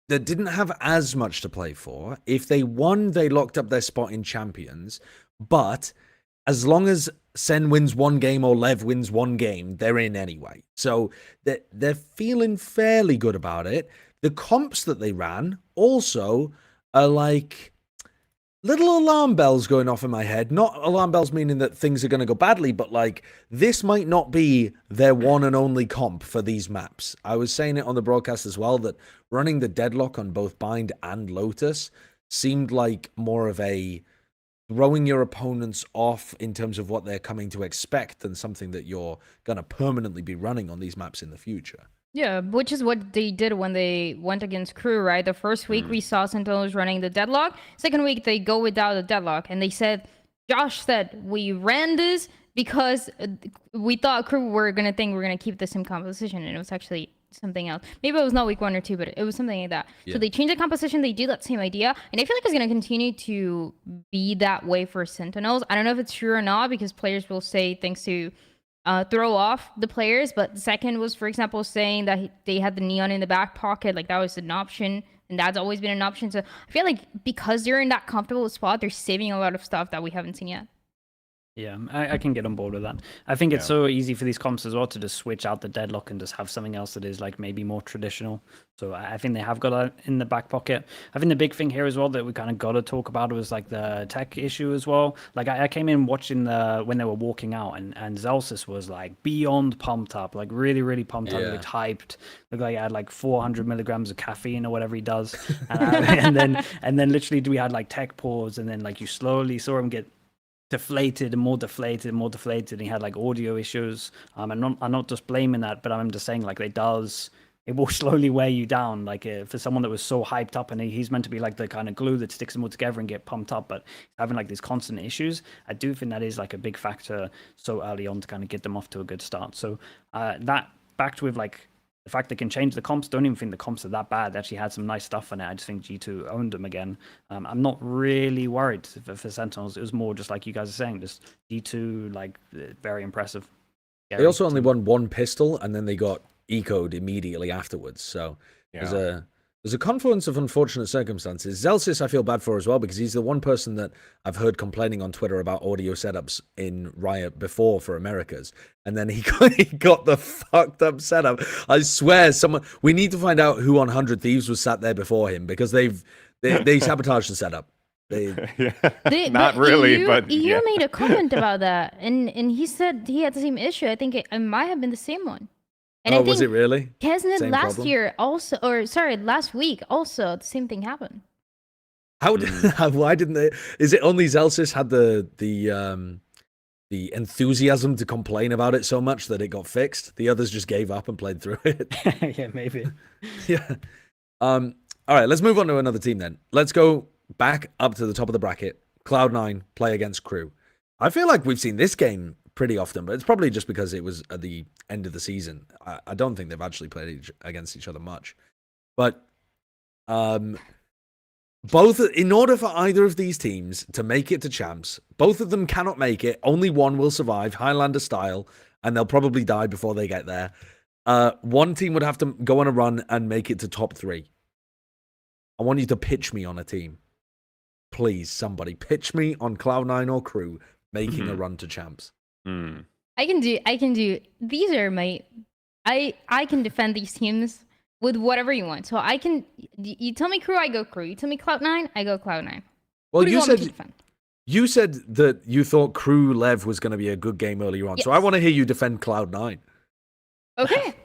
didn't have as much to play for? If they won, they locked up their spot in champions. But as long as Sen wins 1 game or Lev wins 1 game, they're in anyway. So they're feeling fairly good about it. The comps that they ran also are like little alarm bells going off in my head. Not alarm bells meaning that things are going to go badly, but like this might not be their one and only comp for these maps. I was saying it on the broadcast as well that running the deadlock on both Bind and Lotus seemed like more of a throwing your opponents off in terms of what they're coming to expect than something that you're going to permanently be running on these maps in the future. Yeah, which is what they did when they went against Crew, right? The first week we saw Sentinels running the deadlock. Second week they go without the deadlock, and they said, Josh said, we ran this because we thought Crew were gonna think we're gonna keep the same composition, and it was actually something else. Maybe it was not week 1 or 2, but it was something like that. Yeah. So they changed the composition. They do that same idea, and I feel like it's gonna continue to be that way for Sentinels. I don't know if it's true or not because players will say things to throw off the players, but the second was, for example, saying that they had the neon in the back pocket, like that was an option, and that's always been an option. So I feel like because they're in that comfortable spot, they're saving a lot of stuff that we haven't seen yet. Yeah, I can get on board with that. I think it's so easy for these comps as well to just switch out the deadlock and just have something else that is like maybe more traditional. So I think they have got that in the back pocket. I think the big thing here as well that we kind of got to talk about was like the tech issue as well. Like I came in watching when they were walking out and Zelsis was like beyond pumped up, like really, really pumped up. He looked hyped. Looked like he had like 400 milligrams of caffeine or whatever he does. And then literally we had like tech pause and then like you slowly saw him get deflated and more deflated and more deflated, and he had like audio issues. I'm not just blaming that, but I'm just saying like it will slowly wear you down. Like for someone that was so hyped up and he's meant to be like the kind of glue that sticks them all together and get pumped up, but having like these constant issues, I do think that is like a big factor so early on to kind of get them off to a good start. So that backed with like the fact they can change the comps, don't even think the comps are that bad. They actually had some nice stuff in it. I just think G2 owned them again. I'm not really worried for Sentinels. It was more just like you guys are saying, just G2, like very impressive. They also only won 1 pistol and then they got ecoed immediately afterwards. So there's a confluence of unfortunate circumstances. Zelsis I feel bad for as well because he's the one person that I've heard complaining on Twitter about audio setups in Riot before for Americas. And then he got the fucked up setup. I swear we need to find out who on 100 Thieves was sat there before him because they sabotaged the setup. Yeah. Not But really, EU, but EU yeah. made a comment about that, and he said he had the same issue. I think it might have been the same one. And Oh, I was it think really? Kesnet Same last problem? year also, or sorry, last week also, the same thing happened. How? Why didn't they? Is it only Zelsis had the enthusiasm to complain about it so much that it got fixed? The others just gave up and played through it. Yeah, maybe. Yeah. All right, let's move on to another team then. Let's go back up to the top of the bracket. Cloud9 play against Crew. I feel like we've seen this game pretty often, but it's probably just because it was at the end of the season. I don't think they've actually played against each other much. But both, in order for either of these teams to make it to champs, both of them cannot make it. Only one will survive, Highlander style, and they'll probably die before they get there. One team would have to go on a run and make it to top 3. I want you to pitch me on a team. Please, somebody pitch me on Cloud9 or Crew making a run to champs. I can do. These are my. I can defend these teams with whatever you want. So I can. You tell me Crew, I go Crew. You tell me Cloud9, I go Cloud9. Well, Who do you want me to said defend? you said that you thought Crew Lev was going to be a good game earlier on. So I Yes. want to hear you defend Cloud9. Okay.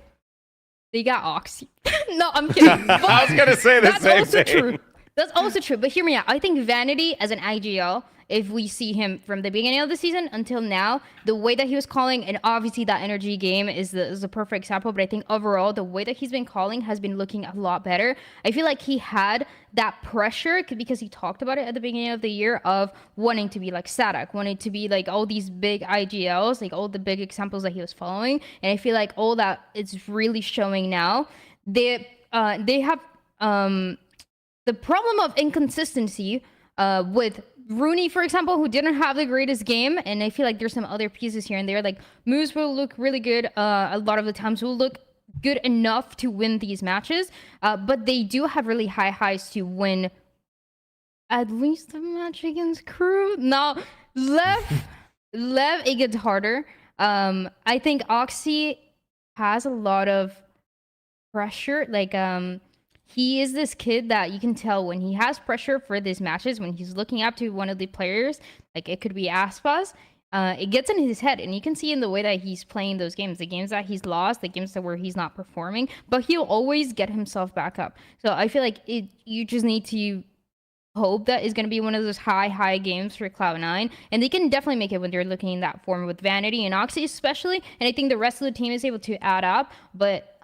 They got Oxy. No, I'm kidding. I was gonna say the That's same also thing. true. That's also true. But hear me out. I think Vanity as an IGL, if we see him from the beginning of the season until now, the way that he was calling, and obviously that energy game is the perfect example, but I think overall the way that he's been calling has been looking a lot better. I feel like he had that pressure because he talked about it at the beginning of the year of wanting to be like Sadak, wanting to be like all these big IGLs, like all the big examples that he was following. And I feel like all that is really showing now. They have the problem of inconsistency with Rooney, for example, who didn't have the greatest game, and I feel like there's some other pieces here and there. Like Moose will look really good. A lot of the times will look good enough to win these matches, but they do have really high highs to win at least the match against Crew. Now, Lev, it gets harder. I think Oxy has a lot of pressure. Like he is this kid that you can tell when he has pressure for these matches, when he's looking up to one of the players, like it could be Aspas, it gets in his head, and you can see in the way that he's playing those games, the games that he's lost, the games that where he's not performing, but he'll always get himself back up. So I feel like you just need to hope that is going to be one of those high games for Cloud9, and they can definitely make it when they're looking in that form with Vanity and Oxy especially, and I think the rest of the team is able to add up, but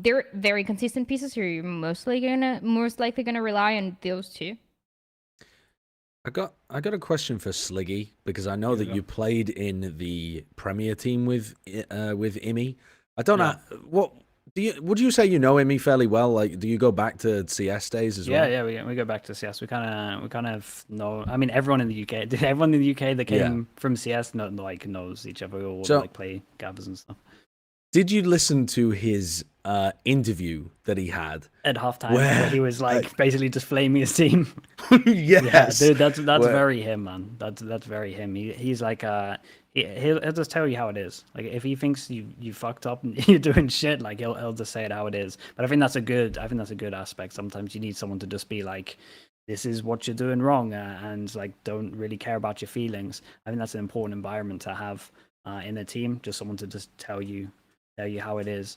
they're very consistent pieces, so you're most likely gonna rely on those two. I got a question for Sliggy, because I know that you played in the Premier team with EMEA. I don't know what would you say you know EMEA fairly well? Like, do you go back to CS days as well? Yeah, we go back to CS. We kind of know. I mean, everyone in the UK, that came from CS, knows each other. We all So- play gathers and stuff. Did you listen to his interview that he had At halftime, Where- where he was like basically just flaming his team. Yes, Yeah, dude, that's Where- very him, man. That's very him. He's like he'll just tell you how it is. Like if he thinks you fucked up and you're doing shit, like he'll just say it how it is. But I think that's a good aspect. Sometimes you need someone to just be like, this is what you're doing wrong, and like don't really care about your feelings. I think that's an important environment to have in a team. Just someone to just tell you how it is.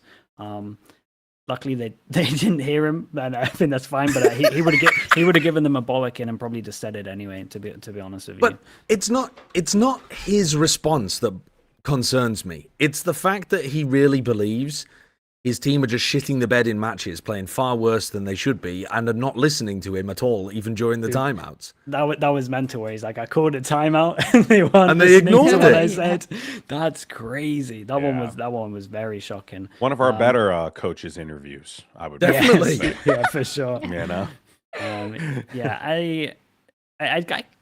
Luckily, they didn't hear him, and I think that's fine. But he would have given them a bollocking and probably just said it anyway. To be honest with you, But it's not his response that concerns me. It's the fact that he really believes his team are just shitting the bed in matches, playing far worse than they should be, and are not listening to him at all, even during the timeouts. that was mental. Where he's like, I called a timeout, and they weren't And they listening to ignored what it. I said. That's crazy. That Yeah. one was very shocking. One of our better coaches interviews, I would Definitely. say. Yeah, for sure. You know? Yeah, I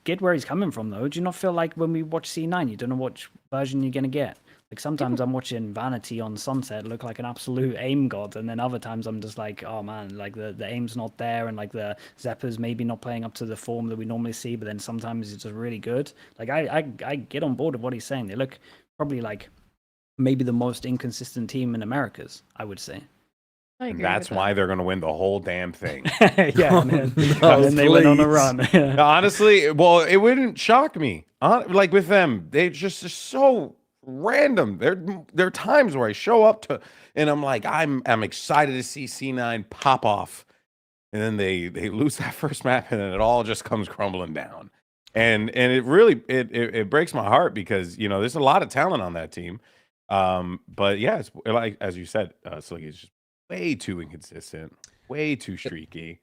get where he's coming from though. Do you not feel like when we watch C9, you don't know which version you're gonna get? Like sometimes I'm watching Vanity on Sunset look like an absolute aim god, and then other times I'm just like, oh man, like the aim's not there, and like the Zeppa's maybe not playing up to the form that we normally see, but then sometimes it's just really good. Like I get on board with what he's saying. They look probably like maybe the most inconsistent team in Americas, I would say. I And agree that's with why that. they're going to win the whole damn thing. Yeah, and then, No, and then they went on a please. run. Honestly, well, it wouldn't shock me. Like with them, they just are so random. There are times where I show up to, and I'm like, I'm excited to see C9 pop off, and then they lose that first map, and then it all just comes crumbling down. And it really it breaks my heart because there's a lot of talent on that team. But yeah, it's like as you said, Slicky is just way too inconsistent, way too streaky.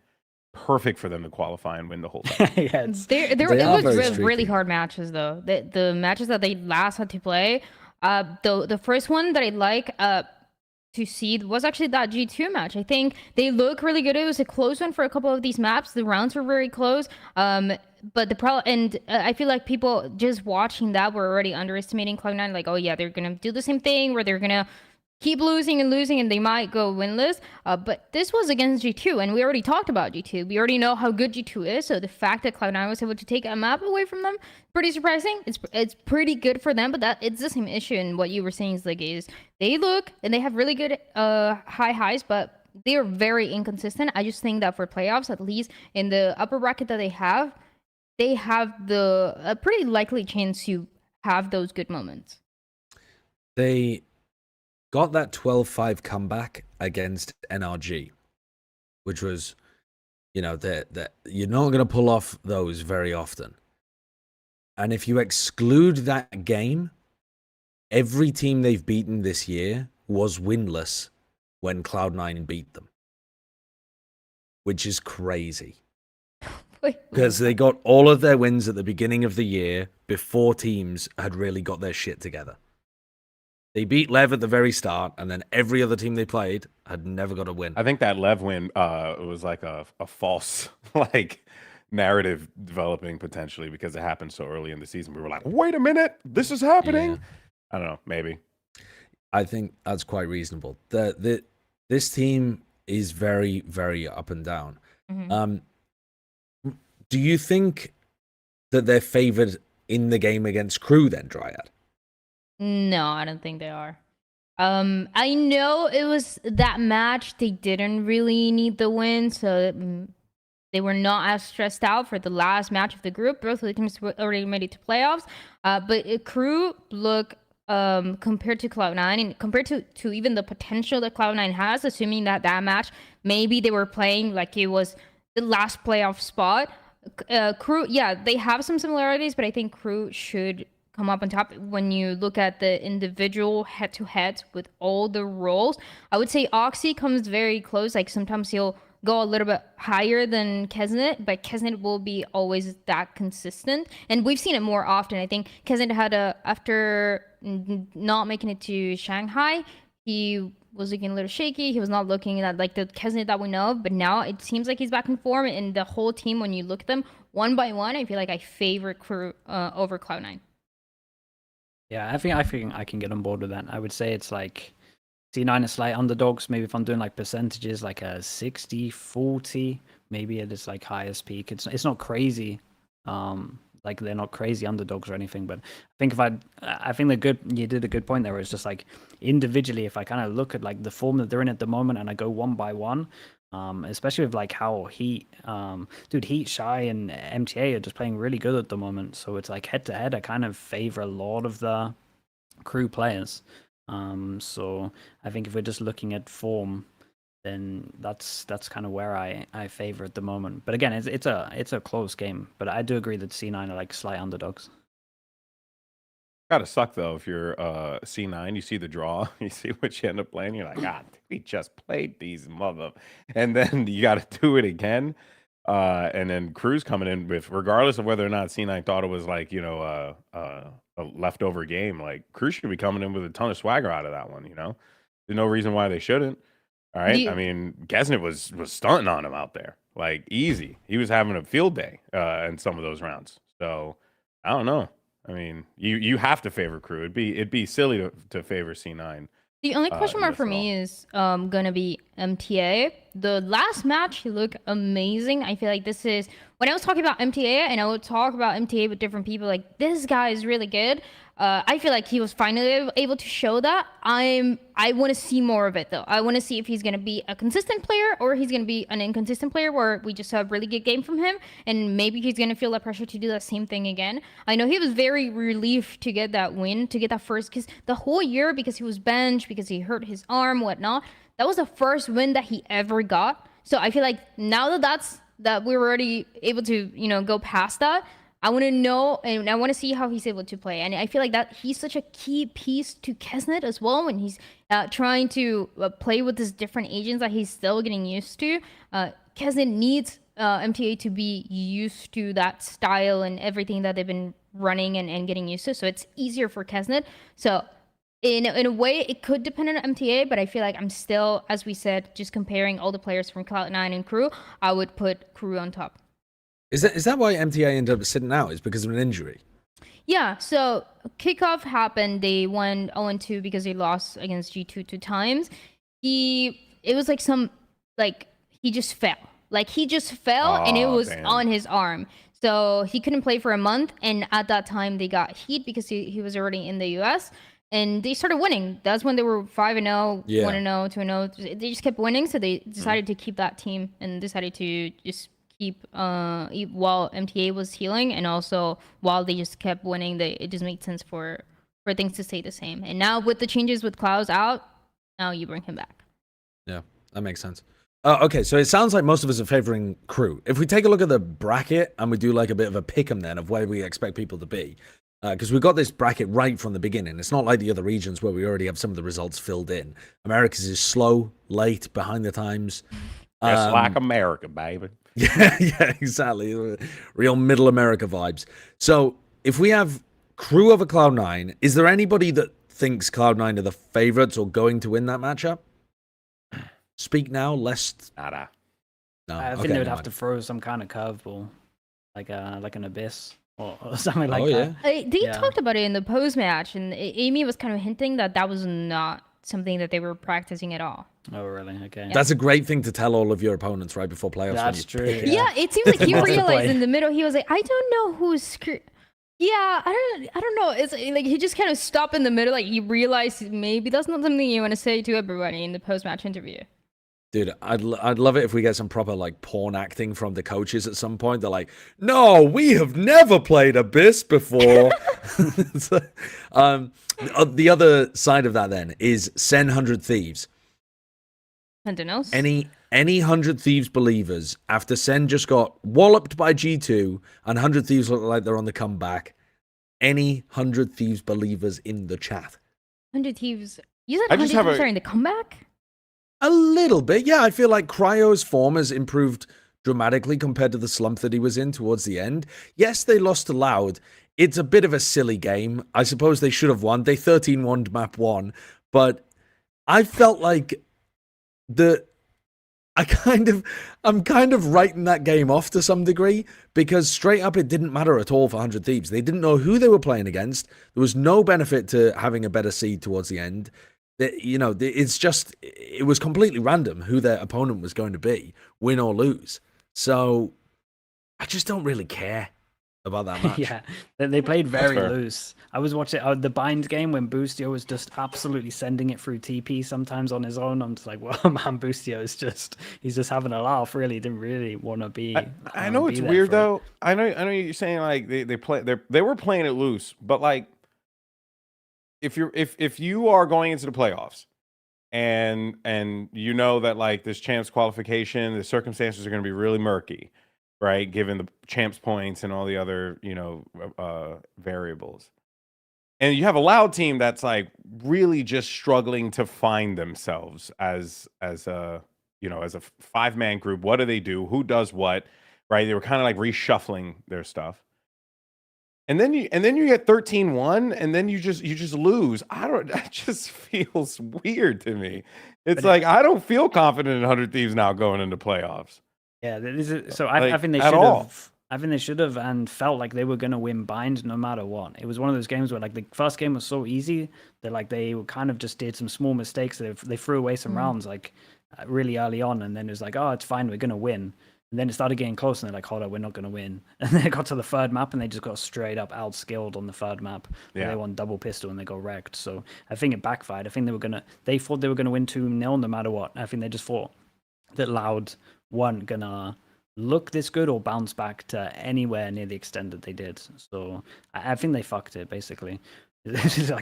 Perfect for them to qualify and win the whole thing. Yeah, They It are was very really streaky. hard matches though. The matches that they last had to play, the first one that I like to see was actually that G2 match. I think they look really good. It was a close one for a couple of these maps. The rounds were very close. But the problem, and I feel like people just watching that were already underestimating Cloud9. Like, oh yeah, they're gonna do the same thing where they're gonna keep losing and losing, and they might go winless. But this was against G2, and we already talked about G2. We already know how good G2 is. So the fact that Cloud9 was able to take a map away from them, pretty surprising. It's pretty good for them, but it's the same issue. And what you were saying is they look and they have really good high highs, but they are very inconsistent. I just think that for playoffs, at least in the upper bracket that they have a pretty likely chance to have those good moments. They got that 12-5 comeback against NRG, which was, that you're not going to pull off those very often. And if you exclude that game, every team they've beaten this year was winless when Cloud9 beat them, which is crazy. Because they got all of their wins at the beginning of the year before teams had really got their shit together. They beat Lev at the very start, and then every other team they played had never got a win. I think that Lev win was like a false narrative developing potentially because it happened so early in the season. We were like, wait a minute, this is happening. Yeah. I don't know, maybe. I think that's quite reasonable. This team is very, very up and down. Mm-hmm. Do you think that they're favored in the game against Crew then, Dryad? No, I don't think they are. I know it was that match. They didn't really need the win, so they were not as stressed out for the last match of the group. Both of the teams were already made it to playoffs. But Crew look compared to Cloud9 and compared to even the potential that Cloud9 has, assuming that match maybe they were playing like it was the last playoff spot. Crew, yeah, they have some similarities, but I think Crew should come up on top when you look at the individual head-to-head with all the roles. I would say Oxy comes very close. Like sometimes he'll go a little bit higher than Kesnet, but Kesnet will be always that consistent. And we've seen it more often. I think Kesnet had after not making it to Shanghai, he was looking a little shaky. He was not looking at like the Kesnet that we know of, but now it seems like he's back in form. And the whole team, when you look at them one by one, I feel like I favor Crew over Cloud9. Yeah, I think I can get on board with that. I would say it's like C9 is slight underdogs. Maybe if I'm doing like percentages, like a 60-40, maybe at its like highest peak. It's not crazy. Like they're not crazy underdogs or anything. But I think you did a good point there. Where it's just like individually, if I kind of look at like the form that they're in at the moment, and I go one by one. Especially with like how Heat, Shy, and MTA are just playing really good at the moment. So it's like head to head, I kind of favor a lot of the Crew players. So I think if we're just looking at form, then that's kind of where I favor at the moment. But again, it's a close game. But I do agree that C9 are like slight underdogs. Gotta suck though if you're C9, you see the draw, you see what you end up playing, you're like, God, we just played these and then you gotta do it again. And then Crew's coming in with, regardless of whether or not C9 thought it was like, a leftover game, like Crew should be coming in with a ton of swagger out of that one, There's no reason why they shouldn't. All right. I mean, Gesnet was stunting on him out there. Like easy. He was having a field day in some of those rounds. So I don't know. I mean, you have to favor Crew. It'd be silly to favor C9. The only question mark for me is gonna be MTA. The last match, he looked amazing. I feel like this is when I was talking about MTA, and I would talk about MTA with different people. Like this guy is really good. I feel like he was finally able to show that. I want to see more of it though. I want to see if he's going to be a consistent player or he's going to be an inconsistent player where we just saw a really good game from him and maybe he's going to feel that pressure to do that same thing again. I know he was very relieved to get that win, to get that first, because the whole year, because he was benched, because he hurt his arm, whatnot, that was the first win that he ever got. So I feel like now that we're already able to, go past that, I want to know and I want to see how he's able to play. And I feel like that he's such a key piece to Kesnet as well when he's trying to play with these different agents that he's still getting used to. Kesnet needs MTA to be used to that style and everything that they've been running and getting used to. So it's easier for Kesnet. So in a way, it could depend on MTA, but I feel like I'm still, as we said, just comparing all the players from Cloud9 and Crew, I would put Crew on top. Is that why MTA ended up sitting out? Is because of an injury? Yeah, so kickoff happened. They won 0-2 because they lost against G2 2 times. It was he just fell. He just fell and it was on his arm. So he couldn't play for a month. And at that time, they got heat because he was already in the US. And they started winning. That's when they were 5-0, 1-0, 2-0. They just kept winning. So they decided to keep that team and decided to just keep while MTA was healing, and also while they just kept winning, it just made sense for things to stay the same. And now with the changes with Clouds out, now you bring him back. Yeah, that makes sense. Okay, so it sounds like most of us are favoring Crew. If we take a look at the bracket and we do like a bit of a pick 'em then of where we expect people to be, because we got this bracket right from the beginning. It's not like the other regions where we already have some of the results filled in. America's is slow, late, behind the times. Just like America, baby. Yeah, exactly. Real middle America vibes. So if we have Crew over Cloud9, is there anybody that thinks Cloud9 are the favorites or going to win that matchup? Speak now, lest... Nada. No. I think they would have to throw some kind of curveball, like an abyss or something like that. Yeah. They talked about it in the post match, and Amy was kind of hinting that was not something that they were practicing at all. Oh, really? Okay. That's a great thing to tell all of your opponents right before playoffs. That's true. Yeah, it seems like he realized in the middle. He was like, I don't know who's Yeah, I don't know. It's like he just kind of stopped in the middle. Like he realized maybe that's not something you want to say to everybody in the post-match interview. Dude, I'd love it if we get some proper like porn acting from the coaches at some point. They're like, "No, we have never played Abyss before." So, the other side of that then is Sen 100 Thieves. Something else? Any 100 Thieves believers after Sen just got walloped by G2 and 100 Thieves look like they're on the comeback? Any 100 Thieves believers in the chat? 100 Thieves. You said 100 Thieves are in the comeback? A little bit, yeah. I feel like Cryo's form has improved dramatically compared to the slump that he was in towards the end. Yes, they lost to Loud. It's a bit of a silly game. I suppose they should have won. They 13-1'd map 1, but I felt like I'm kind of writing that game off to some degree, because straight up it didn't matter at all for 100 Thieves. They didn't know who they were playing against. There was no benefit to having a better seed towards the end. It was completely random who their opponent was going to be, win or lose. So I just don't really care about that match. Yeah, they played very loose. I was watching the Bind game when Boostio was just absolutely sending it through TP sometimes on his own. I'm just like, well, man, Boostio is he's just having a laugh. Really, didn't really want to be. I know it's weird though. I know you're saying like they were playing it loose, but like if you are going into the playoffs and you know that like this champs qualification, the circumstances are going to be really murky, right? Given the champs points and all the other, variables. And you have a Loud team that's like really just struggling to find themselves as a 5-man group. What do they do? Who does what? Right? They were kind of like reshuffling their stuff. And then you get 13-1 and then you just lose. That just feels weird to me. It's like I don't feel confident in 100 Thieves now going into playoffs. Yeah, I think they should have. I think they should have and felt like they were going to win Bind no matter what. It was one of those games where like the first game was so easy that they kind of just did some small mistakes. They threw away some rounds like really early on, and then it was like, oh, it's fine, we're going to win. And then it started getting close, and they're like, hold on, we're not going to win. And then it got to the third map, and they just got straight up outskilled on the third map. Yeah. They won double pistol, and they got wrecked. So I think it backfired. I think they thought they were going to win 2-0 no matter what. I think they just thought that Loud weren't going to look this good or bounce back to anywhere near the extent that they did. So I think they fucked it, basically. This is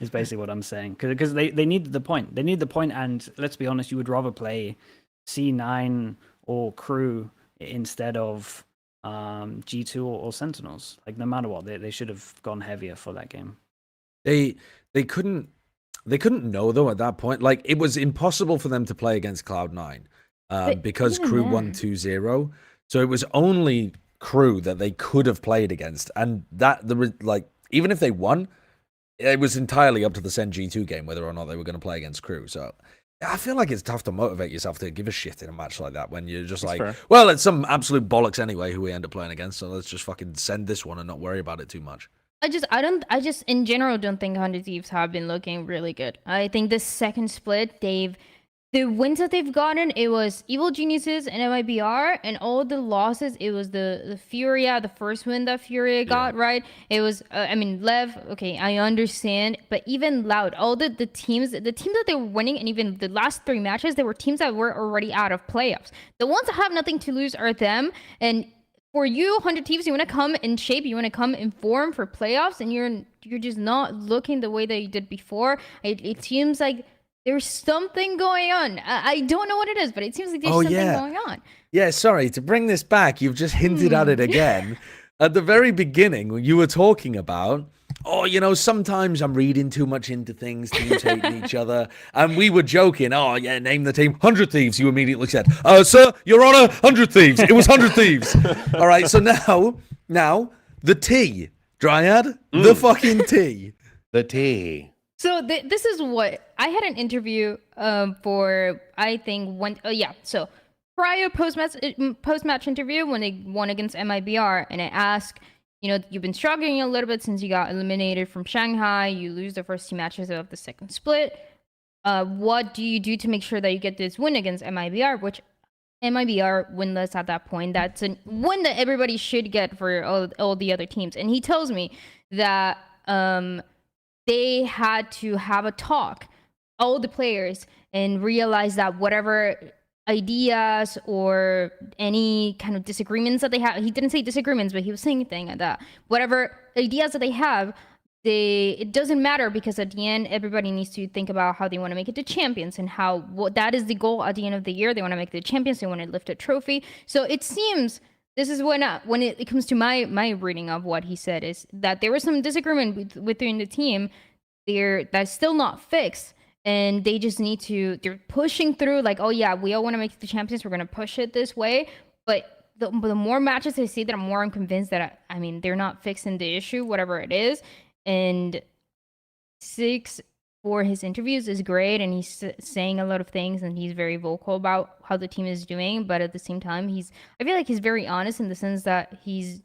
is basically what I'm saying. Because they needed the point. They need the point, and let's be honest, you would rather play C9 or Crew instead of G2 or Sentinels. Like, no matter what, they should have gone heavier for that game. They couldn't know though at that point. Like, it was impossible for them to play against Cloud9 because even Crew then- won 2-0. So it was only Crew that they could have played against, and even if they won, it was entirely up to the Gen.G game whether or not they were going to play against Crew. So I feel like it's tough to motivate yourself to give a shit in a match like that when you're just That's like, fair. well, it's some absolute bollocks anyway who we end up playing against, so let's just fucking send this one and not worry about it too much. I just in general don't think 100 Thieves have been looking really good. I think the second split, the wins that they've gotten, it was Evil Geniuses and MIBR, and all the losses, it was the Furia, the first win that Furia got, right? It was, Lev, okay, I understand, but even Loud, all the teams that they were winning, and even the last 3 matches, there were teams that were already out of playoffs. The ones that have nothing to lose are them, and for you, 100 Thieves, you want to come in shape, you want to come in form for playoffs, and you're just not looking the way that you did before. It seems like there's something going on. I don't know what it is, but it seems like there's something going on. Yeah, sorry, to bring this back, you've just hinted at it again. At the very beginning, you were talking about, sometimes I'm reading too much into things, teams hating each other. And we were joking, name the team, 100 Thieves, you immediately said. Sir, Your Honor, 100 Thieves. It was 100 Thieves. All right, so now, the T, Dryad, the fucking T. The T. So this is what I had an interview for, I think so prior post-match interview when they won against MIBR, and I asked, you've been struggling a little bit since you got eliminated from Shanghai, you lose the first 2 matches of the second split. What do you do to make sure that you get this win against MIBR, which MIBR winless at that point? That's a win that everybody should get for all the other teams. And he tells me that they had to have a talk, all the players, and realize that whatever ideas or any kind of disagreements that they have, he didn't say disagreements, but he was saying a thing like that. Whatever ideas that they have, it doesn't matter, because at the end, everybody needs to think about how they want to make it to champions, and that is the goal at the end of the year. They want to make the champions. They want to lift a trophy. So it seems, this is when it comes to my reading of what he said, is that there was some disagreement within the team that's still not fixed, and they just need to, they're pushing through, like, oh yeah, we all want to make it the champions, we're going to push it this way. But the more matches I see, that I'm more unconvinced that they're not fixing the issue, whatever it is. And 6 for his interviews is great, and he's saying a lot of things, and he's very vocal about how the team is doing. But at the same time, I feel like he's very honest in the sense that he's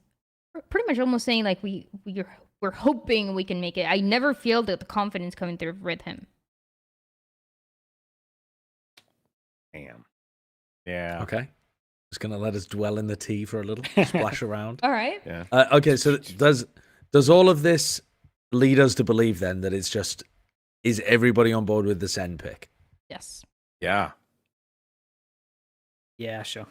pretty much almost saying like we're hoping we can make it. I never feel that the confidence coming through with him. Damn. Yeah. Okay. Just going to let us dwell in the tea for a little, splash around. All right. Yeah. Okay, so does all of this lead us to believe then that is everybody on board with the Sen pick? Yes. Yeah. Yeah, sure.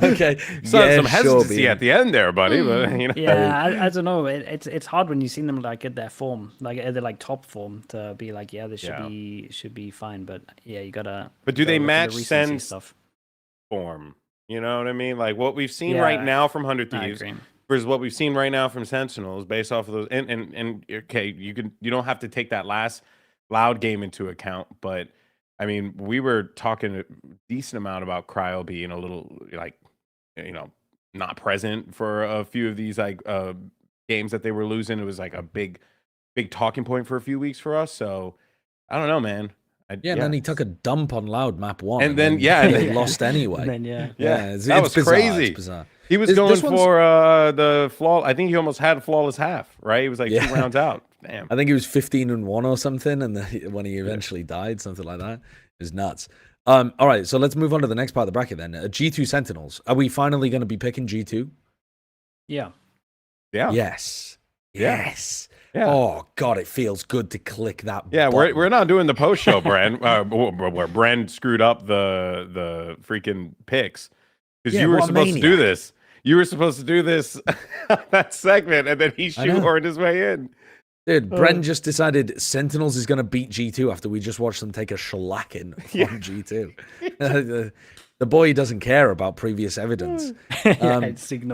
Okay. Some hesitancy at the end there, buddy. But, Yeah, I don't know. It's hard when you see them like at their form, like at their like top form, to be like, yeah, this should be fine. But yeah, you gotta. But do they look at match the recency Sen's form? You know what I mean? Like what we've seen right now from 100 I Thieves agree. versus what we've seen right now from Sentinels, based off of those. And okay, you don't have to take that last Loud game into account, but I mean, we were talking a decent amount about Cryo being a little like, not present for a few of these like games that they were losing. It was like a big talking point for a few weeks for us. So I don't know, man. And then he took a dump on Loud map 1, and then they lost anyway. And then, that was bizarre, crazy. It's bizarre. He was This going one's- for the flaw. I think he almost had a flawless half. Right? He was like 2 rounds out. Damn. I think he was 15-1 or something, and when he eventually died, something like that. It was nuts. All right, so let's move on to the next part of the bracket then. G2 Sentinels. Are we finally going to be picking G2? Yeah. Yeah. Yes. Yeah. Yes. Yeah. Oh God, it feels good to click that. Yeah, button. we're not doing the post show, Bren. Where Bren screwed up the freaking picks because Yeah, you were what a supposed to do maniac. this. You were supposed to do this that segment, and then he I know. shoehorned his way in. Dude, Bren just decided Sentinels is going to beat G2 after we just watched them take a shellacking from G2. The boy doesn't care about previous evidence. He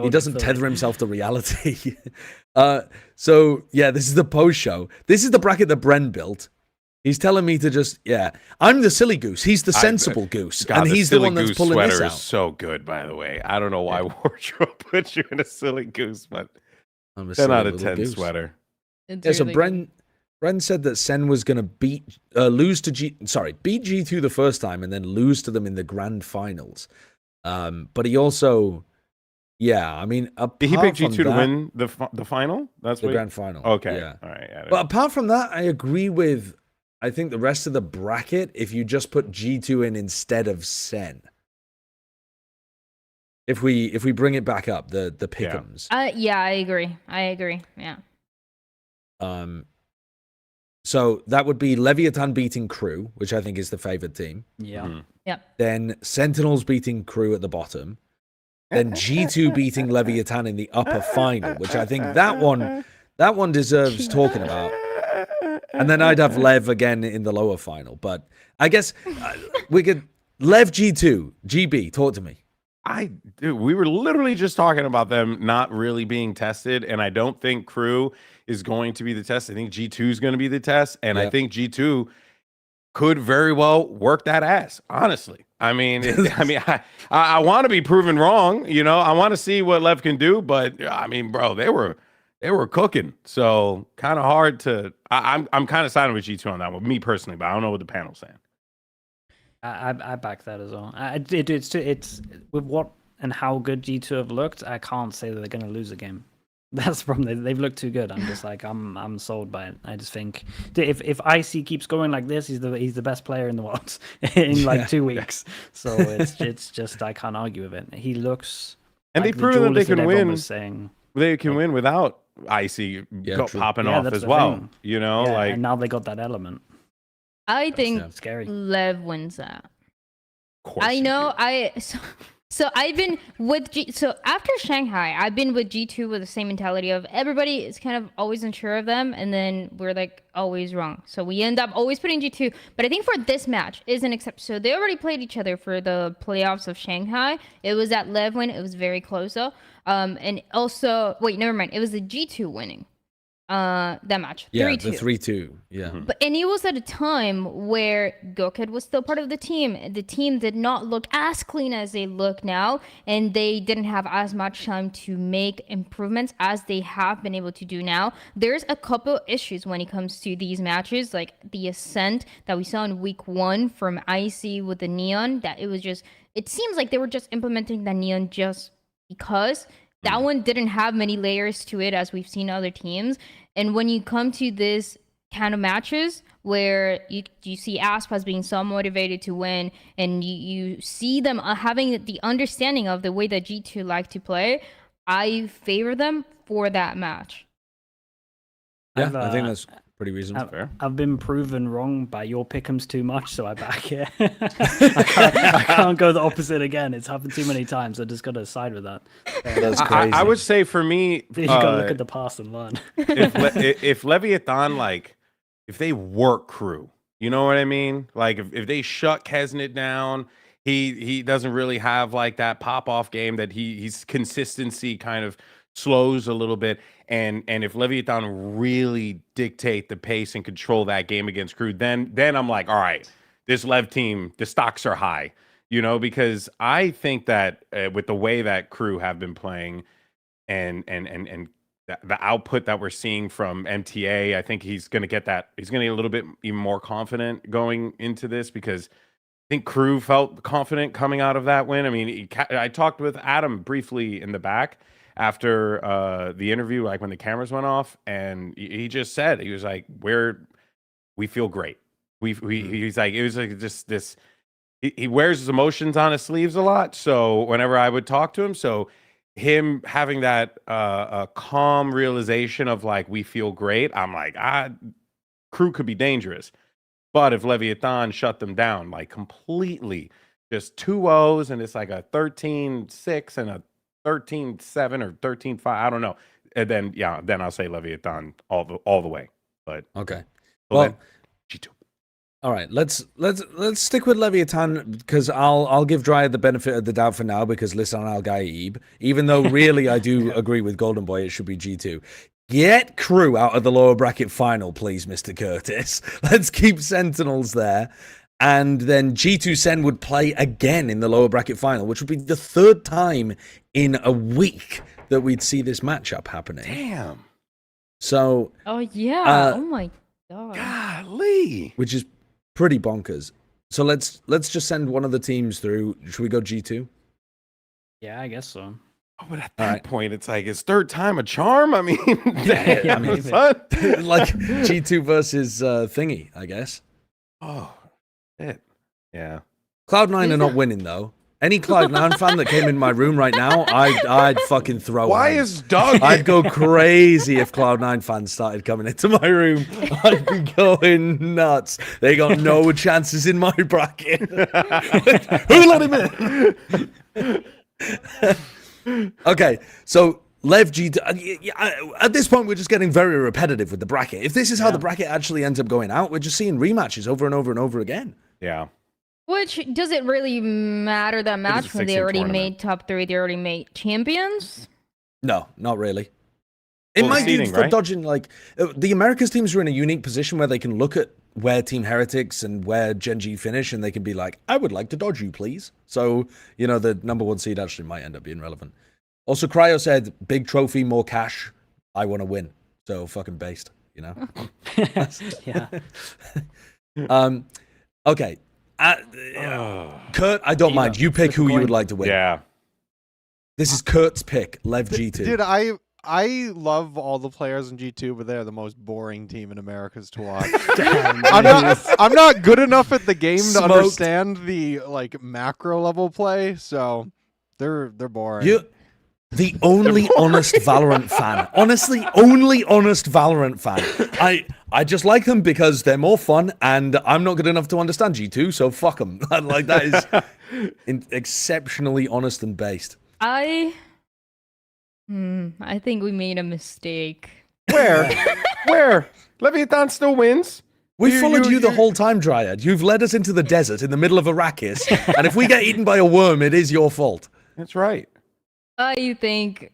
doesn't tether himself to reality. So, yeah, this is the post show. This is the bracket that Bren built. He's telling me to just, I'm the silly goose. He's the sensible goose. God, and he's the one that's pulling sweater this out. is so good, by the way. I don't know why wardrobe put you in a silly goose, but I'm a 10 silly out of little 10 goose. sweater. Yeah, so Bren said that Sen was going to beat G2 the first time and then lose to them in the grand finals. But he also, I mean, Did he pick from G2 to that- win the final? That's the what grand final. Okay. Yeah. All right. But apart from that, I agree with, I think the rest of the bracket, if you just put G2 in instead of Sen. If we bring it back up, the pick'ems. Yeah, I agree. Yeah. So that would be Leviatan beating Crew, which I think is the favored team. Yeah. Mhm. Yep. Then Sentinels beating Crew at the bottom. Then G2 beating Leviatan in the upper final, which I think that one deserves talking about. And then I'd have Lev again in the lower final. But I guess we could Lev G2, GB, talk to me. Dude, we were literally just talking about them not really being tested, and I don't think Crew is going to be the test. I think G2 is going to be the test, and I think G2 could very well work that ass. Honestly, I mean, I want to be proven wrong. You know, I want to see what Lev can do, but I mean, bro, they were cooking. So kind of hard to. I'm kind of siding with G2 on that one, me personally, but I don't know what the panel's saying. I back that as well. It's with what and how good G2 have looked. I can't say that they're going to lose a game. That's the problem. They've looked too good. I'm just like I'm sold by it. I just think if IC keeps going like this, he's the best player in the world in like 2 weeks. So it's just I can't argue with it. He looks and like they've proven that they can win. Saying. They can win without IC popping off that's as the well. thing. You know, like and now they got that element. I think Scary. Lev wins that. of course I you know. do. So I've been with so after Shanghai, I've been with G2 with the same mentality of everybody is kind of always unsure of them, and then we're like always wrong. So we end up always putting G2. But I think for this match is an exception. So they already played each other for the playoffs of Shanghai. It was at Lev win. It was very close though. And also wait, never mind. It was the G2 winning. That match. 3-2. The 3-2. Yeah. But and it was at a time where Goked was still part of the team. The team did not look as clean as they look now, and they didn't have as much time to make improvements as they have been able to do now. There's a couple issues when it comes to these matches, like the ascent that we saw in week 1 from IC with the Neon. That it seems like they were just implementing the Neon just because. That one didn't have many layers to it as we've seen other teams. And when you come to this kind of matches where you see Aspas being so motivated to win and you see them having the understanding of the way that G2 like to play, I favor them for that match. Yeah, I think that's pretty reasonable. Fair. I've been proven wrong by your pick'ems too much, so I back it. I can't go the opposite again. It's happened too many times. I just got to side with that. That's crazy. I would say for me, You got to look at the past and learn. if Leviathan, like, if they work Crew, you know what I mean? Like, if they shut Kesnet down, he doesn't really have like that pop off game that he's consistency kind of slows a little bit. And if Leviathan really dictate the pace and control that game against Crew, then I'm like, all right, this Lev team, the stocks are high, you know, because I think that with the way that Crew have been playing and the output that we're seeing from MTA, I think he's going to get that. He's going to get a little bit even more confident going into this because I think Crew felt confident coming out of that win. I mean, I talked with Adam briefly in the back after the interview, like when the cameras went off, and he just said, he was like, we feel great. He's like, it was like just this he wears his emotions on his sleeves a lot. So whenever I would talk to him, so him having that calm realization of like, we feel great. I'm like, crew could be dangerous. But if Leviatan shut them down like completely, just 2 O's and it's like a 13-6 and a 13-7 or 13-5, I don't know. And then then I'll say Leviatan all the way. But Okay. well, Well, G2. all right. Let's stick with Leviatan because I'll give Dryad the benefit of the doubt for now because listen, Al Gaib. Even though really I do agree with Golden Boy, it should be G2. Get crew out of the lower bracket final, please, Mr. Curtis. Let's keep Sentinels there. And then G2 Sen would play again in the lower bracket final, which would be the 3rd time in a week that we'd see this matchup happening. Damn. So, Oh yeah. Oh my god. Golly. which is pretty bonkers. So let's just send one of the teams through. Should we go G2? Yeah, I guess so. Oh, but at All that right. point, it's like his 3rd time a charm. I mean, Yeah, damn, maybe. son. Like G2 versus Thingy, I guess. Oh, shit. Yeah. Cloud9 are not winning though. Any Cloud9 fan that came in my room right now, I'd fucking throw. Why hands. is Doug? I'd go crazy if Cloud9 fans started coming into my room. I'd be going nuts. They got no chances in my bracket. Who let him in? Okay, so Lev G. At this point, we're just getting very repetitive with the bracket. If this is how the bracket actually ends up going out, we're just seeing rematches over and over and over again. Yeah. Which does it really matter that It is match a when they 16 already tournament. made top 3? They already made champions. No, not really. It Well, might be seeding, for right? dodging, like, the Americas teams are in a unique position where they can look at where Team Heretics and where Gen.G finish, and they can be like, I would like to dodge you, please. So, you know, the number 1 seed actually might end up being relevant. Also, Cryo said, big trophy, more cash. I want to win. So, fucking based, you know? Yeah. Okay. Kurt, I don't mind. You pick who you would like to win. Yeah. This is Kurt's pick, Lev G2. Dude, I love all the players in G2, but they're the most boring team in Americas to watch. I'm not good enough at the game Smoked. to understand the like macro level play, so they're boring. You're the only honest Valorant fan. Honestly, only honest Valorant fan. I just like them because they're more fun, and I'm not good enough to understand G2, so fuck them. Like, that is exceptionally honest and based. I think we made a mistake. Where? Where? Leviathan still wins. We followed you the whole time, Dryad. You've led us into the desert in the middle of Arrakis, and if we get eaten by a worm, it is your fault. That's right. I think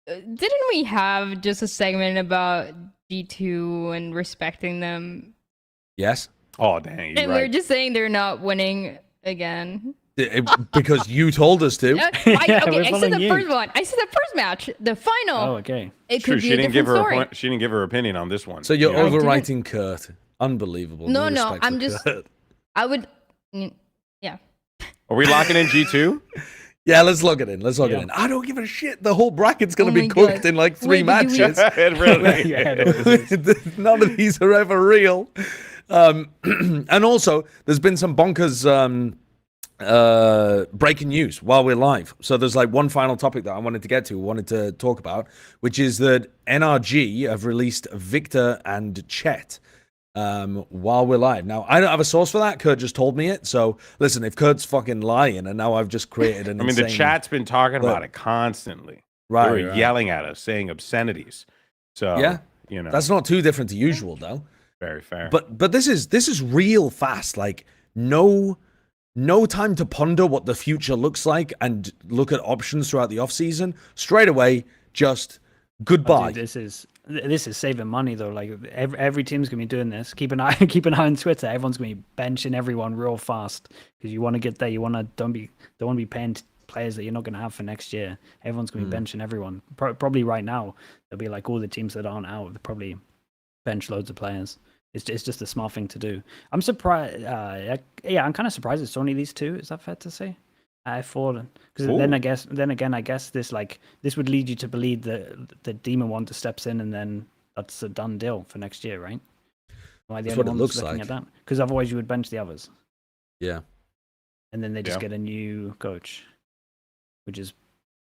didn't we have just a segment about G2 and respecting them? Yes? Oh, dang. You're And we were right. just saying they're not winning again. Because you told us to. we're Okay, I said following the you. first one. I said the first match. The final. Oh, okay. It True. could She be a didn't give different her. story. She didn't give her opinion on this one. So you're you know? overwriting Kurt. Unbelievable. No, respect I'm for just- Kurt. I would. Are we locking in G2? Yeah, let's log it in. Let's log it Yeah. in. I don't give a shit. The whole bracket's going Oh to be my cooked God. in like 3 Wait, but do we- matches. It really Yeah, is. None of these are ever real. And also, there's been some bonkers breaking news while we're live. So there's like one final topic that I wanted to talk about, which is that NRG have released Victor and Chet while we're live. Now, I don't have a source for that. Kurt just told me it. So listen, if Kurt's fucking lying and now I've just created an I mean, the insane... chat's been talking Look. about it constantly. Right, They were yelling at us, saying obscenities. So, Yeah. you know, That's not too different to usual, though. very fair. But this is real fast. Like no time to ponder what the future looks like and look at options throughout the off season. Straight away, just goodbye. Dude, this is saving money though. Like every team's gonna be doing this. Keep an eye on Twitter. Everyone's gonna be benching everyone real fast because you want to get there. You want to don't want to be paying players that you're not gonna have for next year. Everyone's gonna be benching everyone. Probably right now there'll be like all the teams that aren't out. They'll probably bench loads of players. It's just a smart thing to do. I'm surprised. I'm kind of surprised it's only these two. Is that fair to say? I thought because then again, I guess this would lead you to believe that the Demon Wonder steps in and then that's a done deal for next year, right? Am I the That's only what it one looks looking like. at that? Because otherwise you would bench the others. Yeah. and then they just Yeah. get a new coach, which is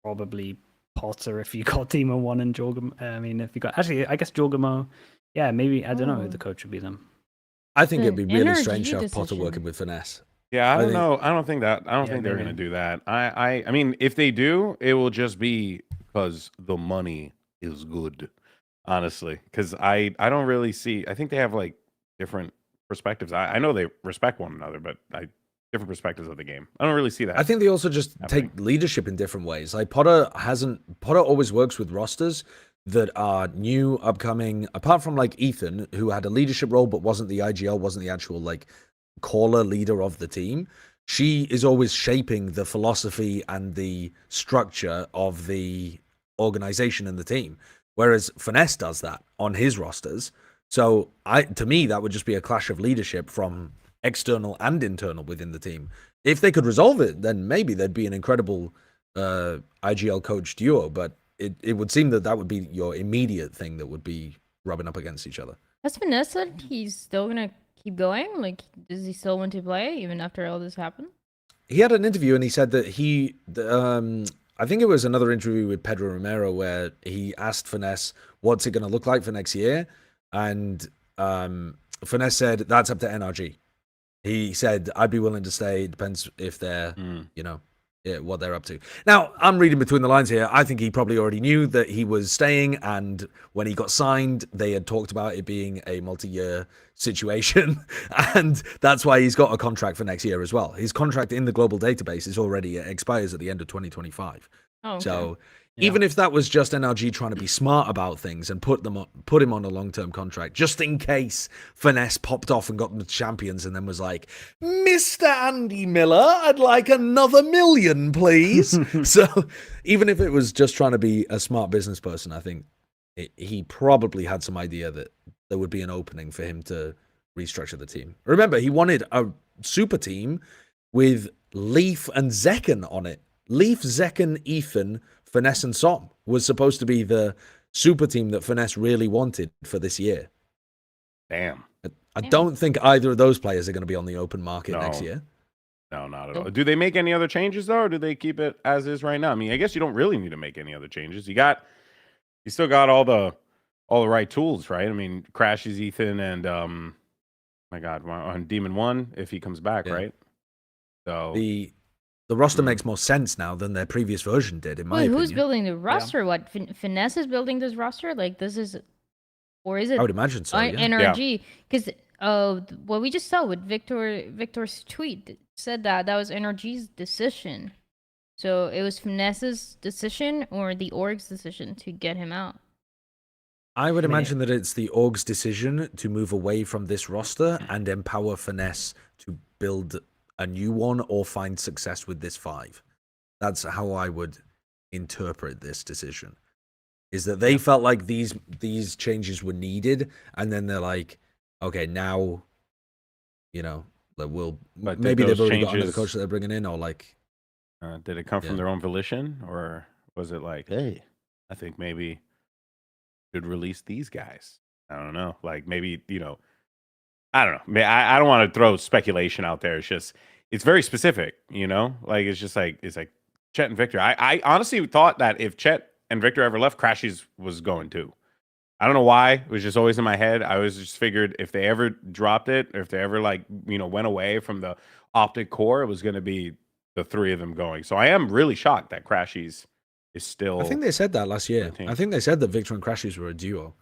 probably Potter if you got Demon 1 and Jorgamo. I mean, if you got actually, I guess Jorgamo. Yeah, maybe I don't know who the coach would be then. I think The it'd be really energy strange to have Potter decision. working with Finesse. Yeah, I don't think- know. I don't think that. I don't Yeah, think they're maybe. gonna do that. I mean, if they do, it will just be because the money is good. Honestly, because I don't really see. I think they have like different perspectives. I know they respect one another, but different perspectives of the game. I don't really see that. I think they also just happening. take leadership in different ways. Like Potter always works with rosters that are new, upcoming, apart from like Ethan, who had a leadership role but wasn't the IGL, wasn't the actual like caller leader of the team. She is always shaping the philosophy and the structure of the organization and the team. Whereas Finesse does that on his rosters. So to me, that would just be a clash of leadership from external and internal within the team. If they could resolve it, then maybe there'd be an incredible IGL coach duo, but it would seem that would be your immediate thing that would be rubbing up against each other. Has Finesse said he's still gonna keep going? Like, does he still want to play even after all this happened? He had an interview and he said that I think it was another interview with Pedro Romero where he asked Finesse, what's it going to look like for next year? And Finesse said, that's up to NRG. He said, I'd be willing to stay. It depends if they're, what they're up to. Now, I'm reading between the lines here. I think he probably already knew that he was staying. And when he got signed, they had talked about it being a multi-year situation. And that's why he's got a contract for next year as well. His contract in the global database is already expires at the end of 2025. Oh, okay. So even if that was just NRG trying to be smart about things and put him on a long-term contract, just in case Finesse popped off and got them to champions and then was like, Mr. Andy Miller, I'd like another $1 million, please. So even if it was just trying to be a smart business person, I think he probably had some idea that there would be an opening for him to restructure the team. Remember, he wanted a super team with Leaf and Zekken on it. Leaf, Zekken, Ethan, Finesse, and Som was supposed to be the super team that Finesse really wanted for this year. Damn. I don't think either of those players are going to be on the open market next year. No, not at all. Do they make any other changes though, or do they keep it as is right now? I mean, I guess you don't really need to make any other changes. You still got all the right tools, right? I mean, Crashes, Ethan, and my God, on Demon 1 if he comes back, right? So the roster makes more sense now than their previous version did, in my opinion. Who's building the roster? What Finesse is building this roster? Like this is, or is it? I would imagine so. Yeah. NRG, because what we just saw with Victor's tweet said that was NRG's decision. So it was Finesse's decision or the org's decision to get him out. I would imagine that it's the org's decision to move away from this roster and empower Finesse to build a new one or find success with this 5. That's how I would interpret this decision. Is that they felt like these changes were needed, and then they're like, okay, now, maybe they've already got another coach that they're bringing in, or like, did it come from their own volition, or was it like, hey, I think maybe should release these guys? I don't know. Like maybe I don't know. I don't want to throw speculation out there. It's very specific, Like it's like Chet and Victor. I honestly thought that if Chet and Victor ever left, Crashies was going too. I don't know why. It was just always in my head. I always just figured if they ever dropped it, or if they ever went away from the Optic core, it was going to be the 3 of them going. So I am really shocked that Crashies is still. I think they said that last year. I think they said that Victor and Crashies were a duo.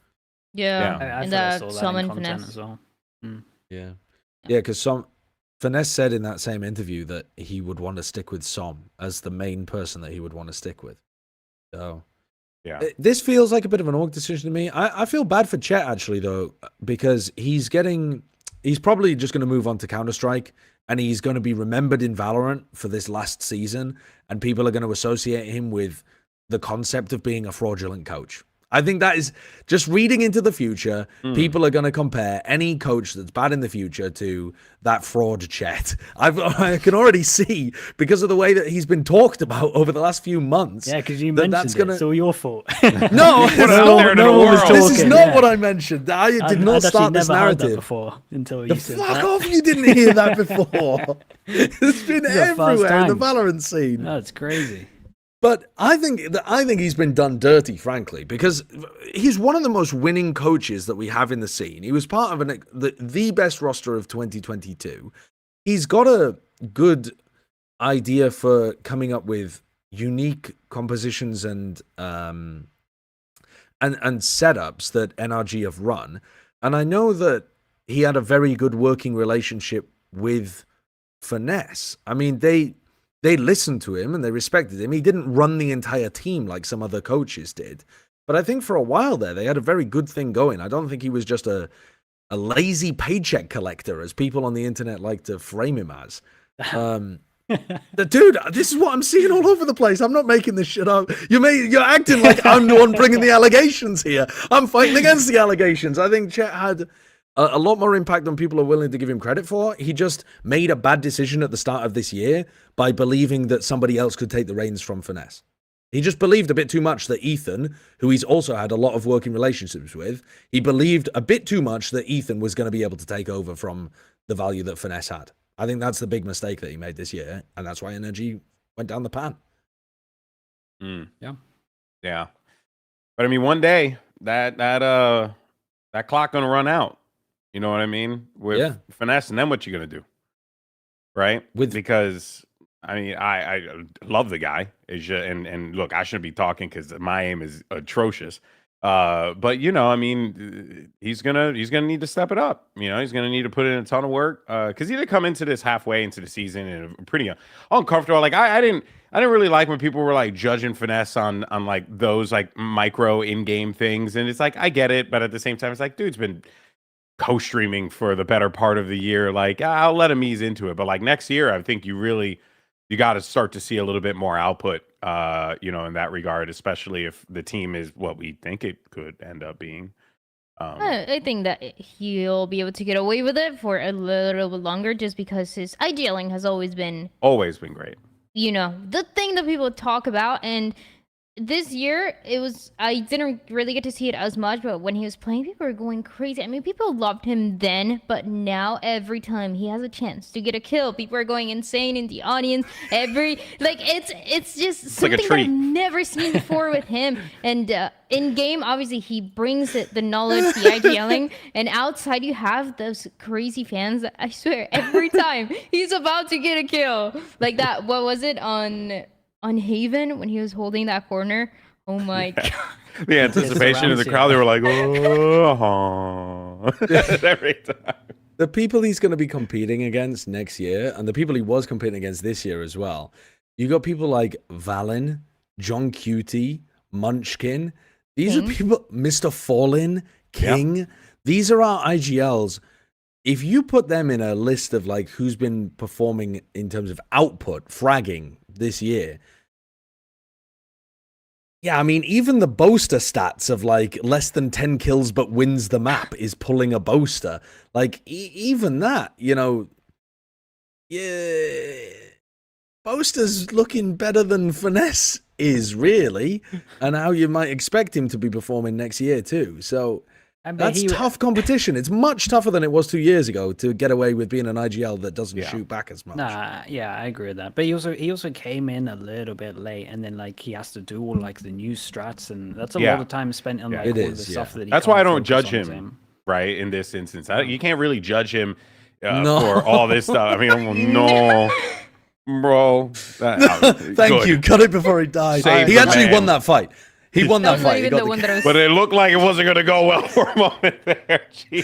Yeah, I and thought I that saw that Som in and content Finesse. as well. Yeah, because Finesse said in that same interview that he would want to stick with Som as the main person that he would want to stick with. So yeah, this feels like a bit of an org decision to me. I feel bad for Chet actually though, because he's probably just going to move on to Counter-Strike, and he's going to be remembered in Valorant for this last season, and people are going to associate him with the concept of being a fraudulent coach. I think that is just reading into the future. People are going to compare any coach that's bad in the future to that fraud Chet. I can already see, because of the way that he's been talked about over the last few months. Yeah, because you that mentioned it's all your fault. No, it's out there to the world. this is talking, not yeah. what I mentioned. I did I'd not actually start this never heard that narrative. before until you said Fuck that. off! You didn't hear that before. It's been This is the first everywhere in the time. Valorant scene. That's crazy. But I think he's been done dirty, frankly, because he's one of the most winning coaches that we have in the scene. He was part of the best roster of 2022. He's got a good idea for coming up with unique compositions and setups that NRG have run. And I know that he had a very good working relationship with Finesse. I mean, they listened to him and they respected him. He didn't run the entire team like some other coaches did. But I think for a while there, they had a very good thing going. I don't think he was just a lazy paycheck collector, as people on the internet like to frame him as. Dude, this is what I'm seeing all over the place. I'm not making this shit up. You're acting like I'm the one bringing the allegations here. I'm fighting against the allegations. I think Chet had a lot more impact than people are willing to give him credit for. He just made a bad decision at the start of this year by believing that somebody else could take the reins from Finesse. He just believed a bit too much that Ethan, who he's also had a lot of working relationships with, he believed a bit too much that Ethan was going to be able to take over from the value that Finesse had. I think that's the big mistake that he made this year, and that's why energy went down the pan. Yeah. But I mean, one day that clock gonna run out. You know what I mean? With Finesse, and then what you gonna do? Right? Because I mean, I love the guy. And look, I shouldn't be talking because my aim is atrocious. But you know, I mean, he's gonna need to step it up. You know, he's gonna need to put in a ton of work. Because he did come into this halfway into the season and pretty uncomfortable. Like I didn't really like when people were like judging Finesse on like those like micro in-game things. And it's like, I get it, but at the same time, it's like, dude's been co-streaming for the better part of the year. Like, I'll let him ease into it. But like next year, I think you got to start to see a little bit more output, you know, in that regard, especially if the team is what we think it could end up being. I think that he'll be able to get away with it for a little bit longer, just because his IGLing has always been great. You know, the thing that people talk about. And this year, I didn't really get to see it as much, but when he was playing, people were going crazy. I mean, people loved him then, but now every time he has a chance to get a kill, people are going insane in the audience. It's just something that I've never seen before with him. And in game, obviously, he brings the knowledge, the IGLing, and outside you have those crazy fans that I swear every time he's about to get a kill, like that. What was it on Haven when he was holding that corner? Oh my god. The anticipation of the crowd, they were like, oh, every time. The people he's going to be competing against next year, and the people he was competing against this year as well, you got people like Valen, John Cutie, Munchkin. These are people, Mr. Fallen, King. Yep. These are our IGLs. If you put them in a list of like who's been performing in terms of output, fragging this year, yeah, I mean, even the boaster stats of like less than 10 kills but wins the map is pulling a boaster. Like, even that, you know, yeah, boaster's looking better than Finesse is, really, and how you might expect him to be performing next year, too. So that's tough competition. It's much tougher than it was 2 years ago to get away with being an IGL that doesn't shoot back as much. Yeah, I agree with that. But he also came in a little bit late, and then like he has to do all like the new strats, and that's a lot of time spent on like all the stuff that he That's why I don't focus judge on him, right? In this instance, you can't really judge him for all this stuff. I mean, no. Bro, thank you. Cut it before he died. He actually won that fight. He won that fight. But it looked like it wasn't going to go well for a moment there.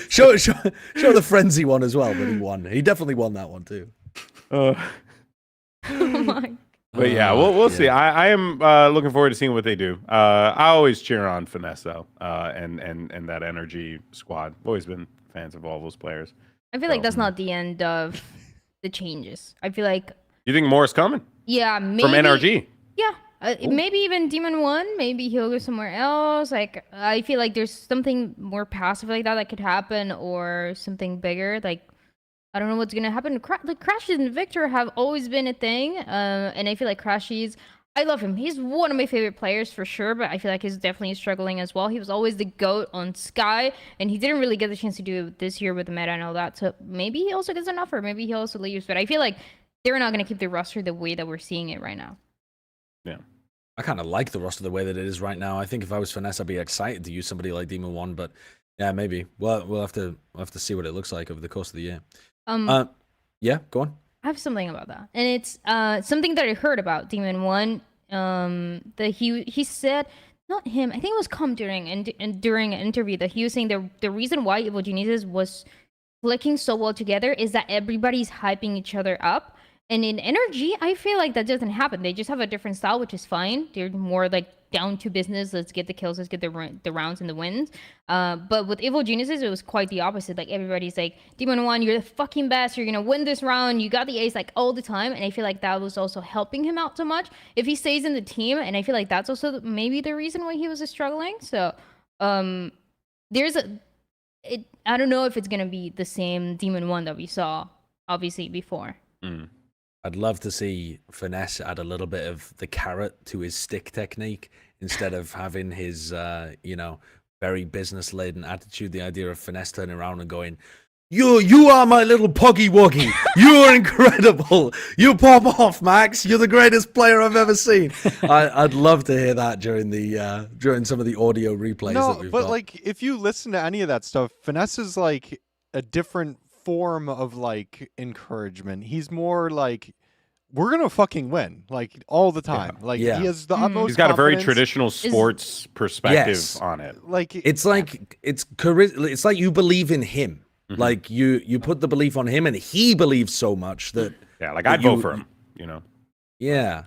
Show the frenzy one as well, but he won. He definitely won that one too. Oh my. But yeah, we'll see. I am looking forward to seeing what they do. I always cheer on Finesse though, and that energy squad. Always been fans of all those players. I feel like that's not the end of the changes. I feel like. You think more is coming? Yeah, maybe. From NRG? Yeah, Maybe even Demon 1. Maybe he'll go somewhere else. Like, I feel like there's something more passive like that could happen, or something bigger. Like, I don't know what's gonna happen. Like, Crashies and Victor have always been a thing. And I feel like Crashies, I love him. He's one of my favorite players for sure, but I feel like he's definitely struggling as well. He was always the GOAT on Sky, and he didn't really get the chance to do it this year with the meta and all that. So maybe he also gets an offer. Maybe he also leaves. But I feel like they're not going to keep the roster the way that we're seeing it right now. Yeah. I kind of like the roster the way that it is right now. I think if I was Finesse, I'd be excited to use somebody like Demon 1, but yeah, maybe. Well, we'll have to see what it looks like over the course of the year. Yeah, go on. I have something about that, and it's something that I heard about Demon 1. That he said, not him, I think it was Com during an interview, that he was saying the reason why Evil Geniuses was clicking so well together is that everybody's hyping each other up. And in NRG, I feel like that doesn't happen. They just have a different style, which is fine. They're more like down to business. Let's get the kills. Let's get the rounds and the wins. But with Evil Geniuses, it was quite the opposite. Like, everybody's like, Demon 1, you're the fucking best. You're going to win this round. You got the ace, like, all the time. And I feel like that was also helping him out so much. If he stays in the team, and I feel like that's also maybe the reason why he was struggling. So there's I don't know if it's going to be the same Demon 1 that we saw, obviously, before. I'd love to see Finesse add a little bit of the carrot to his stick technique instead of having his, very business-laden attitude. The idea of Finesse turning around and going, You are my little poggy woggy. You are incredible. You pop off, Max. You're the greatest player I've ever seen. I'd love to hear that during some of the audio replays that we've got. But like, if you listen to any of that stuff, Finesse is like a different form of like encouragement. He's more like, we're gonna fucking win, like, all the time. He has the utmost. He's got a very confidence. traditional sports perspective on it. Like, it's like you believe in him. Like you put the belief on him, and he believes so much that I'd vote for him. Yeah.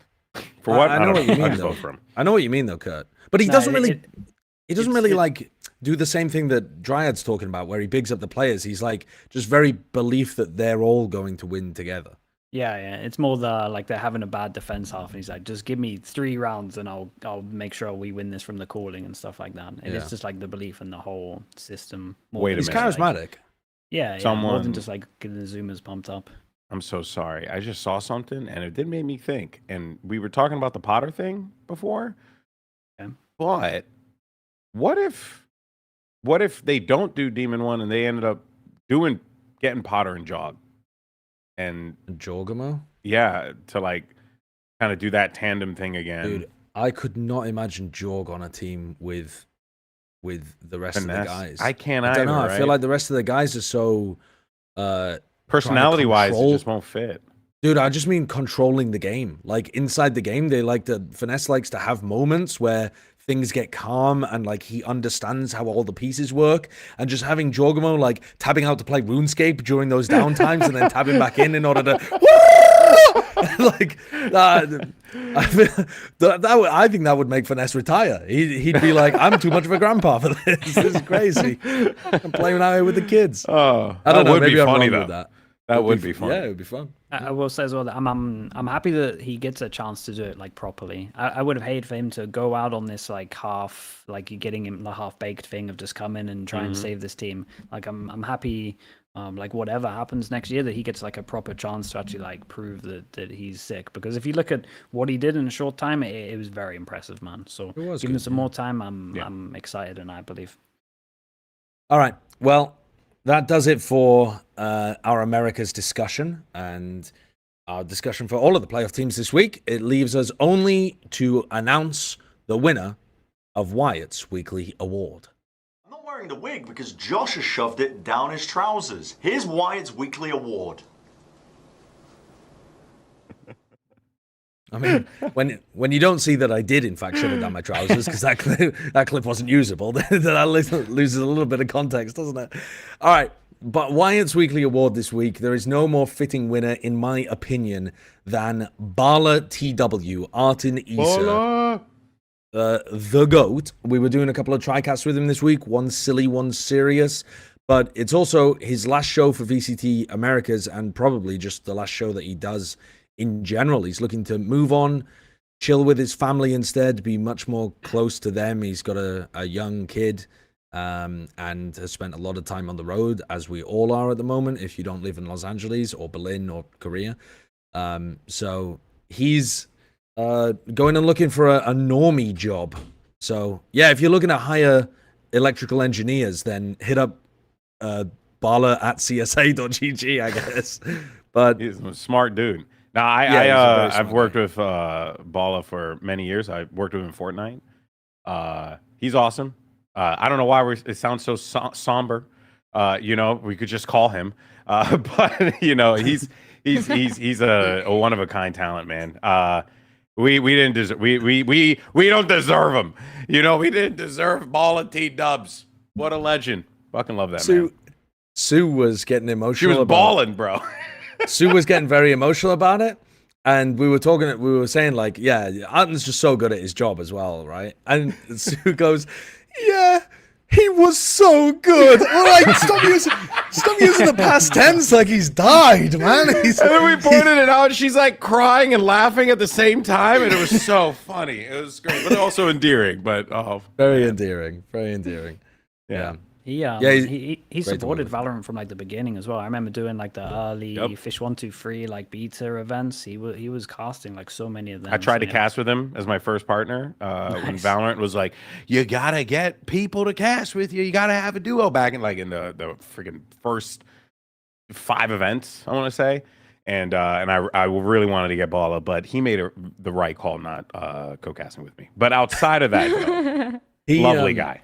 For what? I know what you mean. I'd Though. vote for him. I know what you mean, though, Kurt. But he doesn't really like do the same thing that Dryad's talking about, where he bigs up the players. He's like just very belief that they're all going to win together. Yeah. It's more they're having a bad defense half, and he's like, just give me 3 rounds, and I'll make sure we win this from the calling and stuff like that. And it's just like the belief in the whole system. He's charismatic. Yeah, more than just like getting the Zoomers pumped up. I'm so sorry. I just saw something, and it did make me think. And we were talking about the Potter thing before. Okay. But what if they don't do Demon 1 and they ended up getting Potter and Jog? And Jorgamo? Yeah, to like kind of do that tandem thing again. Dude, I could not imagine Jorg on a team with the rest of the guys. I can't I don't know. right? I feel like the rest of the guys are so personality-wise, it just won't fit. Dude, I just mean controlling the game. Like, inside the game, Finesse likes to have moments where things get calm and like he understands how all the pieces work, and just having Jorgamo like tabbing out to play RuneScape during those downtimes and then tabbing back in order to like I think that would make Finesse retire. He'd be like, I'm too much of a grandpa for this. This is crazy. I'm playing out here with the kids. Oh, I don't know. Would Maybe be I'm funny wrong though. with that. That would be fun. Yeah, it would be fun. I will say as well that I'm happy that he gets a chance to do it like properly. I would have hated for him to go out on this like half, like you're getting him the half baked thing of just come in and try and save this team. Like I'm happy, like whatever happens next year, that he gets like a proper chance to actually like prove that he's sick. Because if you look at what he did in a short time, it was very impressive, man. So give him some more time. I'm excited, and I believe. All right. Well, that does it for our Americas discussion and our discussion for all of the playoff teams this week. It leaves us only to announce the winner of Wyatt's weekly award. I'm not wearing the wig because Josh has shoved it down his trousers. Here's Wyatt's weekly award. I mean, when you don't see that I did, in fact, shove it down my trousers, because that clip wasn't usable, then that loses a little bit of context, doesn't it? All right, but Wyatt's weekly award this week, there is no more fitting winner, in my opinion, than Bala TW, Artin Issa, the GOAT. We were doing a couple of TriCats with him this week, one silly, one serious, but it's also his last show for VCT Americas, and probably just the last show that he does in general. He's looking to move on, chill with his family instead, be much more close to them. He's got a young kid and has spent a lot of time on the road, as we all are at the moment, if you don't live in Los Angeles or Berlin or Korea. So he's going and looking for a normie job. So, yeah, if you're looking to hire electrical engineers, then hit up Bala at csa.gg, I guess. But he's a smart dude. Now, I've worked with Bala for many years. I worked with him in Fortnite. He's awesome. I don't know why it sounds so somber. You know, we could just call him. But you know, he's a one of a kind talent, man. We didn't deserve we don't deserve him. You know, we didn't deserve Bala T-Dubs. What a legend. Fucking love that man. Sue was getting emotional. She was balling, bro. Sue was getting very emotional about it. And we were saying, like, yeah, Arden's just so good at his job as well, right? And Sue goes, yeah, he was so good. We're like, stop using the past tense like he's died, man. And then we pointed it out, and she's like crying and laughing at the same time, and it was so funny. It was great, but also endearing. But very endearing, very endearing. Yeah. He supported Valorant from like the beginning as well. I remember doing like the early Fish 123 like beta events. He was casting like so many of them. I tried to cast with him as my first partner when Valorant was like, you gotta get people to cast with you. You gotta have a duo back in the freaking first 5 events, I want to say. And I really wanted to get Bala, but he made the right call not co-casting with me. But outside of that, lovely guy.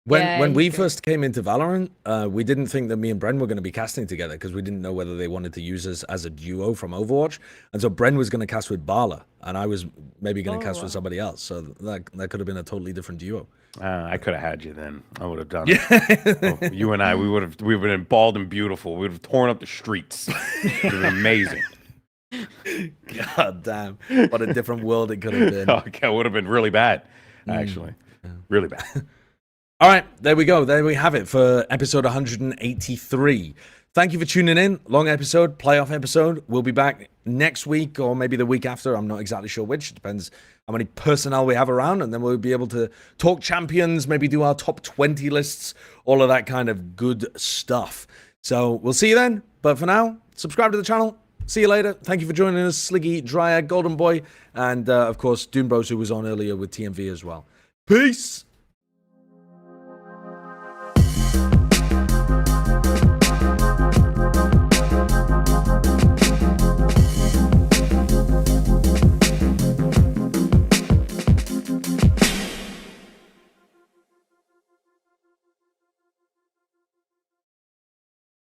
When we first came into Valorant, we didn't think that me and Bren were going to be casting together because we didn't know whether they wanted to use us as a duo from Overwatch. And so Bren was going to cast with Bala, and I was maybe going to cast with somebody else. So that could have been a totally different duo. I could have had you then. I would have done it. Well, you and I, we would have been bald and beautiful. We would have torn up the streets. It would have been amazing. God damn. What a different world it could have been. Okay, it would have been really bad, actually. Really bad. All right, there we go. There we have it for episode 183. Thank you for tuning in. Long episode, playoff episode. We'll be back next week or maybe the week after. I'm not exactly sure which. It depends how many personnel we have around. And then we'll be able to talk champions, maybe do our top 20 lists, all of that kind of good stuff. So we'll see you then. But for now, subscribe to the channel. See you later. Thank you for joining us, Sliggy, Dryad, Golden Boy, and of course, Dune Bros, who was on earlier with TMV as well. Peace.